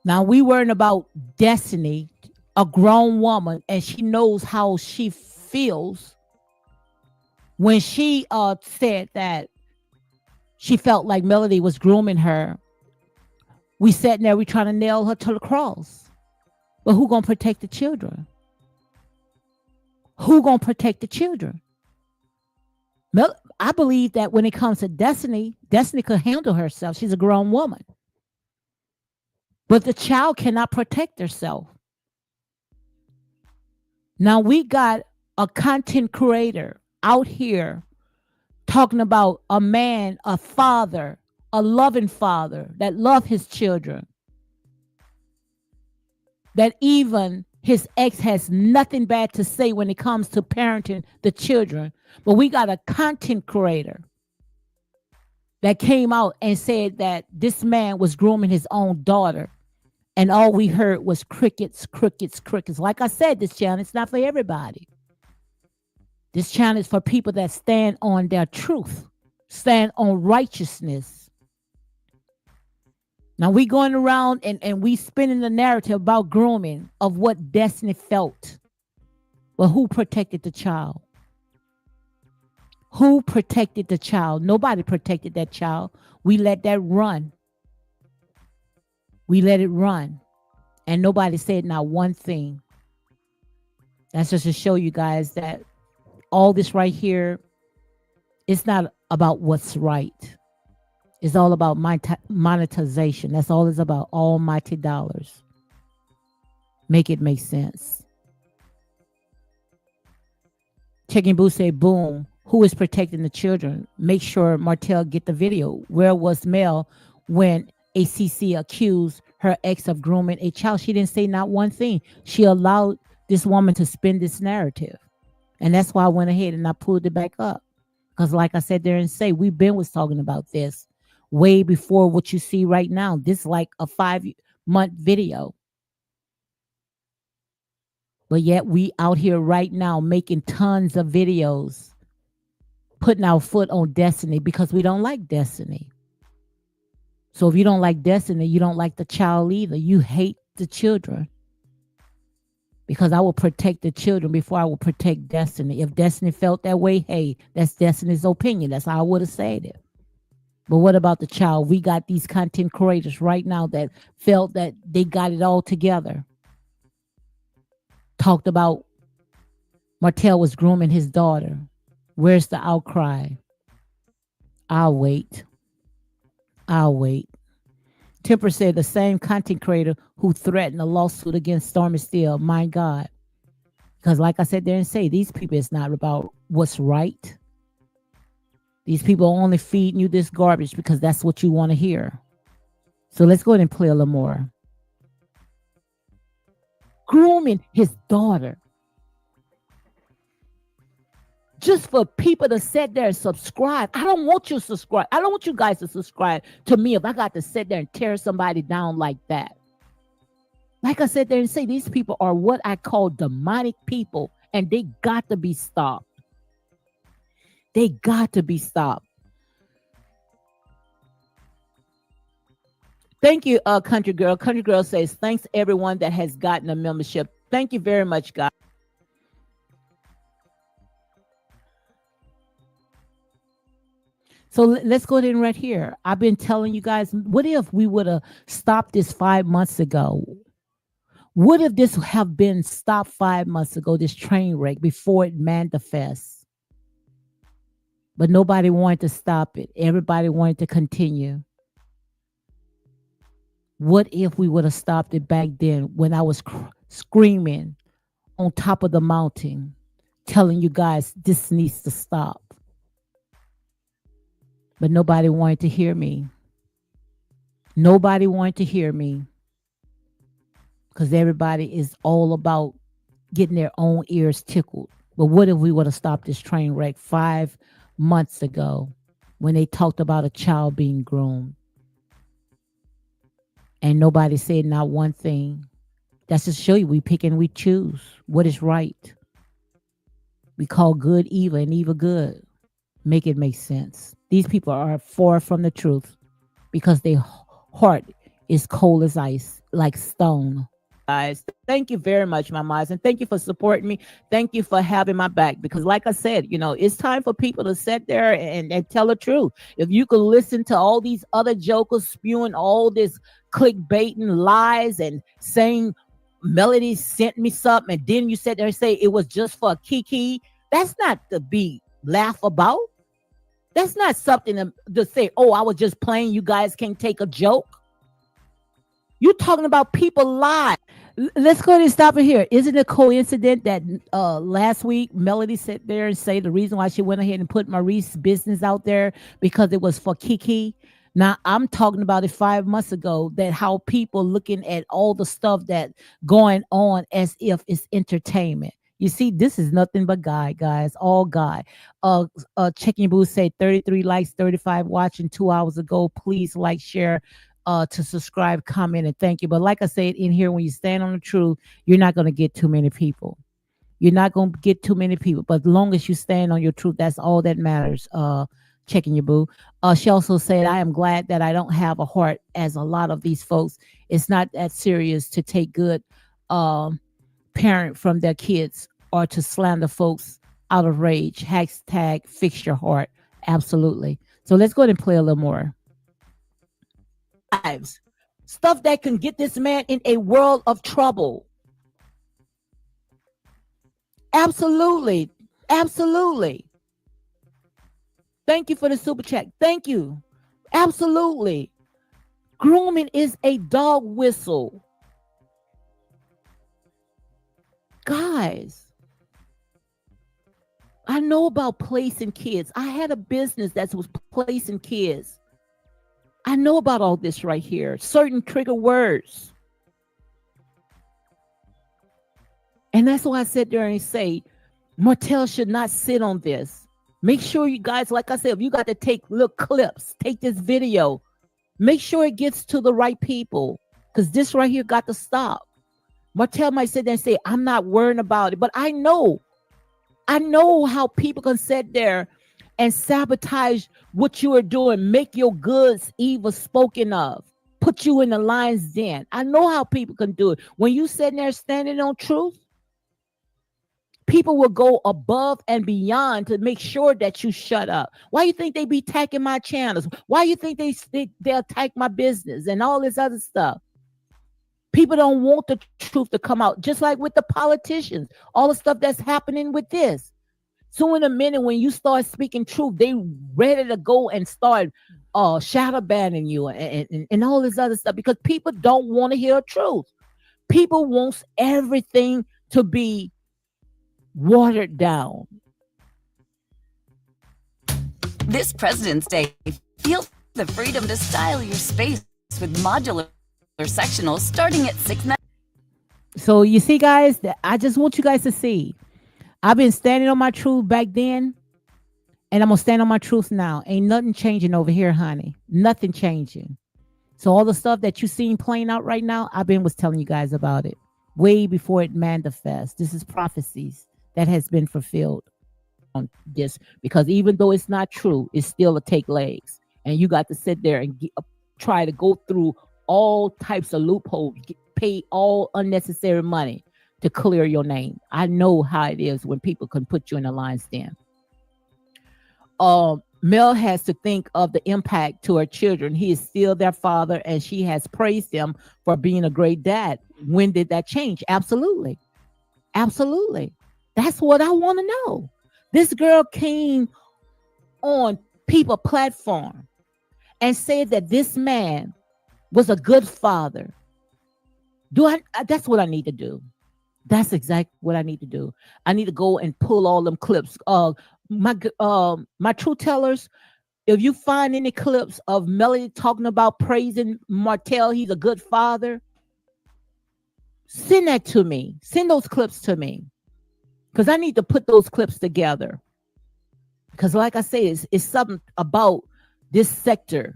Now, we worrying about Destiny, a grown woman, and she knows how she feels when she said that she felt like Melody was grooming her. We sat there, we trying to nail her to the cross. But who gonna protect the children? Who gonna protect the children? I believe that when it comes to Destiny, Destiny could handle herself. She's a grown woman. But the child cannot protect herself. Now we got a content creator out here talking about a man, a father, a loving father that loves his children. That even his ex has nothing bad to say when it comes to parenting the children. But we got a content creator that came out and said that this man was grooming his own daughter. And all we heard was crickets, crickets, crickets. Like I said, this channel is not for everybody. This channel is for people that stand on their truth, stand on righteousness. Now we going around and we spinning the narrative about grooming of what Destiny felt. Well, who protected the child? Who protected the child? Nobody protected that child. We let that run. We let it run. And nobody said not one thing. That's just to show you guys that all this right here, it's not about what's right. It's all about monetization. That's all it's about. Almighty dollars. Make it make sense. Checking Boo say, boom. Who is protecting the children? Make sure Martell get the video. Where was Mel when ACC accused her ex of grooming a child? She didn't say not one thing. She allowed this woman to spin this narrative. And that's why I went ahead and I pulled it back up. Because like I said there and say, we've been was talking about this way before what you see right now. This is like a 5-month video. But yet we out here right now making tons of videos, putting our foot on Destiny because we don't like Destiny. So if you don't like Destiny, you don't like the child either. You hate the children. Because I will protect the children before I will protect Destiny. If Destiny felt that way, hey, that's Destiny's opinion. That's how I would have said it. But what about the child? We got these content creators right now that felt that they got it all together. Talked about Martell was grooming his daughter. Where's the outcry? I'll wait. I'll wait. Temper said the same content creator who threatened a lawsuit against Stormy Steele. My God. Because like I said there and say, these people, it's not about what's right. These people are only feeding you this garbage because that's what you want to hear. So let's go ahead and play a little more. Grooming his daughter. Just for people to sit there and subscribe. I don't want you to subscribe. I don't want you guys to subscribe to me if I got to sit there and tear somebody down like that. Like I said there and say, these people are what I call demonic people, and they got to be stopped. They got to be stopped. Thank you, Country Girl. Country Girl says, thanks everyone that has gotten a membership. Thank you very much, guys. So let's go ahead and right here. I've been telling you guys, what if we would have stopped this 5 months ago? What if this have been stopped 5 months ago, this train wreck, before it manifests? But nobody wanted to stop it. Everybody wanted to continue. What if we would have stopped it back then when I was screaming on top of the mountain, telling you guys this needs to stop? But nobody wanted to hear me. Nobody wanted to hear me. Because everybody is all about getting their own ears tickled. But what if we would have stopped this train wreck 5 months ago when they talked about a child being groomed? And nobody said not one thing. That's to show you we pick and we choose what is right. We call good evil and evil good. Make it make sense. These people are far from the truth because their heart is cold as ice, like stone. Guys, thank you very much, my moms, and thank you for supporting me. Thank you for having my back because, like I said, it's time for people to sit there and tell the truth. If you could listen to all these other jokers spewing all this clickbaiting lies and saying Melody sent me something, and then you sit there and say it was just for Kiki, that's not to be laughed about. That's not something to say, oh, I was just playing. You guys can't take a joke. You're talking about people lie. Let's go ahead and stop it here. Isn't it a coincidence that last week Melody sat there and say the reason why she went ahead and put Maurice's business out there because it was for Kiki? Now, I'm talking about it 5 months ago, that how people looking at all the stuff that going on as if it's entertainment. You see, this is nothing but God, guys. All God. Checking Boo said 33 likes, 35 watching 2 hours ago. Please like, share, to subscribe, comment, and thank you. But like I said, in here, when you stand on the truth, you're not going to get too many people. You're not going to get too many people. But as long as you stand on your truth, that's all that matters. Checking your boo. She also said, I am glad that I don't have a heart as a lot of these folks. It's not that serious to take good parent from their kids or to slander folks out of rage. Hashtag fix your heart. Absolutely. So let's go ahead and play a little more. Lives. Stuff that can get this man in a world of trouble. Absolutely. Absolutely. Thank you for the super chat. Thank you. Absolutely. Grooming is a dog whistle. Guys, I know about placing kids. I had a business that was placing kids. I know about all this right here. Certain trigger words. And that's why I sit there and say, Martell should not sit on this. Make sure you guys, like I said, if you got to take little clips, take this video, make sure it gets to the right people, because this right here got to stop. Martell might sit there and say, I'm not worrying about it, but I know how people can sit there and sabotage what you are doing, make your goods evil spoken of, put you in the lion's den. I know how people can do it. When you sitting there standing on truth, people will go above and beyond to make sure that you shut up. Why you think they be attacking my channels? Why you think they attack my business and all this other stuff? People don't want the truth to come out, just like with the politicians, all the stuff that's happening with this. So in a minute, when you start speaking truth, they ready to go and start shadow banning you and all this other stuff, because people don't want to hear truth. People want everything to be watered down. This President's Day, feel the freedom to style your space with modular sectionals starting at $6.99. So you see, guys, I just want you guys to see. I've been standing on my truth back then, and I'm gonna stand on my truth now. Ain't nothing changing over here, honey. Nothing changing. So all the stuff that you seen playing out right now, was telling you guys about it way before it manifests. This is prophecies that has been fulfilled on this, because even though it's not true, it's still a take legs, and you got to sit there and try to go through all types of loopholes, pay all unnecessary money to clear your name. I know how it is when people can put you in a lion's den. Mel has to think of the impact to her children. He is still their father, and she has praised him for being a great dad. When did that change? Absolutely. Absolutely. That's what I want to know. This girl came on People platform and said that this man was a good father. That's what I need to do. That's exactly what I need to do. I need to go and pull all them clips. My true tellers, if you find any clips of Melody talking about praising Martell, he's a good father, send that to me. Send those clips to me, because I need to put those clips together. Because like I say, it's something about this sector.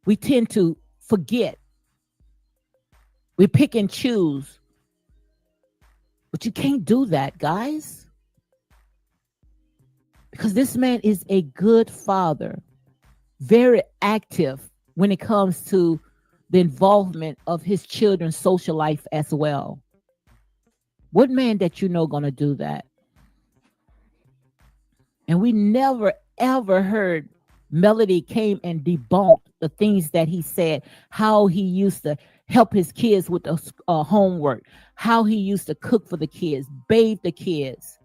We tend to forget. We pick and choose. But you can't do that, guys. Because this man is a good father, very active when it comes to the involvement of his children's social life as well. What man that you know gonna do that? And we never ever heard Melody came and debunked the things that he said, how he used to help his kids with the homework, how he used to cook for the kids, bathe the kids,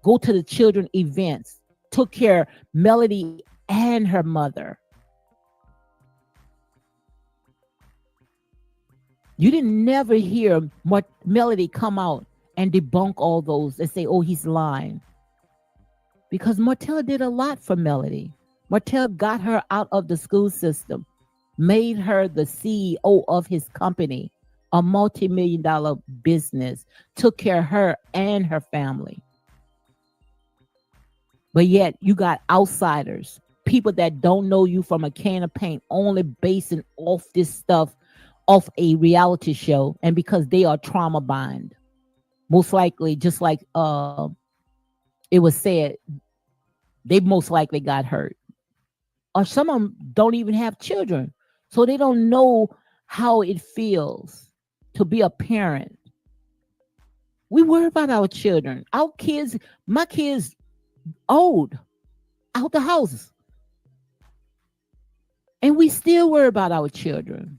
go to the children events, took care of Melody and her mother. You didn't never hear Melody come out and debunk all those and say, oh, he's lying. Because Martell did a lot for Melody. Martell got her out of the school system, made her the CEO of his company, a multi-million-dollar business, took care of her and her family. But yet you got outsiders people that don't know you from a can of paint, only basing off this stuff off a reality show, and because they are trauma bond, most likely, just like it was said, they most likely got hurt. Or some of them don't even have children, so they don't know how it feels to be a parent. We worry about our children, our kids. My kids old, out the house, and we still worry about our children.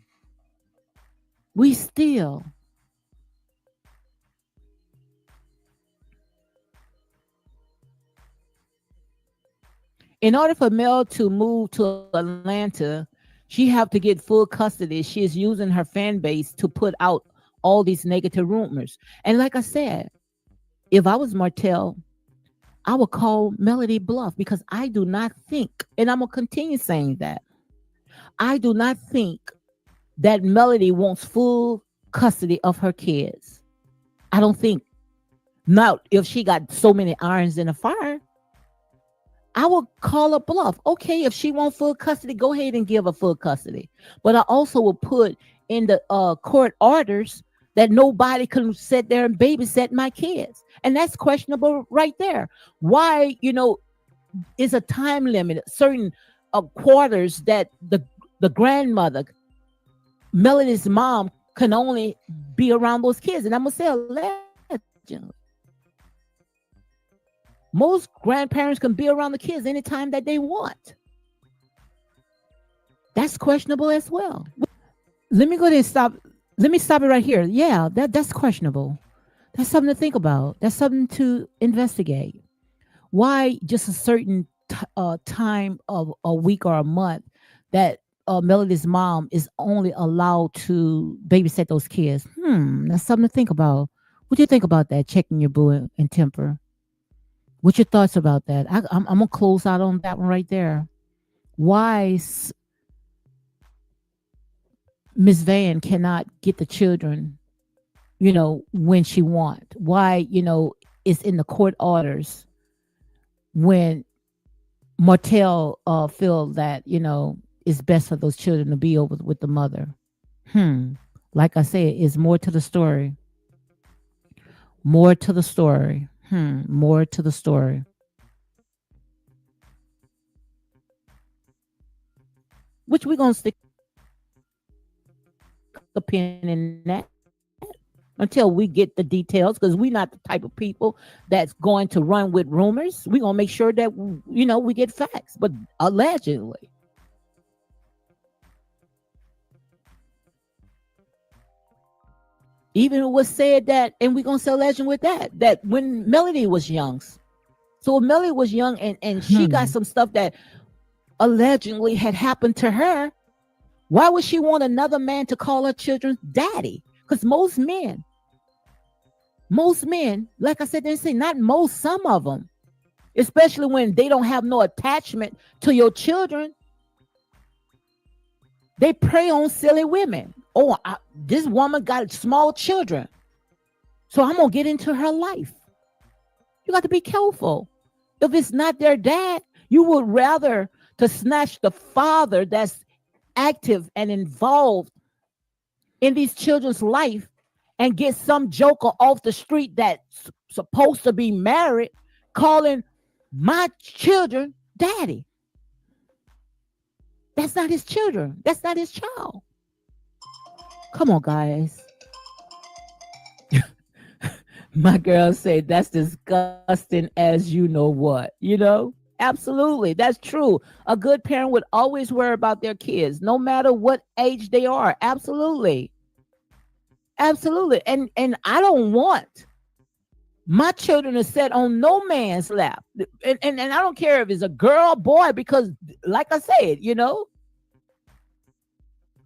We still. In order for Mel to move to Atlanta, she have to get full custody. She is using her fan base to put out all these negative rumors. And like I said, if I was Martell, I would call Melody bluff, because I do not think, and I'm going to continue saying that, I do not think that Melody wants full custody of her kids. I don't think. Not if she got so many irons in the fire. I would call her bluff. Okay, if she wants full custody, go ahead and give her full custody. But I also will put in the court orders that nobody can sit there and babysit my kids. And that's questionable right there. Why, is a time limit, certain quarters that the grandmother, Melody's mom, can only be around those kids. And I'm going to say allegedly. Most grandparents can be around the kids anytime that they want. That's questionable as well. Let me go ahead and stop. Let me stop it right here. Yeah, that's questionable. That's something to think about. That's something to investigate. Why just a certain time of a week or a month that Melody's mom is only allowed to babysit those kids? That's something to think about. What do you think about that? Checking your boo and temper. What's your thoughts about that? I'm going to close out on that one right there. Why Miss Van cannot get the children, when she want? Why, it's in the court orders when Martell feel that, it's best for those children to be over with the mother. Like I said, it's more to the story. More to the story. More to the story. Which we're going to stick a pin in that until we get the details, because we're not the type of people that's going to run with rumors. We're going to make sure that, we get facts. But allegedly. Even it was said that, and we're going to say legend with that when Melody was young. So when Melody was young and she got some stuff that allegedly had happened to her, why would she want another man to call her children daddy? Because most men, like I said, they say not most, some of them, especially when they don't have no attachment to your children, they prey on silly women. Oh, this woman got small children, so I'm going to get into her life. You got to be careful. If it's not their dad, you would rather to snatch the father that's active and involved in these children's life and get some joker off the street that's supposed to be married calling my children daddy. That's not his children. That's not his child. Come on, guys. My girl said that's disgusting as you know what. Absolutely. That's true. A good parent would always worry about their kids, no matter what age they are. Absolutely. Absolutely. And I don't want my children to sit on no man's lap. And I don't care if it's a girl or boy, because like I said,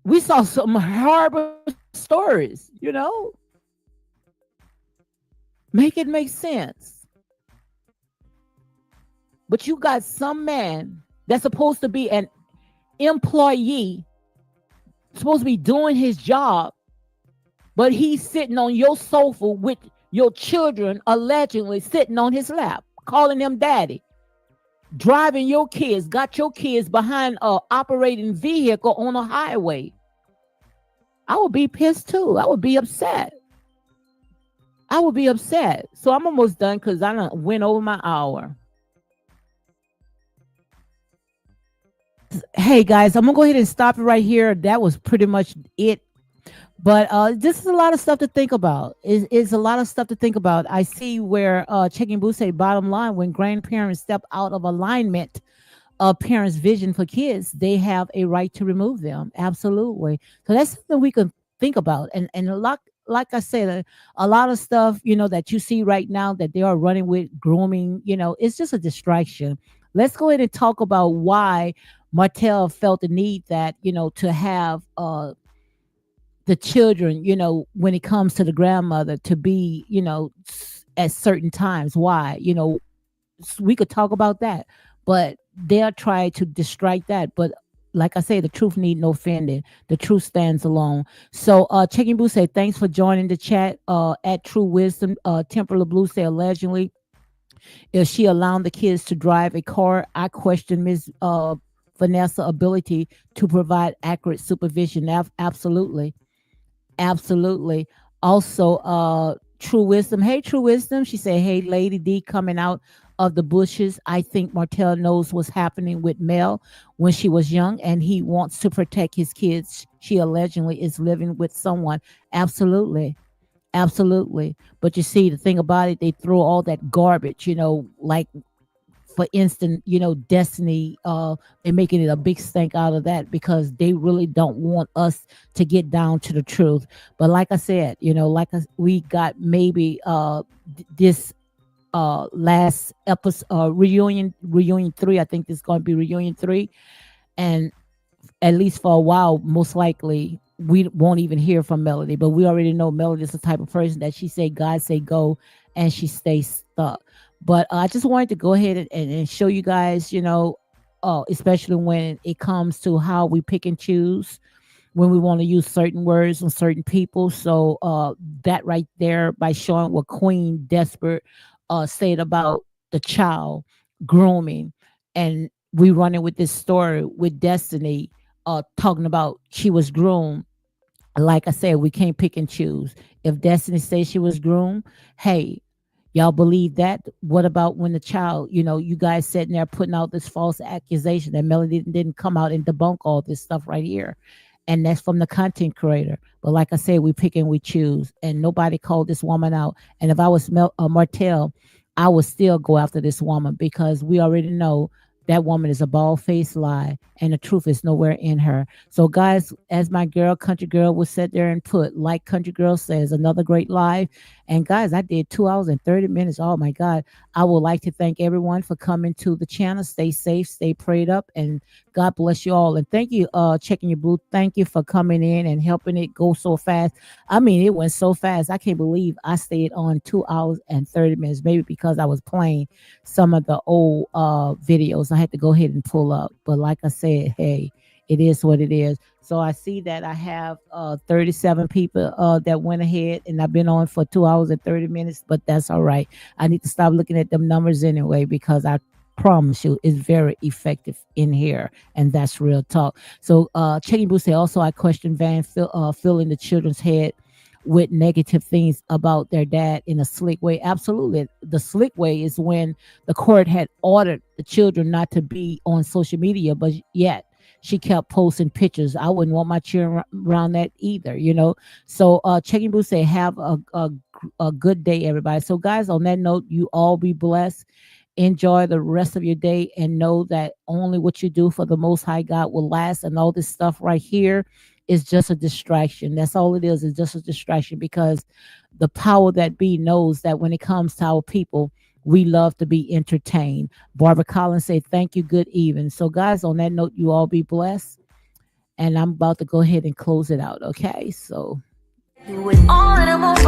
we saw some horrible stories, Make it make sense. But you got some man that's supposed to be an employee, supposed to be doing his job, but he's sitting on your sofa with your children allegedly sitting on his lap, calling them daddy. driving your kids, got your kids behind a operating vehicle on a highway. I would be pissed too. I would be upset. So I'm almost done because I done went over my hour. Hey guys, I'm gonna go ahead and stop it right here. That was pretty much it. But this is a lot of stuff to think about. It's a lot of stuff to think about. I see where Checking Boo say, bottom line, when grandparents step out of alignment of parents' vision for kids, they have a right to remove them. Absolutely. So that's something we can think about. And a lot, like I said, a lot of stuff, that you see right now that they are running with grooming, it's just a distraction. Let's go ahead and talk about why Martell felt the need that, to have the children, when it comes to the grandmother to be, at certain times. Why? We could talk about that, but they'll try to distract that. But like I say, the truth need no offending. The truth stands alone. So Checking Blue say, thanks for joining the chat. At True Wisdom, Temple of Blue say, allegedly, if she allowed the kids to drive a car, I question Ms. Vanessa's ability to provide accurate supervision. Absolutely. Also, True Wisdom. Hey, True Wisdom. She said, hey, Lady D coming out of the bushes. I think Martell knows what's happening with Mel when she was young, and he wants to protect his kids. She allegedly is living with someone. Absolutely. But you see, the thing about it, they throw all that garbage, like, for instance, Destiny, they're making it a big stink out of that because they really don't want us to get down to the truth. But like I said, we got maybe this last episode, reunion 3. I think this is going to be reunion 3, and at least for a while, most likely we won't even hear from Melody. But we already know Melody is the type of person that she say God say go, and she stays stuck. But I just wanted to go ahead and show you guys, especially when it comes to how we pick and choose when we want to use certain words on certain people. So that right there, by showing what Queen Desperate said about the child grooming, and we running with this story with Destiny talking about she was groomed. Like I said, we can't pick and choose. If Destiny says she was groomed, hey, y'all believe that? What about when the child, you guys sitting there putting out this false accusation that Melody didn't come out and debunk all this stuff right here? And that's from the content creator. But like I said, we pick and we choose, and nobody called this woman out. And if I was Martell, I would still go after this woman because we already know that woman is a bald-faced lie, and the truth is nowhere in her. So, guys, as my girl, Country Girl, would sit there and put, like Country Girl says, another great live. And, guys, I did 2 hours and 30 minutes. Oh, my God. I would like to thank everyone for coming to the channel. Stay safe, stay prayed up, and God bless you all. And thank you, Checking Your Blue. Thank you for coming in and helping it go so fast. I mean, it went so fast. I can't believe I stayed on 2 hours and 30 minutes, maybe because I was playing some of the old videos I had to go ahead and pull up. But like I said, hey, it is what it is. So I see that I have 37 people that went ahead, and I've been on for 2 hours and 30 minutes, but that's all right. I need to stop looking at them numbers anyway, because I promise you it's very effective in here, and that's real talk. So Checking Boo said, also I question Van filling the children's head with negative things about their dad in a slick way. Absolutely. The slick way is when the court had ordered the children not to be on social media, but yet she kept posting pictures. I wouldn't want my children around that either, So Checking Boo say, have a good day, everybody. So guys, on that note, you all be blessed. Enjoy the rest of your day, and know that only what you do for the Most High God will last. And all this stuff right here is just a distraction. That's all it is just a distraction, because the power that be knows that when it comes to our people, we love to be entertained. Barbara Collins said, thank you, good evening. So guys, on that note, you all be blessed. And I'm about to go ahead and close it out. Okay, so. With all animals